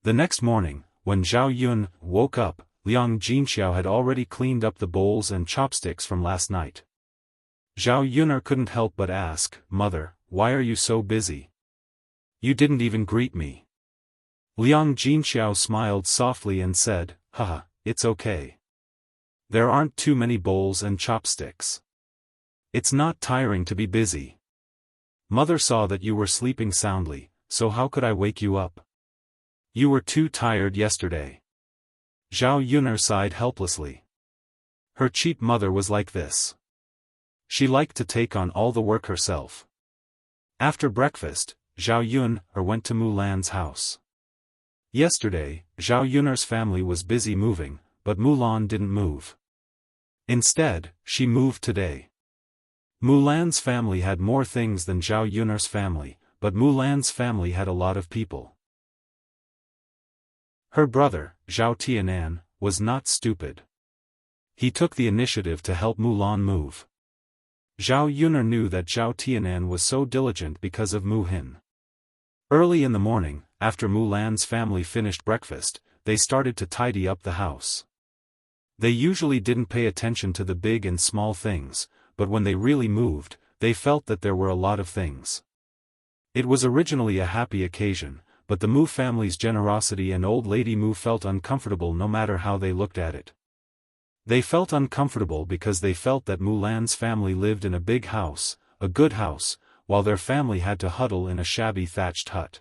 The next morning, when Zhao Yun woke up, Liang Jinxiao had already cleaned up the bowls and chopsticks from last night. Zhao Yun couldn't help but ask, Mother, why are you so busy? You didn't even greet me. Liang Jinxiao smiled softly and said, Haha, it's okay. There aren't too many bowls and chopsticks. It's not tiring to be busy. Mother saw that you were sleeping soundly, so how could I wake you up? You were too tired yesterday. Zhao Yun sighed helplessly. Her cheap mother was like this. She liked to take on all the work herself. After breakfast, Zhao Yun went to Mulan's house. Yesterday, Zhao Yun'er's family was busy moving, but Mulan didn't move. Instead, she moved today. Mulan's family had more things than Zhao Yun'er's family, but Mulan's family had a lot of people. Her brother, Zhao Tianan, was not stupid. He took the initiative to help Mulan move. Zhao Yun'er knew that Zhao Tianan was so diligent because of Mu Hin. Early in the morning, after Mulan's family finished breakfast, they started to tidy up the house. They usually didn't pay attention to the big and small things, but when they really moved, they felt that there were a lot of things. It was originally a happy occasion, but the Mu family's generosity and old lady Mu felt uncomfortable no matter how they looked at it. They felt uncomfortable because they felt that Mulan's family lived in a big house, a good house, while their family had to huddle in a shabby thatched hut.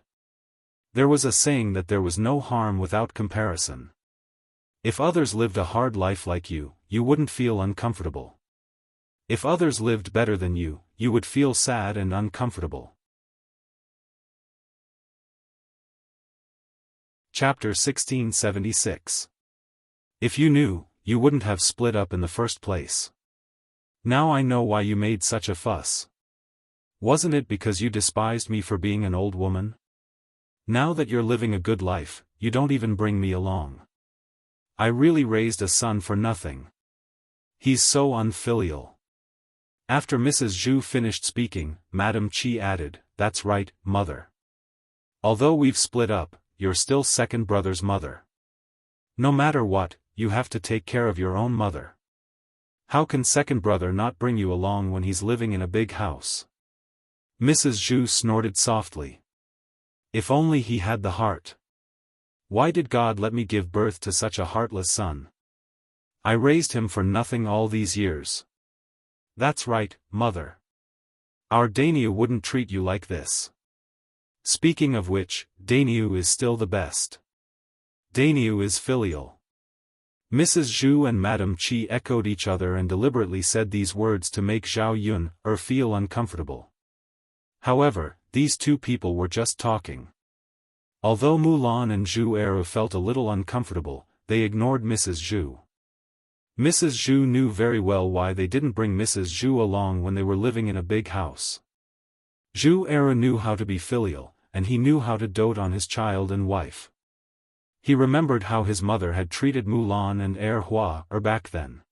There was a saying that there was no harm without comparison. If others lived a hard life like you, you wouldn't feel uncomfortable. If others lived better than you, you would feel sad and uncomfortable. Chapter 1676. If you knew, you wouldn't have split up in the first place. Now I know why you made such a fuss. Wasn't it because you despised me for being an old woman? Now that you're living a good life, you don't even bring me along. I really raised a son for nothing. He's so unfilial. After Mrs. Zhu finished speaking, Madame Qi added, "That's right, mother. Although we've split up, you're still second brother's mother. No matter what, you have to take care of your own mother. How can second brother not bring you along when he's living in a big house?" Mrs. Zhu snorted softly. If only he had the heart. Why did God let me give birth to such a heartless son? I raised him for nothing all these years. That's right, mother. Our Dainyu wouldn't treat you like this. Speaking of which, Dainyu is still the best. Dainyu is filial. Mrs. Zhu and Madame Qi echoed each other and deliberately said these words to make Zhao Yun'er feel uncomfortable. However, these two people were just talking. Although Mulan and Zhu Eru felt a little uncomfortable, they ignored Mrs. Zhu. Mrs. Zhu knew very well why they didn't bring Mrs. Zhu along when they were living in a big house. Zhu Eru knew how to be filial, and he knew how to dote on his child and wife. He remembered how his mother had treated Mulan and Hua back then.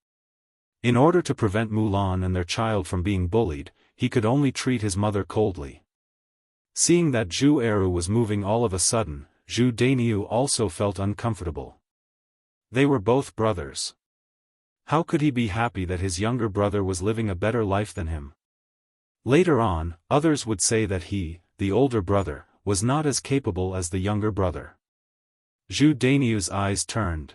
In order to prevent Mulan and their child from being bullied, he could only treat his mother coldly. Seeing that Zhu Eru was moving all of a sudden, Zhu Dainyu also felt uncomfortable. They were both brothers. How could he be happy that his younger brother was living a better life than him? Later on, others would say that he, the older brother, was not as capable as the younger brother. Zhu Dainyu's eyes turned.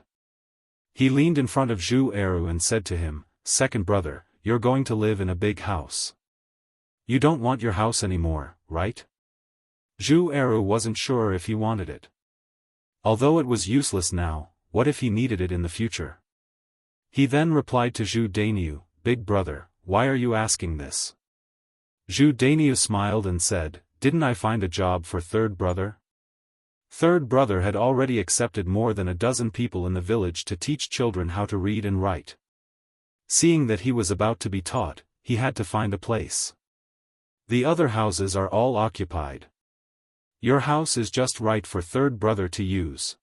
He leaned in front of Zhu Eru and said to him, "Second brother, you're going to live in a big house. You don't want your house anymore, right?" Zhu Eru wasn't sure if he wanted it. Although it was useless now, what if he needed it in the future? He then replied to Zhu Dainyu, "Big brother, why are you asking this?" Zhu Dainyu smiled and said, "Didn't I find a job for third brother?" Third brother had already accepted more than a dozen people in the village to teach children how to read and write. Seeing that he was about to be taught, he had to find a place. The other houses are all occupied. Your house is just right for third brother to use.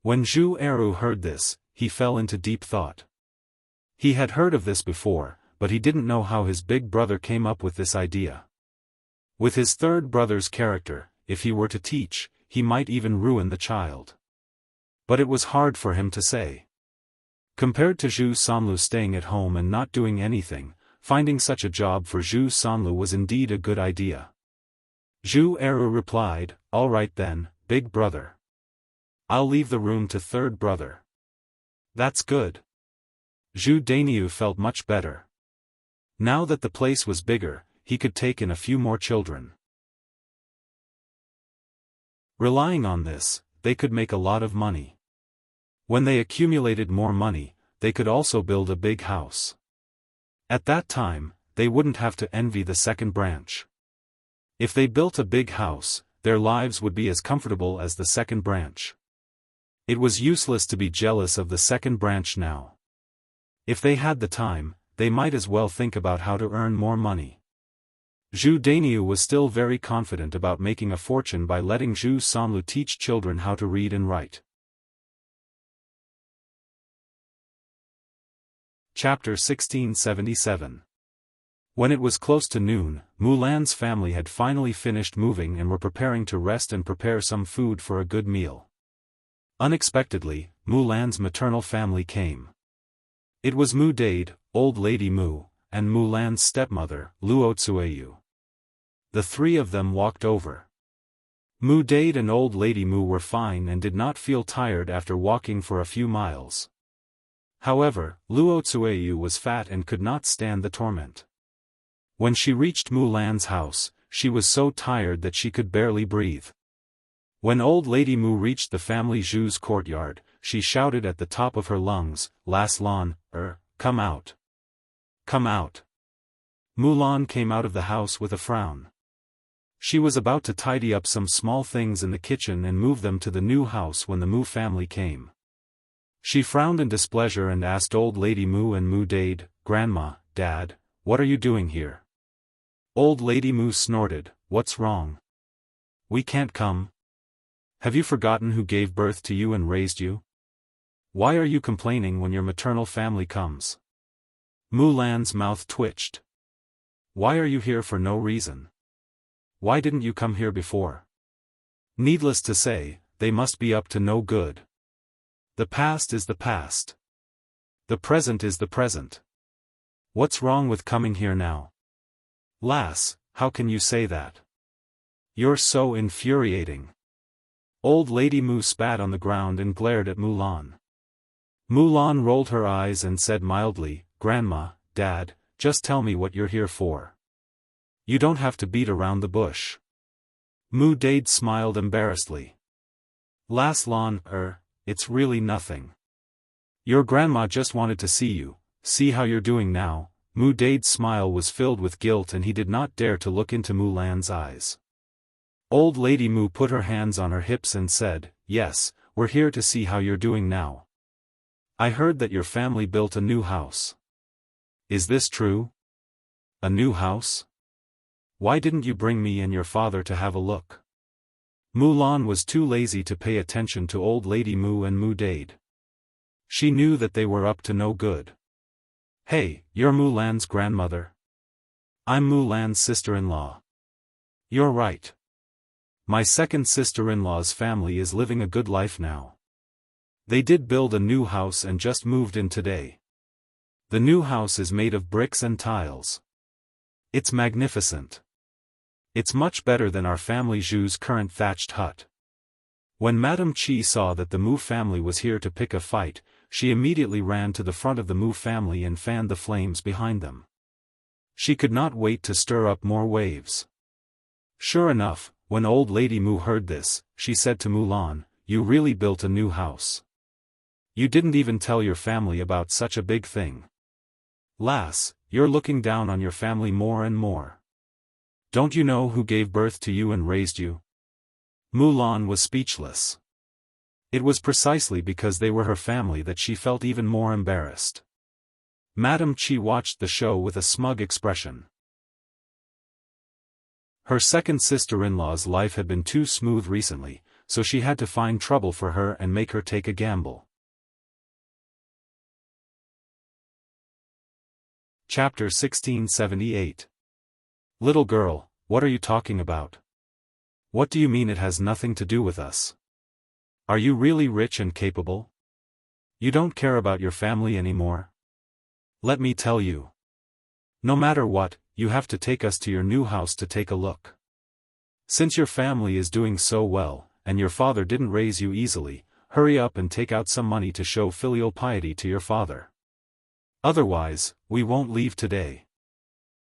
When Zhu Eru heard this, he fell into deep thought. He had heard of this before, but he didn't know how his big brother came up with this idea. With his third brother's character, if he were to teach, he might even ruin the child. But it was hard for him to say. Compared to Zhu Sanlu staying at home and not doing anything, finding such a job for Zhu Sanlu was indeed a good idea. Zhu Eru replied, "All right then, big brother. I'll leave the room to third brother." "That's good." Zhu Dainyu felt much better. Now that the place was bigger, he could take in a few more children. Relying on this, they could make a lot of money. When they accumulated more money, they could also build a big house. At that time, they wouldn't have to envy the second branch. If they built a big house, their lives would be as comfortable as the second branch. It was useless to be jealous of the second branch now. If they had the time, they might as well think about how to earn more money. Zhu Dainiu was still very confident about making a fortune by letting Zhu Sanlu teach children how to read and write. Chapter 1677. When it was close to noon, Mulan's family had finally finished moving and were preparing to rest and prepare some food for a good meal. Unexpectedly, Mulan's maternal family came. It was Mu Dade, Old Lady Mu, and Mulan's stepmother, Luo Tsueyu. The three of them walked over. Mu Dade and Old Lady Mu were fine and did not feel tired after walking for a few miles. However, Luo Tsueyu was fat and could not stand the torment. When she reached Mulan's house, she was so tired that she could barely breathe. When Old Lady Mu reached the family Zhu's courtyard, she shouted at the top of her lungs, "Laslan, come out. Come out." Mulan came out of the house with a frown. She was about to tidy up some small things in the kitchen and move them to the new house when the Mu family came. She frowned in displeasure and asked Old Lady Mu and Mu Dade, "Grandma, Dad, what are you doing here?" Old Lady Mu snorted, "What's wrong? We can't come. Have you forgotten who gave birth to you and raised you? Why are you complaining when your maternal family comes?" Mulan's mouth twitched. "Why are you here for no reason? Why didn't you come here before?" Needless to say, they must be up to no good. The past is the past. The present is the present. What's wrong with coming here now? Lass, how can you say that? You're so infuriating. Old Lady Mu spat on the ground and glared at Mulan. Mulan rolled her eyes and said mildly, "Grandma, Dad, just tell me what you're here for. You don't have to beat around the bush." Mu Dade smiled embarrassedly. "Laslan, it's really nothing. Your grandma just wanted to see you, see how you're doing now." Mu Dade's smile was filled with guilt and he did not dare to look into Mulan's eyes. Old Lady Mu put her hands on her hips and said, "Yes, we're here to see how you're doing now. I heard that your family built a new house. Is this true? A new house? Why didn't you bring me and your father to have a look?" Mulan was too lazy to pay attention to Old Lady Mu and Mu Dade. She knew that they were up to no good. "Hey, you're Mulan's grandmother? I'm Mulan's sister-in-law." "You're right. My second sister-in-law's family is living a good life now. They did build a new house and just moved in today. The new house is made of bricks and tiles. It's magnificent. It's much better than our family Zhu's current thatched hut." When Madame Qi saw that the Mu family was here to pick a fight, she immediately ran to the front of the Mu family and fanned the flames behind them. She could not wait to stir up more waves. Sure enough, when Old Lady Mu heard this, she said to Mulan, "You really built a new house. You didn't even tell your family about such a big thing. Lass, you're looking down on your family more and more. Don't you know who gave birth to you and raised you?" Mulan was speechless. It was precisely because they were her family that she felt even more embarrassed. Madame Qi watched the show with a smug expression. Her second sister-in-law's life had been too smooth recently, so she had to find trouble for her and make her take a gamble. Chapter 1678. Little girl, what are you talking about? What do you mean it has nothing to do with us? Are you really rich and capable? You don't care about your family anymore? Let me tell you. No matter what, you have to take us to your new house to take a look. Since your family is doing so well, and your father didn't raise you easily, hurry up and take out some money to show filial piety to your father. Otherwise, we won't leave today.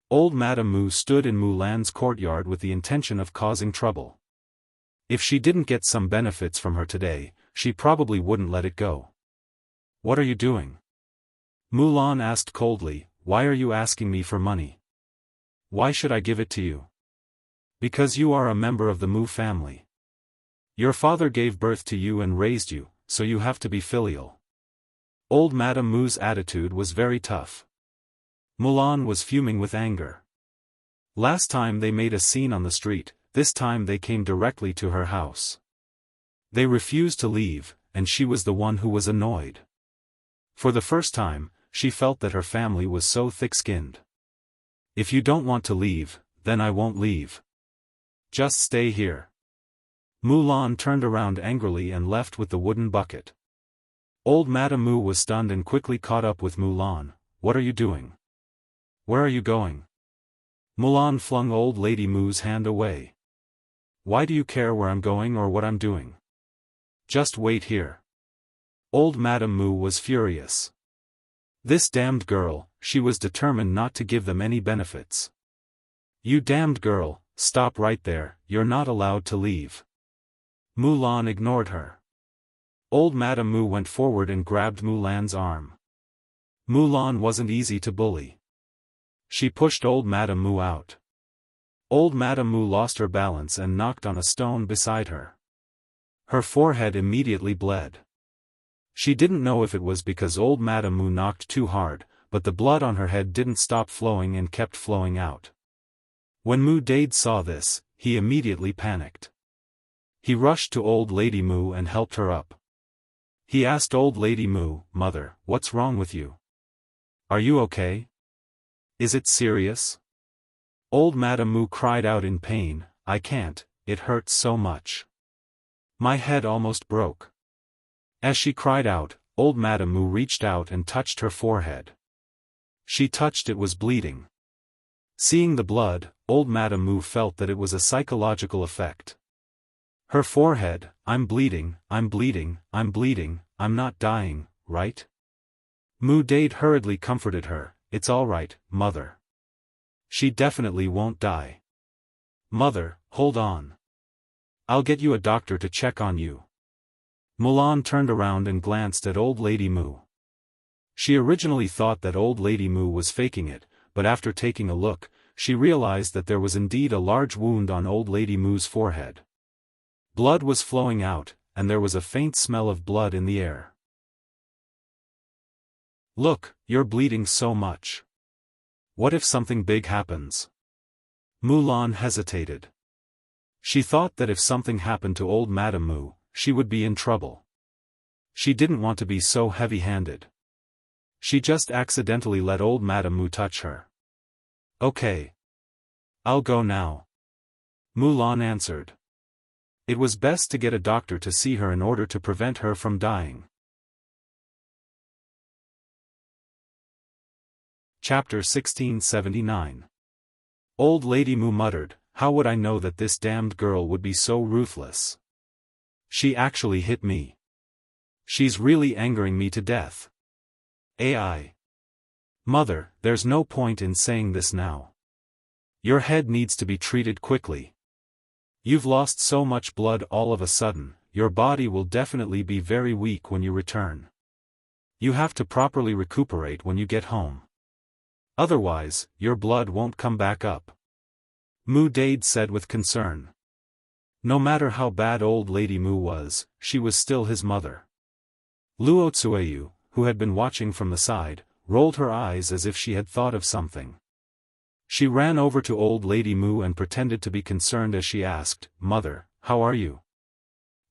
Old Madame Mu stood in Mulan's courtyard with the intention of causing trouble. If she didn't get some benefits from her today, she probably wouldn't let it go. "What are you doing?" Mulan asked coldly, "Why are you asking me for money? Why should I give it to you?" Because you are a member of the Mu family. Your father gave birth to you and raised you, so you have to be filial. Old Madame Mu's attitude was very tough. Mulan was fuming with anger. Last time they made a scene on the street, this time they came directly to her house. They refused to leave, and she was the one who was annoyed. For the first time, she felt that her family was so thick-skinned. If you don't want to leave, then I won't leave. Just stay here. Mulan turned around angrily and left with the wooden bucket. Old Madame Mu was stunned and quickly caught up with Mulan. What are you doing? Where are you going? Mulan flung Old Lady Mu's hand away. Why do you care where I'm going or what I'm doing? Just wait here. Old Madame Mu was furious. This damned girl, she was determined not to give them any benefits. You damned girl, stop right there, you're not allowed to leave. Mulan ignored her. Old Madame Mu went forward and grabbed Mulan's arm. Mulan wasn't easy to bully. She pushed Old Madame Mu out. Old Madame Mu lost her balance and knocked on a stone beside her. Her forehead immediately bled. She didn't know if it was because Old Madame Mu knocked too hard, but the blood on her head didn't stop flowing and kept flowing out. When Mu Dade saw this, he immediately panicked. He rushed to Old Lady Mu and helped her up. He asked Old Lady Mu, "Mother, what's wrong with you? Are you okay? Is it serious?" Old Madame Mu cried out in pain, "I can't, it hurts so much. My head almost broke." As she cried out, Old Madame Mu reached out and touched her forehead. She touched it was bleeding. Seeing the blood, Old Madame Mu felt that it was a psychological effect. Her forehead, I'm bleeding, I'm bleeding, I'm bleeding, I'm not dying, right? Mu Dade hurriedly comforted her, "It's all right, mother. She definitely won't die. Mother, hold on. I'll get you a doctor to check on you." Mulan turned around and glanced at Old Lady Mu. She originally thought that Old Lady Mu was faking it, but after taking a look, she realized that there was indeed a large wound on Old Lady Mu's forehead. Blood was flowing out, and there was a faint smell of blood in the air. "Look, you're bleeding so much. What if something big happens?" Mulan hesitated. She thought that if something happened to Old Madame Mu, she would be in trouble. She didn't want to be so heavy-handed. She just accidentally let Old Madame Mu touch her. "Okay. I'll go now," Mulan answered. It was best to get a doctor to see her in order to prevent her from dying. Chapter 1679. Old Lady Mu muttered, "How would I know that this damned girl would be so ruthless? She actually hit me. She's really angering me to death. AI. Mother, there's no point in saying this now. Your head needs to be treated quickly. You've lost so much blood all of a sudden, your body will definitely be very weak when you return. You have to properly recuperate when you get home. Otherwise, your blood won't come back up," Mu Dade said with concern. No matter how bad Old Lady Mu was, she was still his mother. Luo Tsueyu, who had been watching from the side, rolled her eyes as if she had thought of something. She ran over to Old Lady Mu and pretended to be concerned as she asked, "Mother, how are you?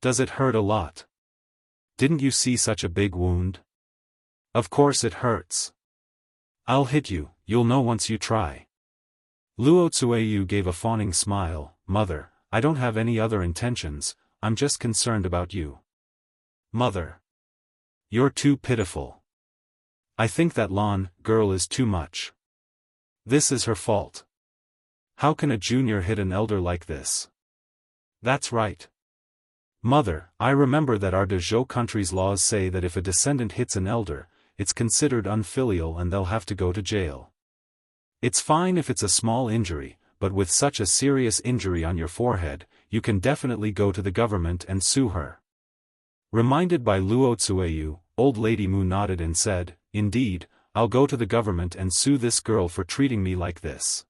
Does it hurt a lot? Didn't you see such a big wound? Of course it hurts. I'll hit you, you'll know once you try." Luo Tsueyu gave a fawning smile, "Mother, I don't have any other intentions, I'm just concerned about you." "Mother. You're too pitiful. I think that Lan girl is too much. This is her fault. How can a junior hit an elder like this?" "That's right. Mother, I remember that our Dezhou country's laws say that if a descendant hits an elder, it's considered unfilial and they'll have to go to jail. It's fine if it's a small injury, but with such a serious injury on your forehead, you can definitely go to the government and sue her." Reminded by Luo Tsueyu, Old Lady Mu nodded and said, "Indeed, I'll go to the government and sue this girl for treating me like this."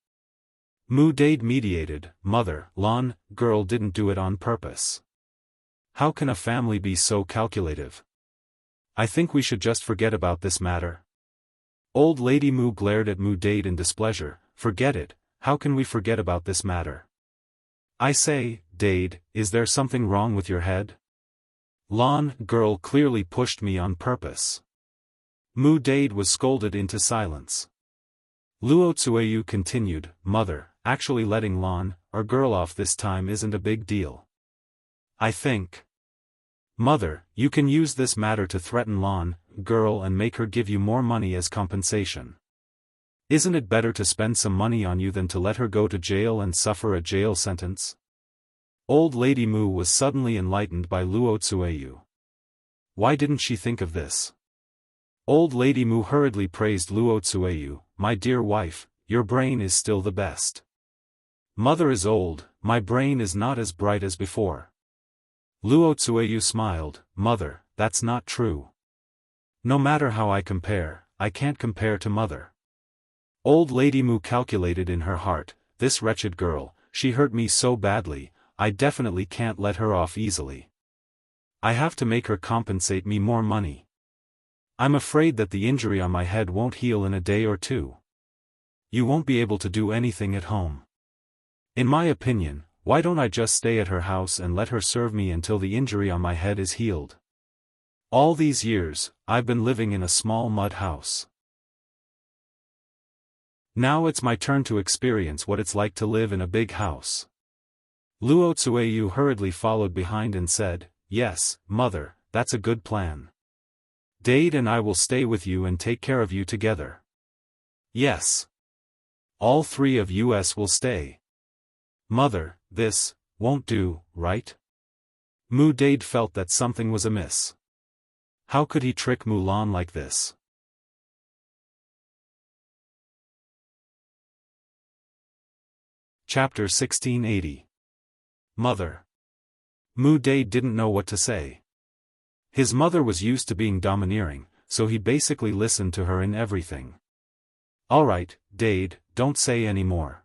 Mu Dade mediated, Mother, Lan, girl didn't do it on purpose. How can a family be so calculative? I think we should just forget about this matter. Old Lady Mu glared at Mu Dade in displeasure. Forget it, how can we forget about this matter? I say, Dade, is there something wrong with your head? Lan, girl clearly pushed me on purpose. Mu Dade was scolded into silence. Luo Tsueyu continued, Mother, actually letting Lan, our girl off this time isn't a big deal. I think. Mother, you can use this matter to threaten Lan, girl, and make her give you more money as compensation. Isn't it better to spend some money on you than to let her go to jail and suffer a jail sentence? Old Lady Mu was suddenly enlightened by Luo Tsueyu. Why didn't she think of this? Old Lady Mu hurriedly praised Luo Tsueyu, my dear wife, your brain is still the best. Mother is old, my brain is not as bright as before. Luo Tsueyu smiled, Mother, that's not true. No matter how I compare, I can't compare to Mother. Old Lady Mu calculated in her heart, this wretched girl, she hurt me so badly, I definitely can't let her off easily. I have to make her compensate me more money. I'm afraid that the injury on my head won't heal in a day or two. You won't be able to do anything at home. In my opinion, why don't I just stay at her house and let her serve me until the injury on my head is healed? All these years, I've been living in a small mud house. Now it's my turn to experience what it's like to live in a big house. Luo Tsueyu hurriedly followed behind and said, Yes, Mother, that's a good plan. Dade and I will stay with you and take care of you together. Yes. All three of us will stay. Mother, this won't do, right? Mu Dade felt that something was amiss. How could he trick Mulan like this? Chapter 1680. Mother. Mu Dade didn't know what to say. His mother was used to being domineering, so he basically listened to her in everything. Alright, Dade, don't say any more.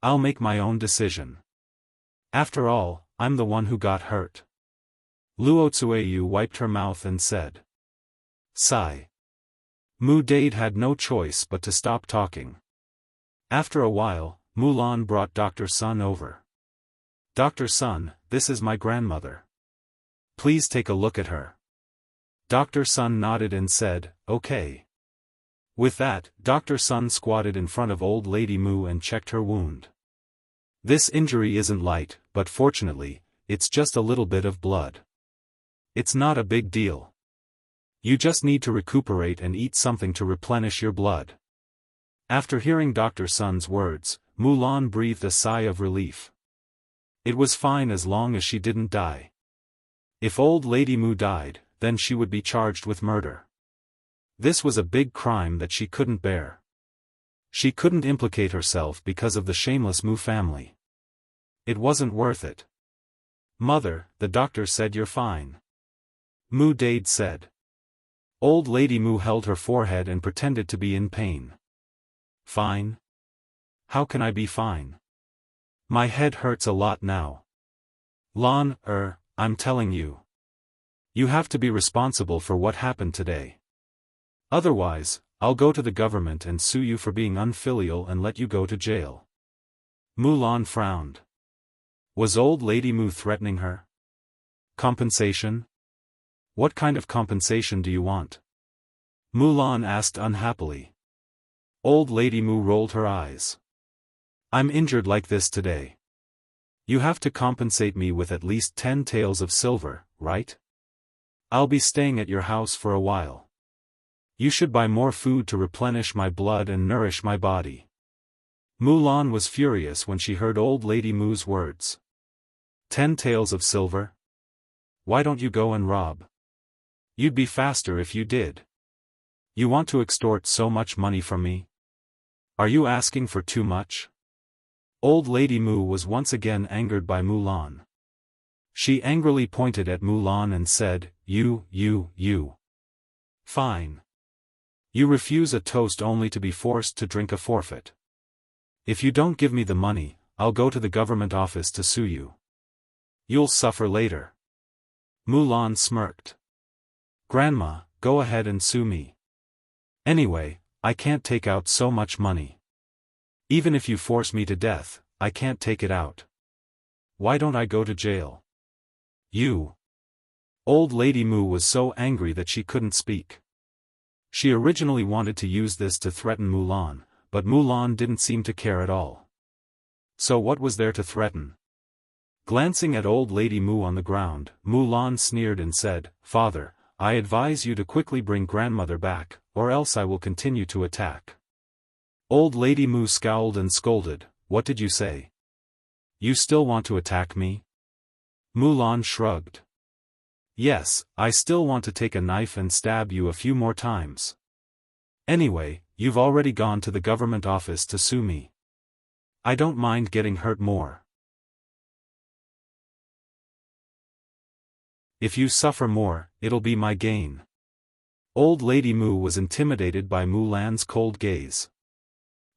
I'll make my own decision. After all, I'm the one who got hurt. Luo Tsueyu wiped her mouth and said. Sigh. Mu Dade had no choice but to stop talking. After a while, Mulan brought Dr. Sun over. Dr. Sun, this is my grandmother. Please take a look at her. Dr. Sun nodded and said, Okay. With that, Dr. Sun squatted in front of Old Lady Mu and checked her wound. This injury isn't light, but fortunately, it's just a little bit of blood. It's not a big deal. You just need to recuperate and eat something to replenish your blood. After hearing Dr. Sun's words, Mulan breathed a sigh of relief. It was fine as long as she didn't die. If Old Lady Mu died, then she would be charged with murder. This was a big crime that she couldn't bear. She couldn't implicate herself because of the shameless Mu family. It wasn't worth it. Mother, the doctor said you're fine. Mu Dade said. Old Lady Mu held her forehead and pretended to be in pain. Fine? How can I be fine? My head hurts a lot now. Lan, I'm telling you. You have to be responsible for what happened today. Otherwise, I'll go to the government and sue you for being unfilial and let you go to jail. Mulan frowned. Was Old Lady Mu threatening her? Compensation? What kind of compensation do you want? Mulan asked unhappily. Old Lady Mu rolled her eyes. I'm injured like this today. You have to compensate me with at least 10 taels of silver, right? I'll be staying at your house for a while. You should buy more food to replenish my blood and nourish my body. Mulan was furious when she heard Old Lady Mu's words. 10 taels of silver? Why don't you go and rob? You'd be faster if you did. You want to extort so much money from me? Are you asking for too much? Old Lady Mu was once again angered by Mulan. She angrily pointed at Mulan and said, You. Fine. You refuse a toast only to be forced to drink a forfeit. If you don't give me the money, I'll go to the government office to sue you. You'll suffer later. Mulan smirked. Grandma, go ahead and sue me. Anyway, I can't take out so much money. Even if you force me to death, I can't take it out. Why don't I go to jail? You. Old Lady Mu was so angry that she couldn't speak. She originally wanted to use this to threaten Mulan, but Mulan didn't seem to care at all. So what was there to threaten? Glancing at Old Lady Mu on the ground, Mulan sneered and said, Father, I advise you to quickly bring grandmother back, or else I will continue to attack. Old Lady Mu scowled and scolded, What did you say? You still want to attack me? Mulan shrugged. Yes, I still want to take a knife and stab you a few more times. Anyway, you've already gone to the government office to sue me. I don't mind getting hurt more. If you suffer more, it'll be my gain. Old Lady Mu was intimidated by Mulan's cold gaze.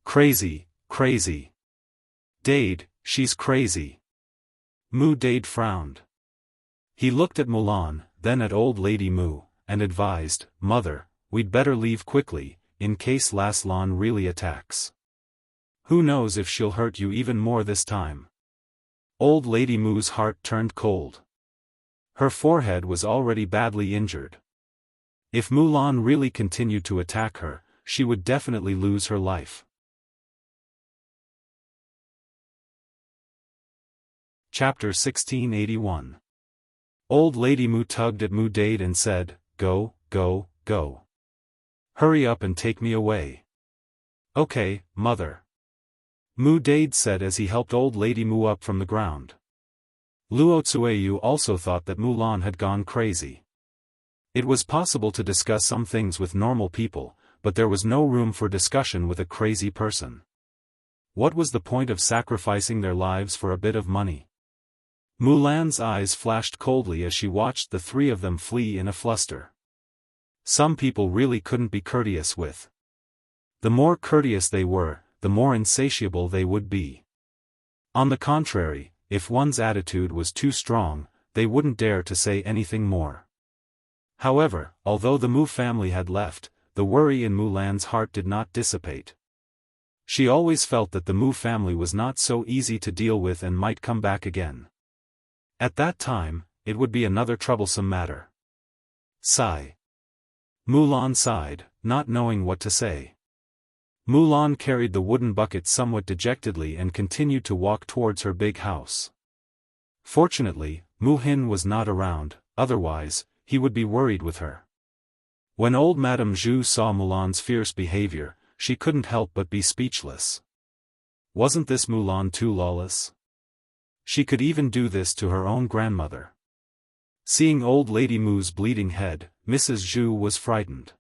Crazy, crazy. Dade, she's crazy. Mu Dade frowned. He looked at Mulan, then at Old Lady Mu, and advised, Mother, we'd better leave quickly, in case Laslan really attacks. Who knows if she'll hurt you even more this time. Old Lady Mu's heart turned cold. Her forehead was already badly injured. If Mulan really continued to attack her, she would definitely lose her life. Chapter 1681. Old Lady Mu tugged at Mu Dade and said, Go, go, go. Hurry up and take me away. Okay, Mother. Mu Dade said as he helped Old Lady Mu up from the ground. Luo Tsueyu also thought that Mulan had gone crazy. It was possible to discuss some things with normal people, but there was no room for discussion with a crazy person. What was the point of sacrificing their lives for a bit of money? Mulan's eyes flashed coldly as she watched the three of them flee in a fluster. Some people really couldn't be courteous with. The more courteous they were, the more insatiable they would be. On the contrary, if one's attitude was too strong, they wouldn't dare to say anything more. However, although the Mu family had left, the worry in Mulan's heart did not dissipate. She always felt that the Mu family was not so easy to deal with and might come back again. At that time, it would be another troublesome matter. Sigh. Mulan sighed, not knowing what to say. Mulan carried the wooden bucket somewhat dejectedly and continued to walk towards her big house. Fortunately, Mu Hin was not around, otherwise, he would be worried with her. When old Madame Zhu saw Mulan's fierce behavior, she couldn't help but be speechless. Wasn't this Mulan too lawless? She could even do this to her own grandmother. Seeing Old Lady Mu's bleeding head, Mrs. Zhu was frightened.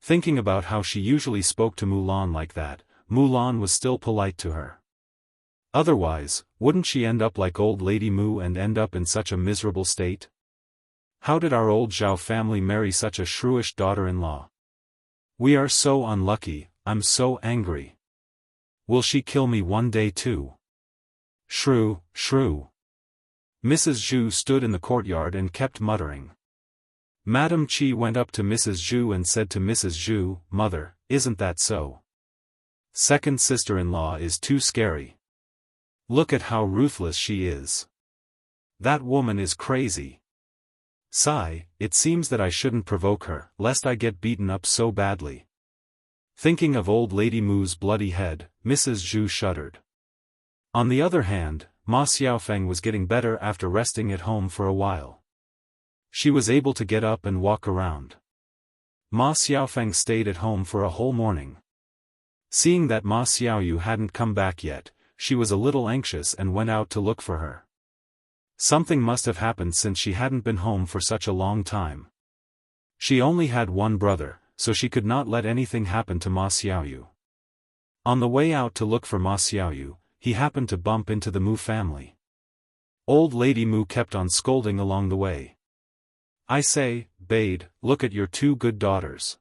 Thinking about how she usually spoke to Mulan like that, Mulan was still polite to her. Otherwise, wouldn't she end up like Old Lady Mu and end up in such a miserable state? How did our old Zhao family marry such a shrewish daughter-in-law? We are so unlucky, I'm so angry. Will she kill me one day too? Shrew, shrew. Mrs. Zhu stood in the courtyard and kept muttering. Madame Qi went up to Mrs. Zhu and said to Mrs. Zhu, Mother, isn't that so? Second sister-in-law is too scary. Look at how ruthless she is. That woman is crazy. Sigh, it seems that I shouldn't provoke her, lest I get beaten up so badly. Thinking of Old Lady Mu's bloody head, Mrs. Zhu shuddered. On the other hand, Ma Xiaofan was getting better after resting at home for a while. She was able to get up and walk around. Ma Xiaofan stayed at home for a whole morning. Seeing that Ma Xiaoyu hadn't come back yet, she was a little anxious and went out to look for her. Something must have happened since she hadn't been home for such a long time. She only had one brother, so she could not let anything happen to Ma Xiaoyu. On the way out to look for Ma Xiaoyu, he happened to bump into the Mu family. Old Lady Mu kept on scolding along the way. I say, Bade, look at your two good daughters.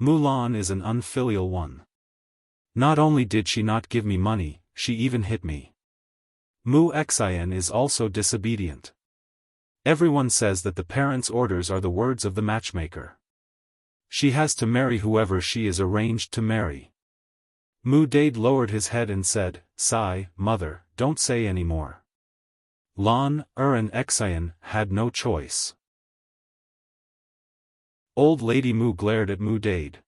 Mulan is an unfilial one. Not only did she not give me money, she even hit me. Mu Xian is also disobedient. Everyone says that the parents' orders are the words of the matchmaker. She has to marry whoever she is arranged to marry. Mu Dade lowered his head and said, "Sigh, mother, don't say any more." Lan, and Xian had no choice. Old Lady Mu glared at Mu Dade.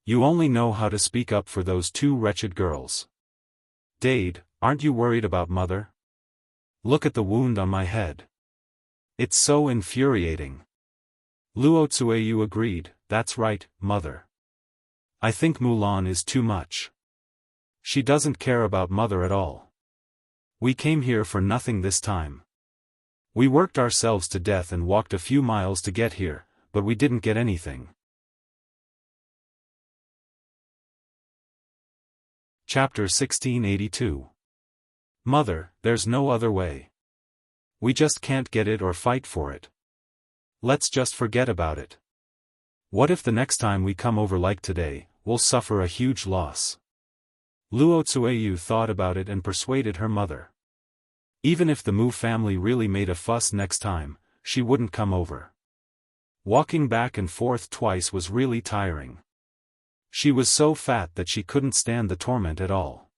"You only know how to speak up for those two wretched girls. Dade, aren't you worried about mother? Look at the wound on my head. It's so infuriating." Luo Tsueyu agreed, "That's right, mother. I think Mulan is too much. She doesn't care about mother at all. We came here for nothing this time. We worked ourselves to death and walked a few miles to get here, but we didn't get anything." Chapter 1682. Mother, there's no other way. We just can't get it or fight for it. Let's just forget about it. What if the next time we come over like today, we'll suffer a huge loss? Luo Tsueyu thought about it and persuaded her mother. Even if the Mu family really made a fuss next time, she wouldn't come over. Walking back and forth twice was really tiring. She was so fat that she couldn't stand the torment at all.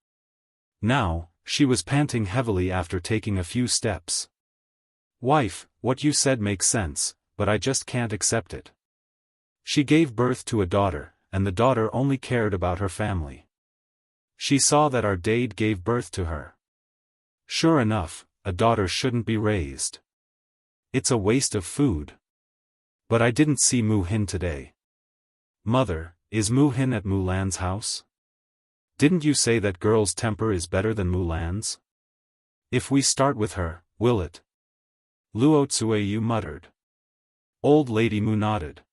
Now, she was panting heavily after taking a few steps. "Wife, what you said makes sense, but I just can't accept it. She gave birth to a daughter, and the daughter only cared about her family. She saw that our Dade gave birth to her. Sure enough, a daughter shouldn't be raised. It's a waste of food. But I didn't see Mu Hin today. Mother, is Mu Hin at Mulan's house? Didn't you say that girl's temper is better than Mulan's? If we start with her, will it?" Luo Tsueyu muttered. Old Lady Mu nodded.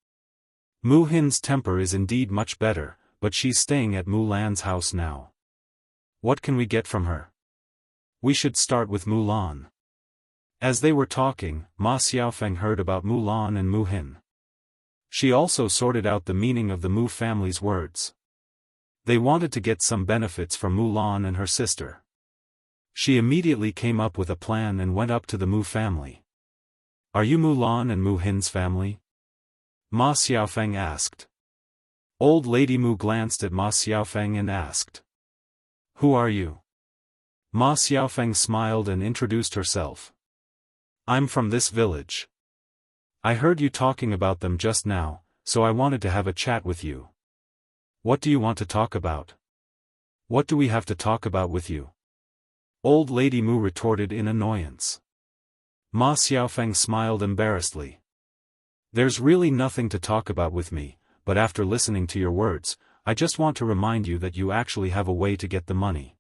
"Mu Hin's temper is indeed much better, but she's staying at Mulan's house now. What can we get from her? We should start with Mulan." As they were talking, Ma Xiaofan heard about Mulan and Mu Hin. She also sorted out the meaning of the Mu family's words. They wanted to get some benefits from Mulan and her sister. She immediately came up with a plan and went up to the Mu family. "Are you Mulan and Mu Hin's family?" Ma Xiaofan asked. Old Lady Mu glanced at Ma Xiaofan and asked, "Who are you?" Ma Xiaofan smiled and introduced herself. "I'm from this village. I heard you talking about them just now, so I wanted to have a chat with you." "What do you want to talk about?" "What do we have to talk about with you?" Old Lady Mu retorted in annoyance. Ma Xiaofan smiled embarrassedly. "There's really nothing to talk about with me, but after listening to your words, I just want to remind you that you actually have a way to get the money."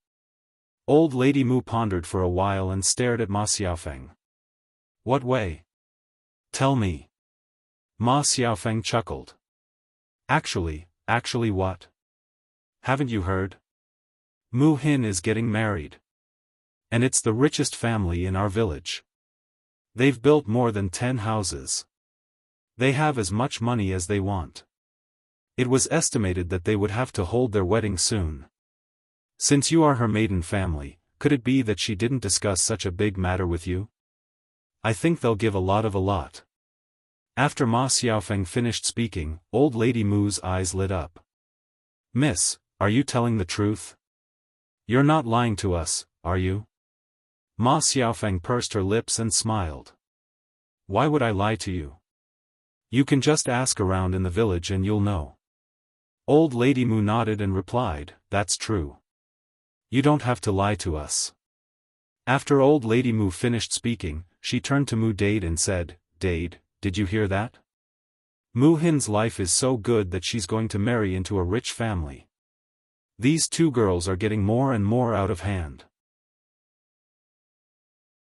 Old Lady Mu pondered for a while and stared at Ma Xiaofan. "What way? Tell me." Ma Xiaofan chuckled. Actually what? Haven't you heard? Mu Hin is getting married. And it's the richest family in our village. They've built more than 10 houses. They have as much money as they want. It was estimated that they would have to hold their wedding soon. Since you are her maiden family, could it be that she didn't discuss such a big matter with you? I think they'll give a lot. After Ma Xiaofeng finished speaking, Old Lady Mu's eyes lit up. "Miss, are you telling the truth? You're not lying to us, are you?" Ma Xiaofeng pursed her lips and smiled. "Why would I lie to you? You can just ask around in the village and you'll know." Old Lady Mu nodded and replied, "That's true. You don't have to lie to us." After Old Lady Mu finished speaking, she turned to Mu Dade and said, "Dade, did you hear that? Mu Hin's life is so good that she's going to marry into a rich family. These two girls are getting more and more out of hand.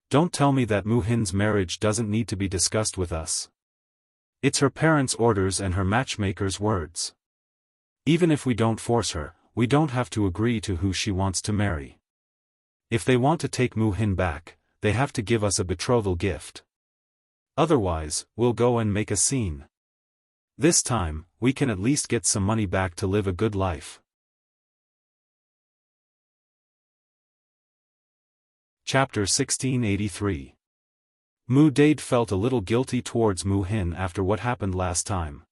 Don't tell me that Mu Hin's marriage doesn't need to be discussed with us. It's her parents' orders and her matchmaker's words. Even if we don't force her, we don't have to agree to who she wants to marry. If they want to take Mu Hin back, they have to give us a betrothal gift. Otherwise, we'll go and make a scene. This time, we can at least get some money back to live a good life." Chapter 1683. Mu Dade felt a little guilty towards Mu Hin after what happened last time.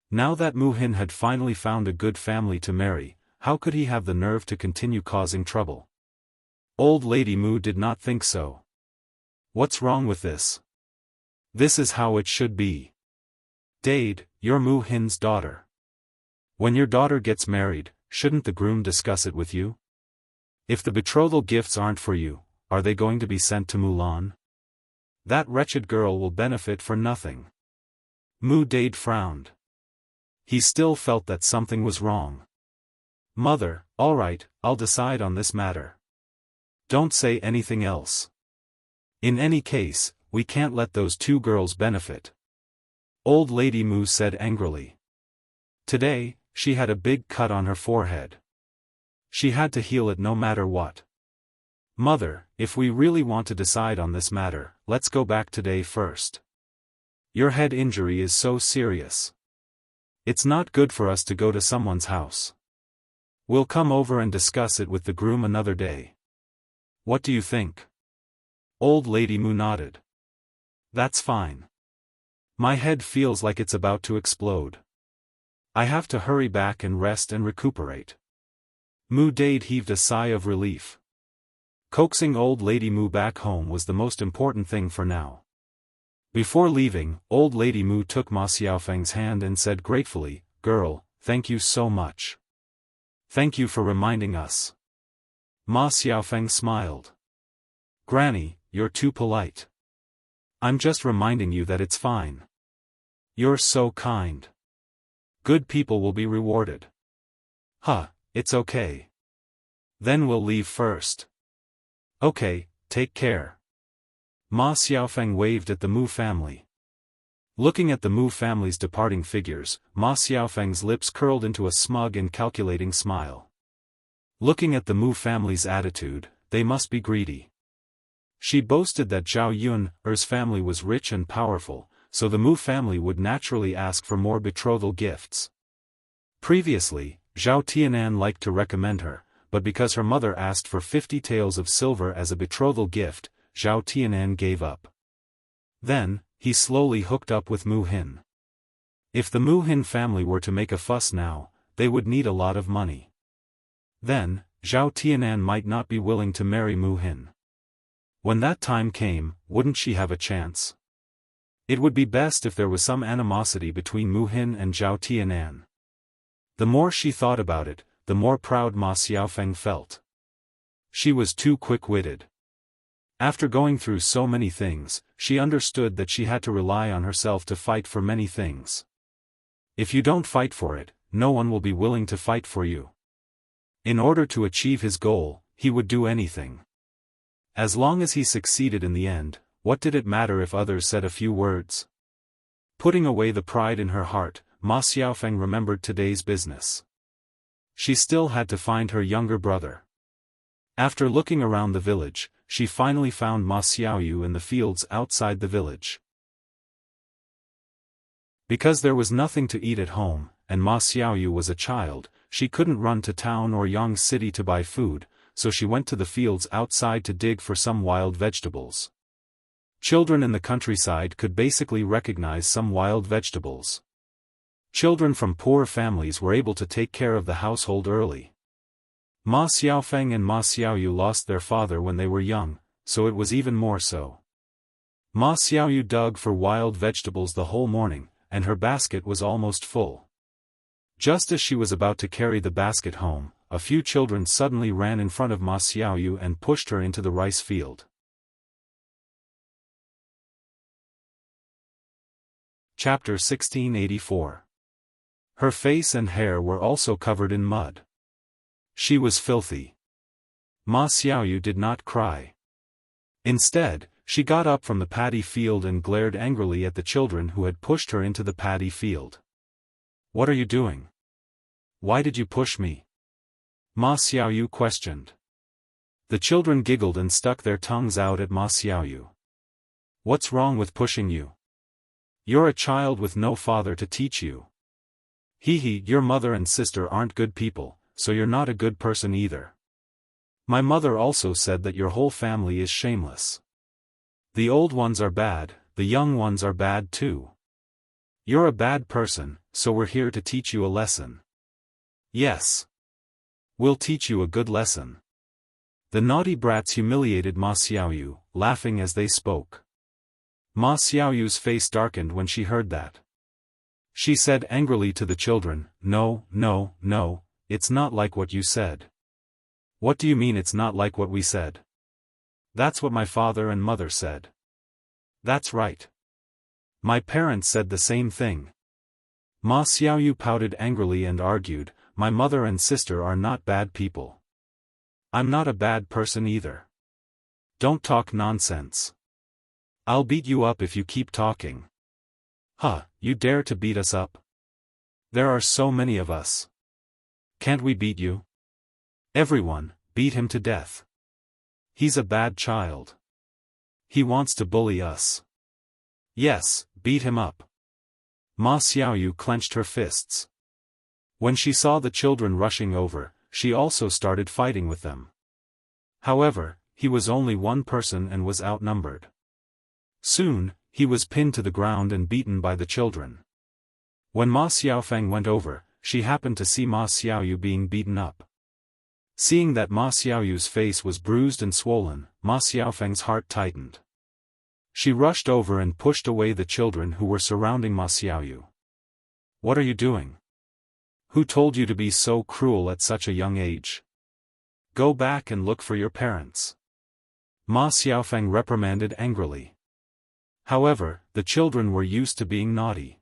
Now that Mu Hin had finally found a good family to marry, how could he have the nerve to continue causing trouble? Old Lady Mu did not think so. What's wrong with this? This is how it should be. Dade, you're Mu Hin's daughter. When your daughter gets married, shouldn't the groom discuss it with you? If the betrothal gifts aren't for you, are they going to be sent to Mulan? That wretched girl will benefit for nothing. Mu Dade frowned. He still felt that something was wrong. Mother, all right, I'll decide on this matter. Don't say anything else. In any case, we can't let those two girls benefit. Old Lady Mu said angrily. Today, she had a big cut on her forehead. She had to heal it no matter what. Mother, if we really want to decide on this matter, let's go back today first. Your head injury is so serious. It's not good for us to go to someone's house. We'll come over and discuss it with the groom another day. What do you think? Old Lady Mu nodded. That's fine. My head feels like it's about to explode. I have to hurry back and rest and recuperate. Mu Dade heaved a sigh of relief. Coaxing Old Lady Mu back home was the most important thing for now. Before leaving, Old Lady Mu took Ma Xiaofeng's hand and said gratefully, "Girl, thank you so much. Thank you for reminding us." Ma Xiaofeng smiled. "Granny, you're too polite. I'm just reminding you that it's fine. You're so kind. Good people will be rewarded." "Huh, it's okay. Then we'll leave first." "Okay, take care." Ma Xiaofeng waved at the Mu family. Looking at the Mu family's departing figures, Ma Xiaofeng's lips curled into a smug and calculating smile. Looking at the Mu family's attitude, they must be greedy. She boasted that Zhao Yun's family was rich and powerful, so the Mu family would naturally ask for more betrothal gifts. Previously, Zhao Tianan liked to recommend her, but because her mother asked for 50 taels of silver as a betrothal gift, Zhao Tianan gave up. Then, he slowly hooked up with Mu Hin. If the Mu Hin family were to make a fuss now, they would need a lot of money. Then, Zhao Tianan might not be willing to marry Mu Hin. When that time came, wouldn't she have a chance? It would be best if there was some animosity between Mu Hin and Zhao Tianan. The more she thought about it, the more proud Ma Xiaofeng felt. She was too quick-witted. After going through so many things, she understood that she had to rely on herself to fight for many things. If you don't fight for it, no one will be willing to fight for you. In order to achieve his goal, he would do anything. As long as he succeeded in the end, what did it matter if others said a few words? Putting away the pride in her heart, Ma Xiaofeng remembered today's business. She still had to find her younger brother. After looking around the village, she finally found Ma Xiaoyu in the fields outside the village. Because there was nothing to eat at home, and Ma Xiaoyu was a child, she couldn't run to town or Yang City to buy food, so she went to the fields outside to dig for some wild vegetables. Children in the countryside could basically recognize some wild vegetables. Children from poor families were able to take care of the household early. Ma Xiaofeng and Ma Xiaoyu lost their father when they were young, so it was even more so. Ma Xiaoyu dug for wild vegetables the whole morning, and her basket was almost full. Just as she was about to carry the basket home, a few children suddenly ran in front of Ma Xiaoyu and pushed her into the rice field. Chapter 1684. Her face and hair were also covered in mud. She was filthy. Ma Xiaoyu did not cry. Instead, she got up from the paddy field and glared angrily at the children who had pushed her into the paddy field. "What are you doing? Why did you push me?" Ma Xiaoyu questioned. The children giggled and stuck their tongues out at Ma Xiaoyu. "What's wrong with pushing you? You're a child with no father to teach you. Your mother and sister aren't good people, so you're not a good person either." My mother also said that your whole family is shameless. The old ones are bad, the young ones are bad too. You're a bad person, so we're here to teach you a lesson. Yes. We'll teach you a good lesson. The naughty brats humiliated Ma Xiaoyu, laughing as they spoke. Ma Xiaoyu's face darkened when she heard that. She said angrily to the children, "No, no, no, it's not like what you said." "What do you mean it's not like what we said?" "That's what my father and mother said." "That's right. My parents said the same thing." Ma Xiaoyu pouted angrily and argued, "My mother and sister are not bad people. I'm not a bad person either. Don't talk nonsense. I'll beat you up if you keep talking." "Huh, you dare to beat us up? There are so many of us. Can't we beat you?" "Everyone, beat him to death. He's a bad child. He wants to bully us." "Yes, beat him up." Ma Xiaoyu clenched her fists. When she saw the children rushing over, she also started fighting with them. However, he was only one person and was outnumbered. Soon, he was pinned to the ground and beaten by the children. When Ma Xiaofan went over, she happened to see Ma Xiaoyu being beaten up. Seeing that Ma Xiaoyu's face was bruised and swollen, Ma Xiaofang's heart tightened. She rushed over and pushed away the children who were surrounding Ma Xiaoyu. "What are you doing? Who told you to be so cruel at such a young age? Go back and look for your parents." Ma Xiaofang reprimanded angrily. However, the children were used to being naughty.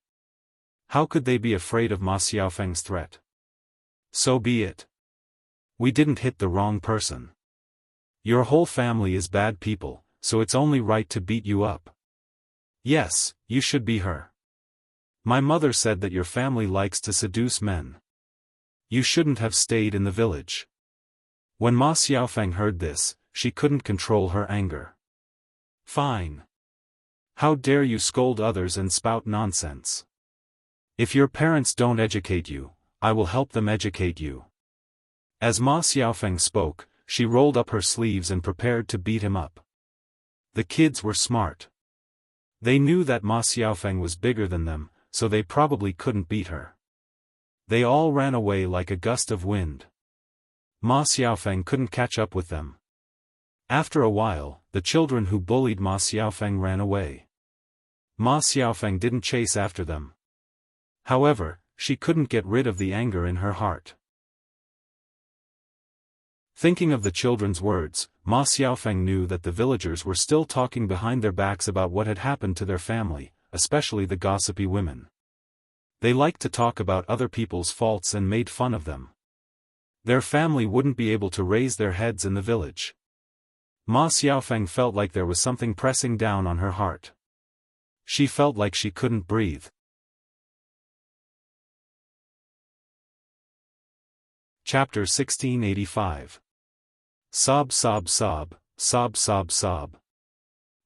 How could they be afraid of Ma Xiaofang's threat? "So be it. We didn't hit the wrong person. Your whole family is bad people, so it's only right to beat you up. Yes, you should be her. My mother said that your family likes to seduce men. You shouldn't have stayed in the village." When Ma Xiaofang heard this, she couldn't control her anger. "Fine. How dare you scold others and spout nonsense? If your parents don't educate you, I will help them educate you." As Ma Xiaofang spoke, she rolled up her sleeves and prepared to beat him up. The kids were smart. They knew that Ma Xiaofang was bigger than them, so they probably couldn't beat her. They all ran away like a gust of wind. Ma Xiaofang couldn't catch up with them. After a while, the children who bullied Ma Xiaofang ran away. Ma Xiaofang didn't chase after them. However, she couldn't get rid of the anger in her heart. Thinking of the children's words, Ma Xiaofang knew that the villagers were still talking behind their backs about what had happened to their family, especially the gossipy women. They liked to talk about other people's faults and made fun of them. Their family wouldn't be able to raise their heads in the village. Ma Xiaofang felt like there was something pressing down on her heart. She felt like she couldn't breathe. Chapter 1685. Sob sob sob, sob sob sob.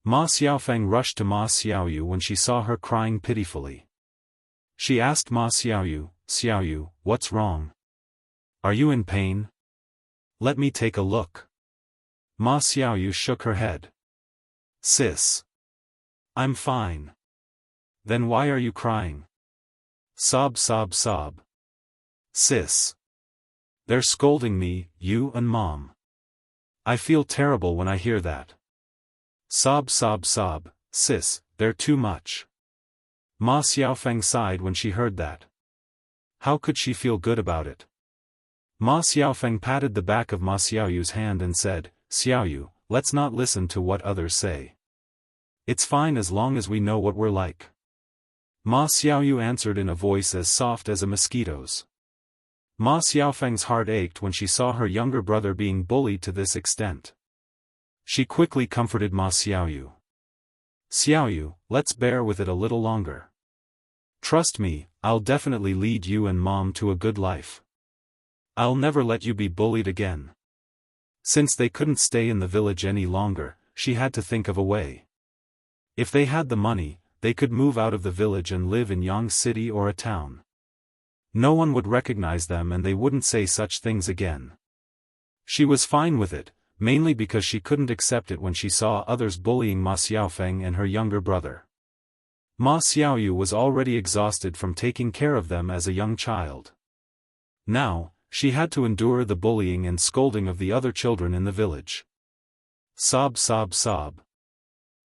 Ma Xiaofang rushed to Ma Xiaoyu when she saw her crying pitifully. She asked Ma Xiaoyu, "Xiaoyu, what's wrong? Are you in pain? Let me take a look." Ma Xiaoyu shook her head. "Sis. I'm fine." "Then why are you crying?" Sob sob sob. "Sis. They're scolding me, you and Mom. I feel terrible when I hear that." Sob sob sob, "Sis, they're too much." Ma Xiaofang sighed when she heard that. How could she feel good about it? Ma Xiaofang patted the back of Ma Xiaoyu's hand and said, "Xiaoyu, let's not listen to what others say. It's fine as long as we know what we're like." Ma Xiaoyu answered in a voice as soft as a mosquito's. Ma Xiaofang's heart ached when she saw her younger brother being bullied to this extent. She quickly comforted Ma Xiaoyu. "Xiaoyu, let's bear with it a little longer. Trust me, I'll definitely lead you and Mom to a good life. I'll never let you be bullied again." Since they couldn't stay in the village any longer, she had to think of a way. If they had the money, they could move out of the village and live in Yang City or a town. No one would recognize them and they wouldn't say such things again. She was fine with it, mainly because she couldn't accept it when she saw others bullying Ma Xiaofan and her younger brother. Ma Xiaoyu was already exhausted from taking care of them as a young child. Now, she had to endure the bullying and scolding of the other children in the village. Sob, sob, sob.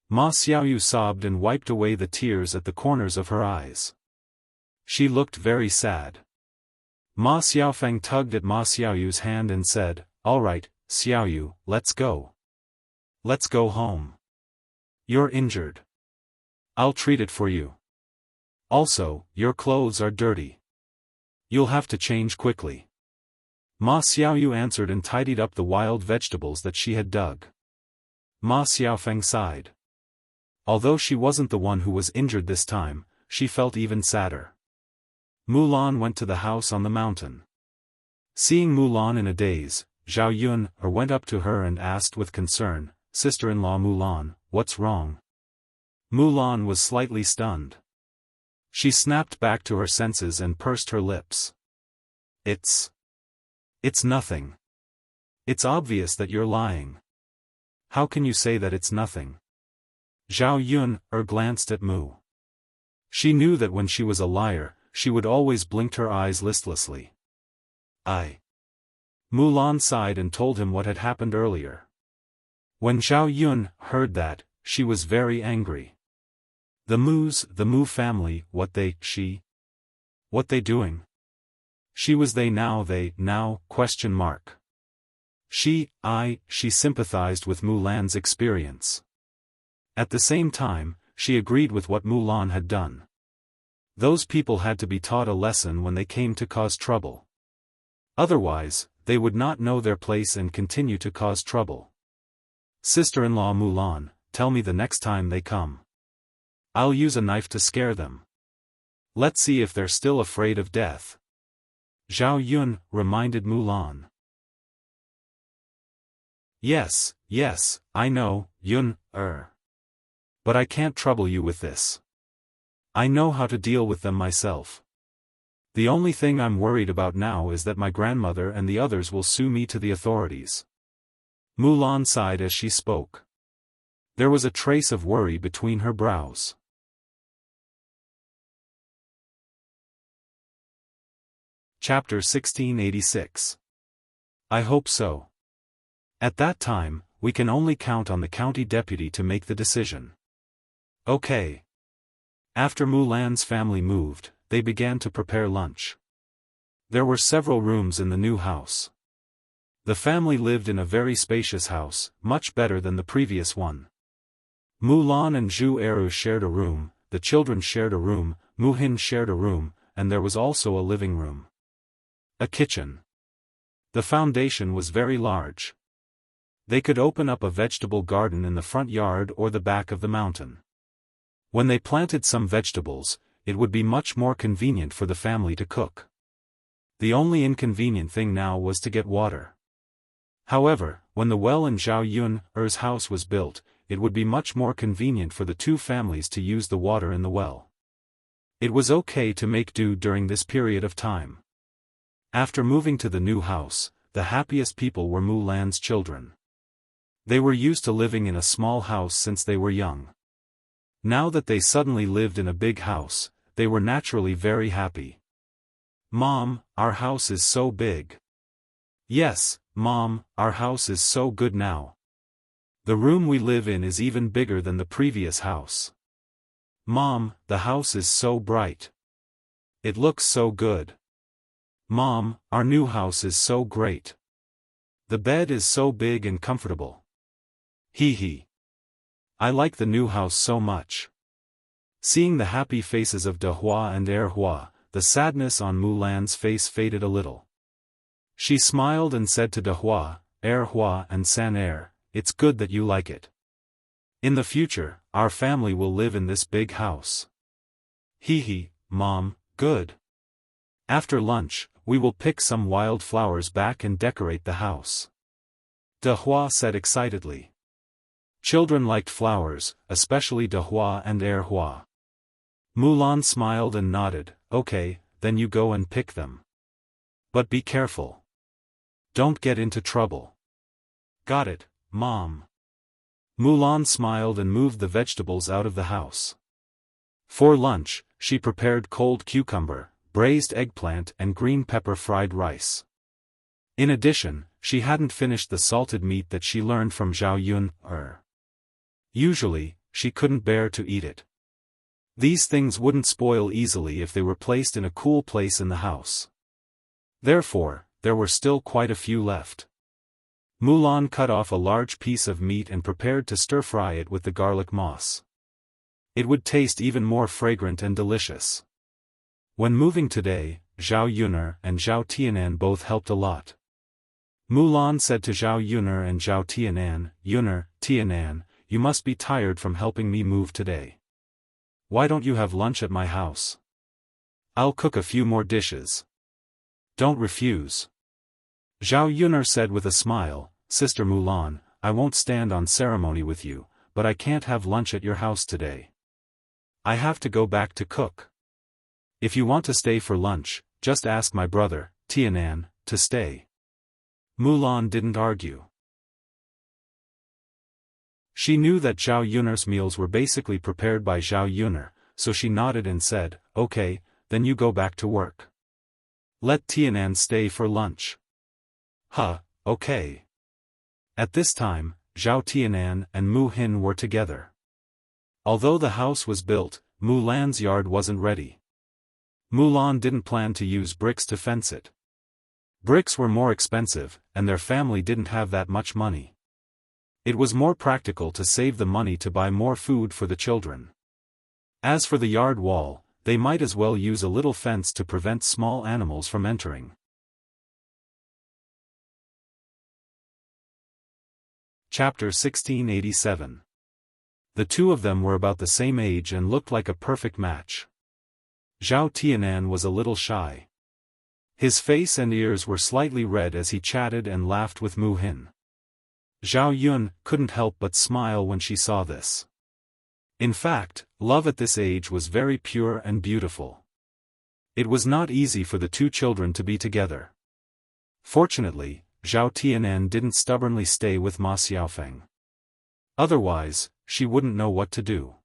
Ma Xiaoyu sobbed and wiped away the tears at the corners of her eyes. She looked very sad. Ma Xiaofan tugged at Ma Xiaoyu's hand and said, "All right, Xiaoyu, let's go. Let's go home. You're injured. I'll treat it for you. Also, your clothes are dirty. You'll have to change quickly." Ma Xiaoyu answered and tidied up the wild vegetables that she had dug. Ma Xiaofan sighed. Although she wasn't the one who was injured this time, she felt even sadder. Mulan went to the house on the mountain. Seeing Mulan in a daze, Zhao Yun went up to her and asked with concern, "Sister-in-law Mulan, what's wrong?" Mulan was slightly stunned. She snapped back to her senses and pursed her lips. It's nothing. It's obvious that you're lying. How can you say that it's nothing?" Zhao Yun glanced at Mu. She knew that when she was a liar, she would always blink her eyes listlessly. Mulan sighed and told him what had happened earlier. When Zhao Yun heard that, she was very angry. The Mu family, what they doing? She was they now, question mark. She sympathized with Mulan's experience. At the same time, she agreed with what Mulan had done. Those people had to be taught a lesson when they came to cause trouble. Otherwise, they would not know their place and continue to cause trouble. "Sister-in-law Mulan, tell me the next time they come. I'll use a knife to scare them. Let's see if they're still afraid of death." Zhao Yun reminded Mulan. Yes, I know, Yun, but I can't trouble you with this. I know how to deal with them myself. The only thing I'm worried about now is that my grandmother and the others will sue me to the authorities." Mulan sighed as she spoke. There was a trace of worry between her brows. Chapter 1686. I hope so. At that time, we can only count on the county deputy to make the decision. Okay. After Mulan's family moved, they began to prepare lunch. There were several rooms in the new house. The family lived in a very spacious house, much better than the previous one. Mulan and Zhu Eru shared a room, the children shared a room, Muhin shared a room, and there was also a living room. A kitchen. The foundation was very large. They could open up a vegetable garden in the front yard or the back of the mountain. When they planted some vegetables, it would be much more convenient for the family to cook. The only inconvenient thing now was to get water. However, when the well in Zhao Yun's house was built, it would be much more convenient for the two families to use the water in the well. It was okay to make do during this period of time. After moving to the new house, the happiest people were Mulan's children. They were used to living in a small house since they were young. Now that they suddenly lived in a big house, they were naturally very happy. "Mom, our house is so big." "Yes, Mom, our house is so good now. The room we live in is even bigger than the previous house. Mom, the house is so bright. It looks so good. Mom, our new house is so great. The bed is so big and comfortable. Hee hee. I like the new house so much." Seeing the happy faces of De Hua and Er Hua, the sadness on Mulan's face faded a little. She smiled and said to De Hua, Er Hua and San Er, "It's good that you like it. In the future, our family will live in this big house." "Hee hee, Mom, good. After lunch, we will pick some wild flowers back and decorate the house," De Hua said excitedly. Children liked flowers, especially De Hua and Er Hua. Mulan smiled and nodded, "Okay, then you go and pick them. But be careful. Don't get into trouble. Got it, Mom. Mulan smiled and moved the vegetables out of the house. For lunch, she prepared cold cucumber, braised eggplant and green pepper fried rice. In addition, she hadn't finished the salted meat that she learned from Zhao Yun. Usually, she couldn't bear to eat it. These things wouldn't spoil easily if they were placed in a cool place in the house. Therefore, there were still quite a few left. Mulan cut off a large piece of meat and prepared to stir-fry it with the garlic moss. It would taste even more fragrant and delicious. When moving today, Zhao Yuner and Zhao Tianan both helped a lot. Mulan said to Zhao Yuner and Zhao Tianan, "Yuner, Tianan, you must be tired from helping me move today. Why don't you have lunch at my house? I'll cook a few more dishes. Don't refuse." Zhao Yuner said with a smile, "Sister Mulan, I won't stand on ceremony with you, but I can't have lunch at your house today. I have to go back to cook. If you want to stay for lunch, just ask my brother, Tianan, to stay." Mulan didn't argue. She knew that Zhao Yuner's meals were basically prepared by Zhao Yuner, so she nodded and said, "Okay, then you go back to work. Let Tianan stay for lunch." Okay. At this time, Zhao Tianan and Mu Hin were together. Although the house was built, Mulan's yard wasn't ready. Mulan didn't plan to use bricks to fence it. Bricks were more expensive, and their family didn't have that much money. It was more practical to save the money to buy more food for the children. As for the yard wall, they might as well use a little fence to prevent small animals from entering. Chapter 1687. The two of them were about the same age and looked like a perfect match. Zhao Tianan was a little shy. His face and ears were slightly red as he chatted and laughed with Mu Hin. Zhao Yun couldn't help but smile when she saw this. In fact, love at this age was very pure and beautiful. It was not easy for the two children to be together. Fortunately, Zhao Tianan didn't stubbornly stay with Ma Xiaofan. Otherwise, she wouldn't know what to do.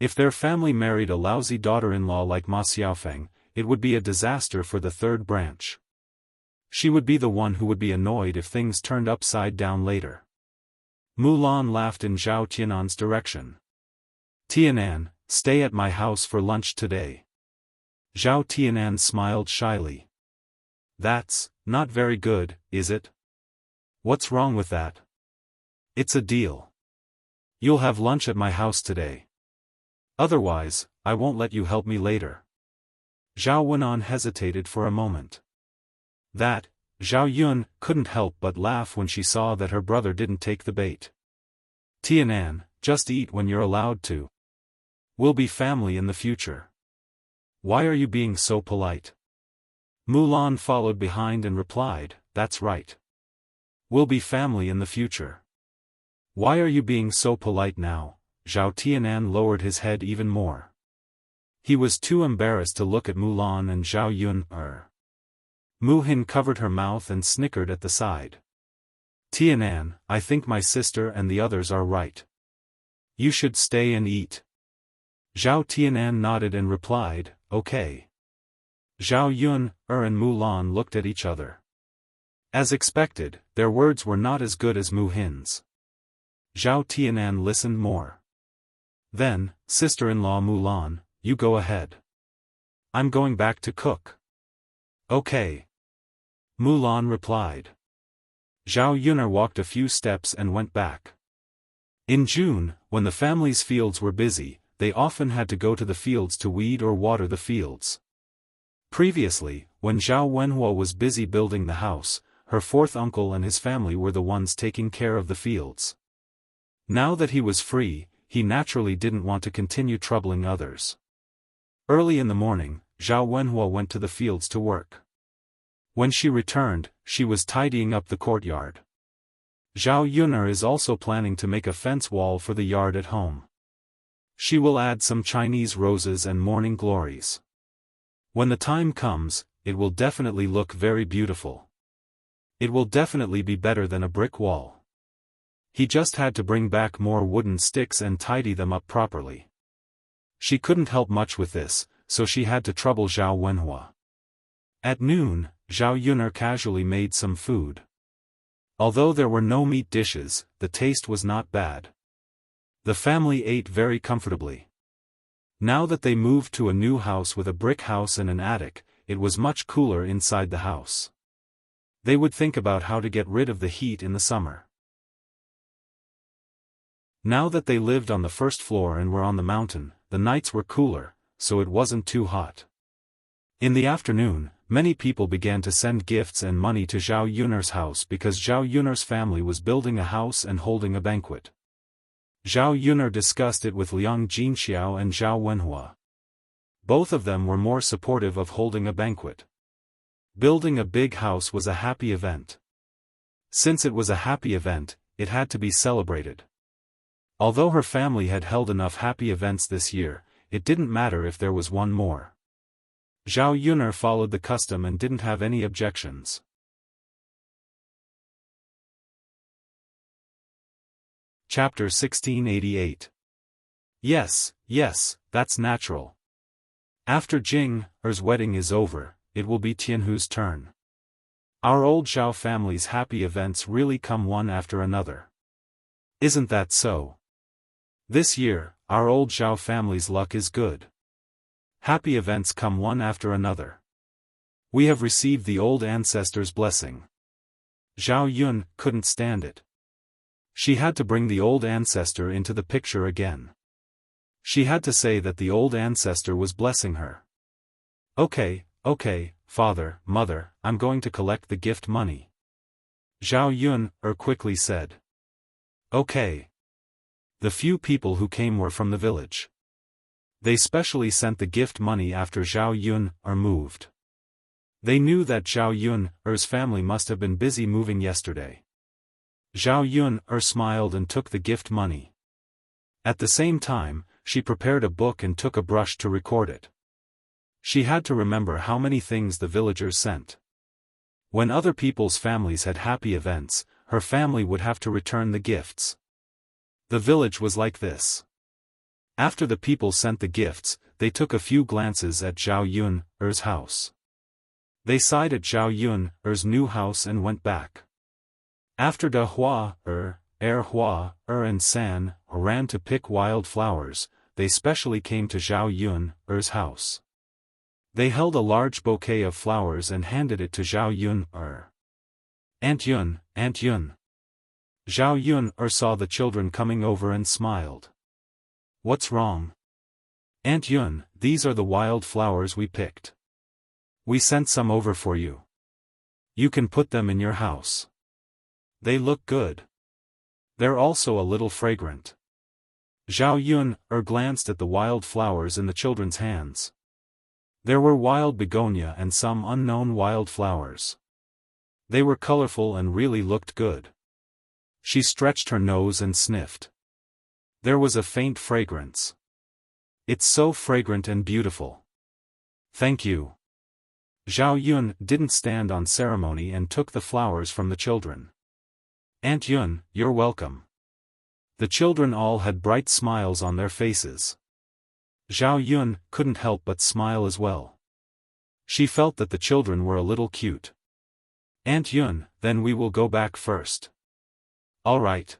If their family married a lousy daughter-in-law like Ma Xiaofan, it would be a disaster for the third branch. She would be the one who would be annoyed if things turned upside down later. Mulan laughed in Zhao Tianan's direction. "Tianan, stay at my house for lunch today." Zhao Tianan smiled shyly. "That's not very good, is it? What's wrong with that? It's a deal. You'll have lunch at my house today. Otherwise, I won't let you help me later." Zhao Wenan hesitated for a moment. Zhao Yun couldn't help but laugh when she saw that her brother didn't take the bait. "Tianan, just eat when you're allowed to. We'll be family in the future. Why are you being so polite?" Mulan followed behind and replied, "That's right. We'll be family in the future. Why are you being so polite now?" Zhao Tianan lowered his head even more. He was too embarrassed to look at Mulan and Zhao Yun. Mu Hin covered her mouth and snickered at the side. "Tianan, I think my sister and the others are right. You should stay and eat." Zhao Tianan nodded and replied, "Okay." Zhao Yun, and Mulan looked at each other. As expected, their words were not as good as Mu Hin's. Zhao Tianan listened more. "Then, sister-in-law Mulan, you go ahead. I'm going back to cook." "Okay." Mulan replied. Zhao Yuner walked a few steps and went back. In June, when the family's fields were busy, they often had to go to the fields to weed or water the fields. Previously, when Zhao Wenhuo was busy building the house, her fourth uncle and his family were the ones taking care of the fields. Now that he was free, he naturally didn't want to continue troubling others. Early in the morning, Zhao Wenhuo went to the fields to work. When she returned, she was tidying up the courtyard. Zhao Yuner is also planning to make a fence wall for the yard at home. She will add some Chinese roses and morning glories. When the time comes, it will definitely look very beautiful. It will definitely be better than a brick wall. He just had to bring back more wooden sticks and tidy them up properly. She couldn't help much with this, so she had to trouble Zhao Wenhua. At noon, Zhao Yuner casually made some food. Although there were no meat dishes, the taste was not bad. The family ate very comfortably. Now that they moved to a new house with a brick house and an attic, it was much cooler inside the house. They would think about how to get rid of the heat in the summer. Now that they lived on the first floor and were on the mountain, the nights were cooler, so it wasn't too hot. In the afternoon, many people began to send gifts and money to Zhao Yuner's house because Zhao Yuner's family was building a house and holding a banquet. Zhao Yuner discussed it with Liang Jinxiao and Zhao Wenhua. Both of them were more supportive of holding a banquet. Building a big house was a happy event. Since it was a happy event, it had to be celebrated. Although her family had held enough happy events this year, it didn't matter if there was one more. Zhao Yuner followed the custom and didn't have any objections. Chapter 1688. Yes, that's natural. After Jing Er's wedding is over, it will be Tianhu's turn. Our old Zhao family's happy events really come one after another. Isn't that so? This year, our old Zhao family's luck is good. Happy events come one after another. We have received the old ancestors' blessing. Zhao Yun couldn't stand it. She had to bring the old ancestor into the picture again. She had to say that the old ancestor was blessing her. Okay, father, mother, I'm going to collect the gift money. Zhao Yun quickly said. Okay. The few people who came were from the village. They specially sent the gift money after Zhao Yun moved. They knew that Zhao Yun's family must have been busy moving yesterday. Zhao Yun smiled and took the gift money. At the same time, she prepared a book and took a brush to record it. She had to remember how many things the villagers sent. When other people's families had happy events, her family would have to return the gifts. The village was like this. After the people sent the gifts, they took a few glances at Zhao Yun's house. They sighed at Zhao Yun's new house and went back. After Da Hua, Hua, and San ran to pick wild flowers, they specially came to Zhao Yun's house. They held a large bouquet of flowers and handed it to Zhao Yun. Aunt Yun. Zhao Yun saw the children coming over and smiled. What's wrong? Aunt Yun, these are the wild flowers we picked. We sent some over for you. You can put them in your house. They look good. They're also a little fragrant. Zhao Yun glanced at the wild flowers in the children's hands. There were wild begonia and some unknown wild flowers. They were colorful and really looked good. She stretched her nose and sniffed. There was a faint fragrance. It's so fragrant and beautiful. Thank you. Zhao Yun didn't stand on ceremony and took the flowers from the children. Aunt Yun, you're welcome. The children all had bright smiles on their faces. Zhao Yun couldn't help but smile as well. She felt that the children were a little cute. Aunt Yun, then we will go back first. All right.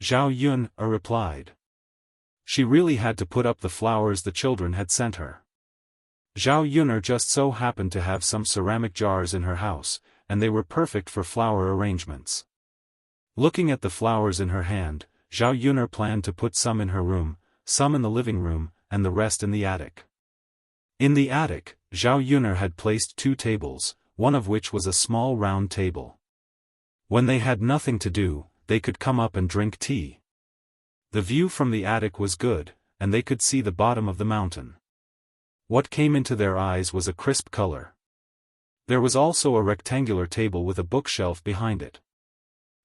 Zhao Yun replied. She really had to put up the flowers the children had sent her. Zhao Yun just so happened to have some ceramic jars in her house, and they were perfect for flower arrangements. Looking at the flowers in her hand, Zhao Yun planned to put some in her room, some in the living room, and the rest in the attic. In the attic, Zhao Yun had placed 2 tables, one of which was a small round table. When they had nothing to do, they could come up and drink tea. The view from the attic was good, and they could see the bottom of the mountain. What came into their eyes was a crisp color. There was also a rectangular table with a bookshelf behind it.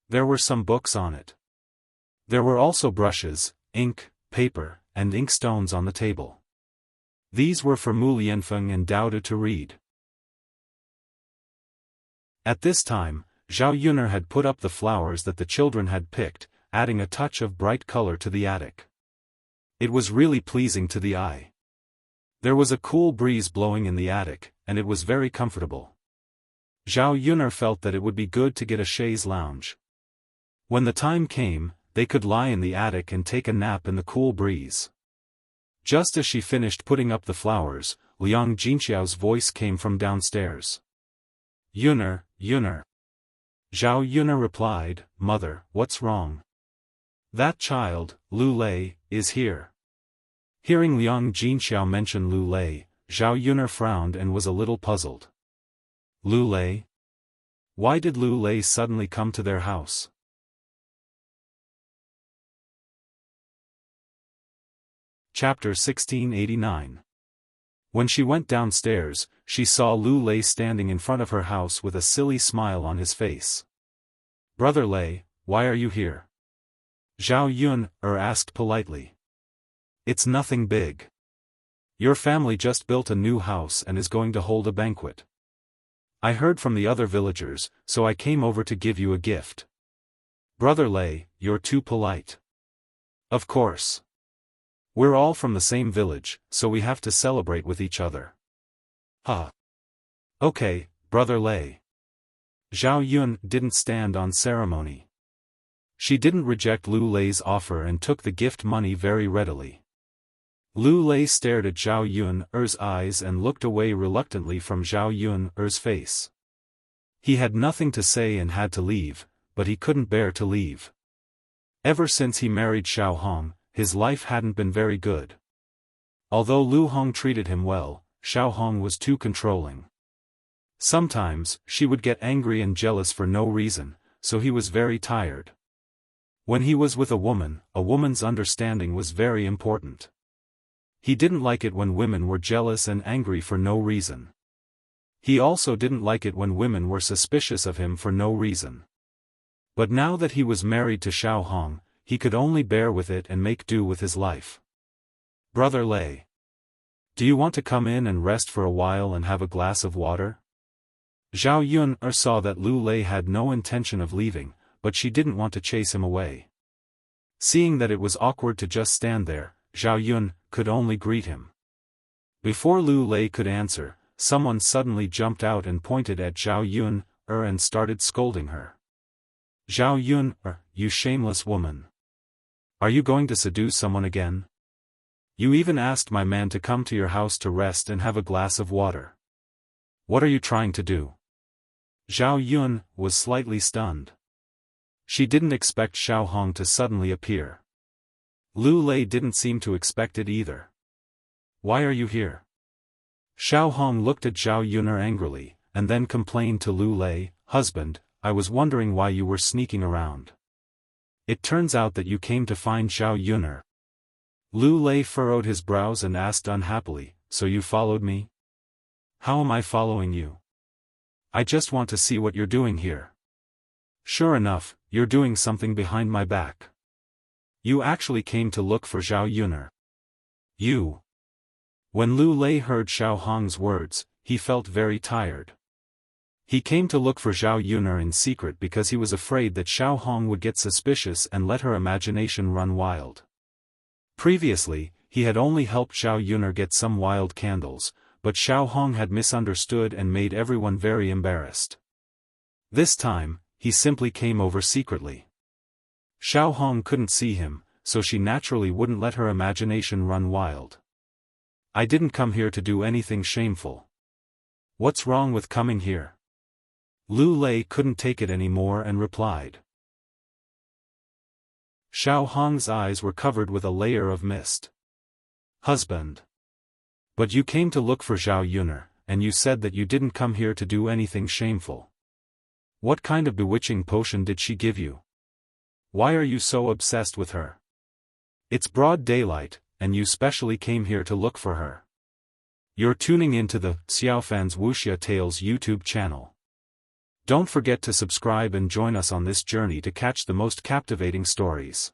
There were some books on it. There were also brushes, ink, paper, and inkstones on the table. These were for Mu Lianfeng and Dao De to read. At this time, Zhao Yuner had put up the flowers that the children had picked, adding a touch of bright color to the attic. It was really pleasing to the eye. There was a cool breeze blowing in the attic, and it was very comfortable. Zhao Yuner felt that it would be good to get a chaise lounge. When the time came, they could lie in the attic and take a nap in the cool breeze. Just as she finished putting up the flowers, Liang Jinxiao's voice came from downstairs. "Yuner, Yuner." Zhao Yuner replied, "Mother, what's wrong?" "That child, Lu Lei, is here." Hearing Liang Jinxiao mention Lu Lei, Zhao Yuner frowned and was a little puzzled. Lu Lei? Why did Lu Lei suddenly come to their house? Chapter 1689. When she went downstairs, she saw Lu Lei standing in front of her house with a silly smile on his face. "Brother Lei, why are you here?" Zhao Yuner asked politely. "It's nothing big. Your family just built a new house and is going to hold a banquet. I heard from the other villagers, so I came over to give you a gift." "Brother Lei, you're too polite." "Of course. We're all from the same village, so we have to celebrate with each other." "Huh. Okay, Brother Lei." Zhao Yun didn't stand on ceremony. She didn't reject Lu Lei's offer and took the gift money very readily. Lu Lei stared at Zhao Yun's eyes and looked away reluctantly from Zhao Yun's face. He had nothing to say and had to leave, but he couldn't bear to leave. Ever since he married Xiao Hong, his life hadn't been very good. Although Lu Hong treated him well, Xiao Hong was too controlling. Sometimes, she would get angry and jealous for no reason, so he was very tired. When he was with a woman's understanding was very important. He didn't like it when women were jealous and angry for no reason. He also didn't like it when women were suspicious of him for no reason. But now that he was married to Xiao Hong, he could only bear with it and make do with his life. "Brother Lei. Do you want to come in and rest for a while and have a glass of water?" Zhao Yuner saw that Lu Lei had no intention of leaving, but she didn't want to chase him away. Seeing that it was awkward to just stand there, Zhao Yuner could only greet him. Before Lu Lei could answer, someone suddenly jumped out and pointed at Zhao Yuner and started scolding her. "Zhao Yuner, you shameless woman. Are you going to seduce someone again? You even asked my man to come to your house to rest and have a glass of water. What are you trying to do?" Zhao Yuner was slightly stunned. She didn't expect Xiao Hong to suddenly appear. Lu Lei didn't seem to expect it either. "Why are you here?" Xiao Hong looked at Zhao Yuner angrily, and then complained to Lu Lei, "Husband, I was wondering why you were sneaking around. It turns out that you came to find Zhao Yuner." Lu Lei furrowed his brows and asked unhappily, "So you followed me?" "How am I following you? I just want to see what you're doing here." "Sure enough, you're doing something behind my back. You actually came to look for Zhao Yuner." "You?" When Lu Lei heard Xiao Hong's words, he felt very tired. He came to look for Zhao Yuner in secret because he was afraid that Xiao Hong would get suspicious and let her imagination run wild. Previously, he had only helped Zhao Yuner get some wild candles, but Xiao Hong had misunderstood and made everyone very embarrassed. This time, he simply came over secretly. Xiao Hong couldn't see him, so she naturally wouldn't let her imagination run wild. "I didn't come here to do anything shameful. What's wrong with coming here?" Lu Lei couldn't take it anymore and replied. Xiao Hong's eyes were covered with a layer of mist. "Husband. But you came to look for Zhao Yuner, and you said that you didn't come here to do anything shameful. What kind of bewitching potion did she give you? Why are you so obsessed with her? It's broad daylight, and you specially came here to look for her." You're tuning into the Xiaofan's Wuxia Tales YouTube channel. Don't forget to subscribe and join us on this journey to catch the most captivating stories.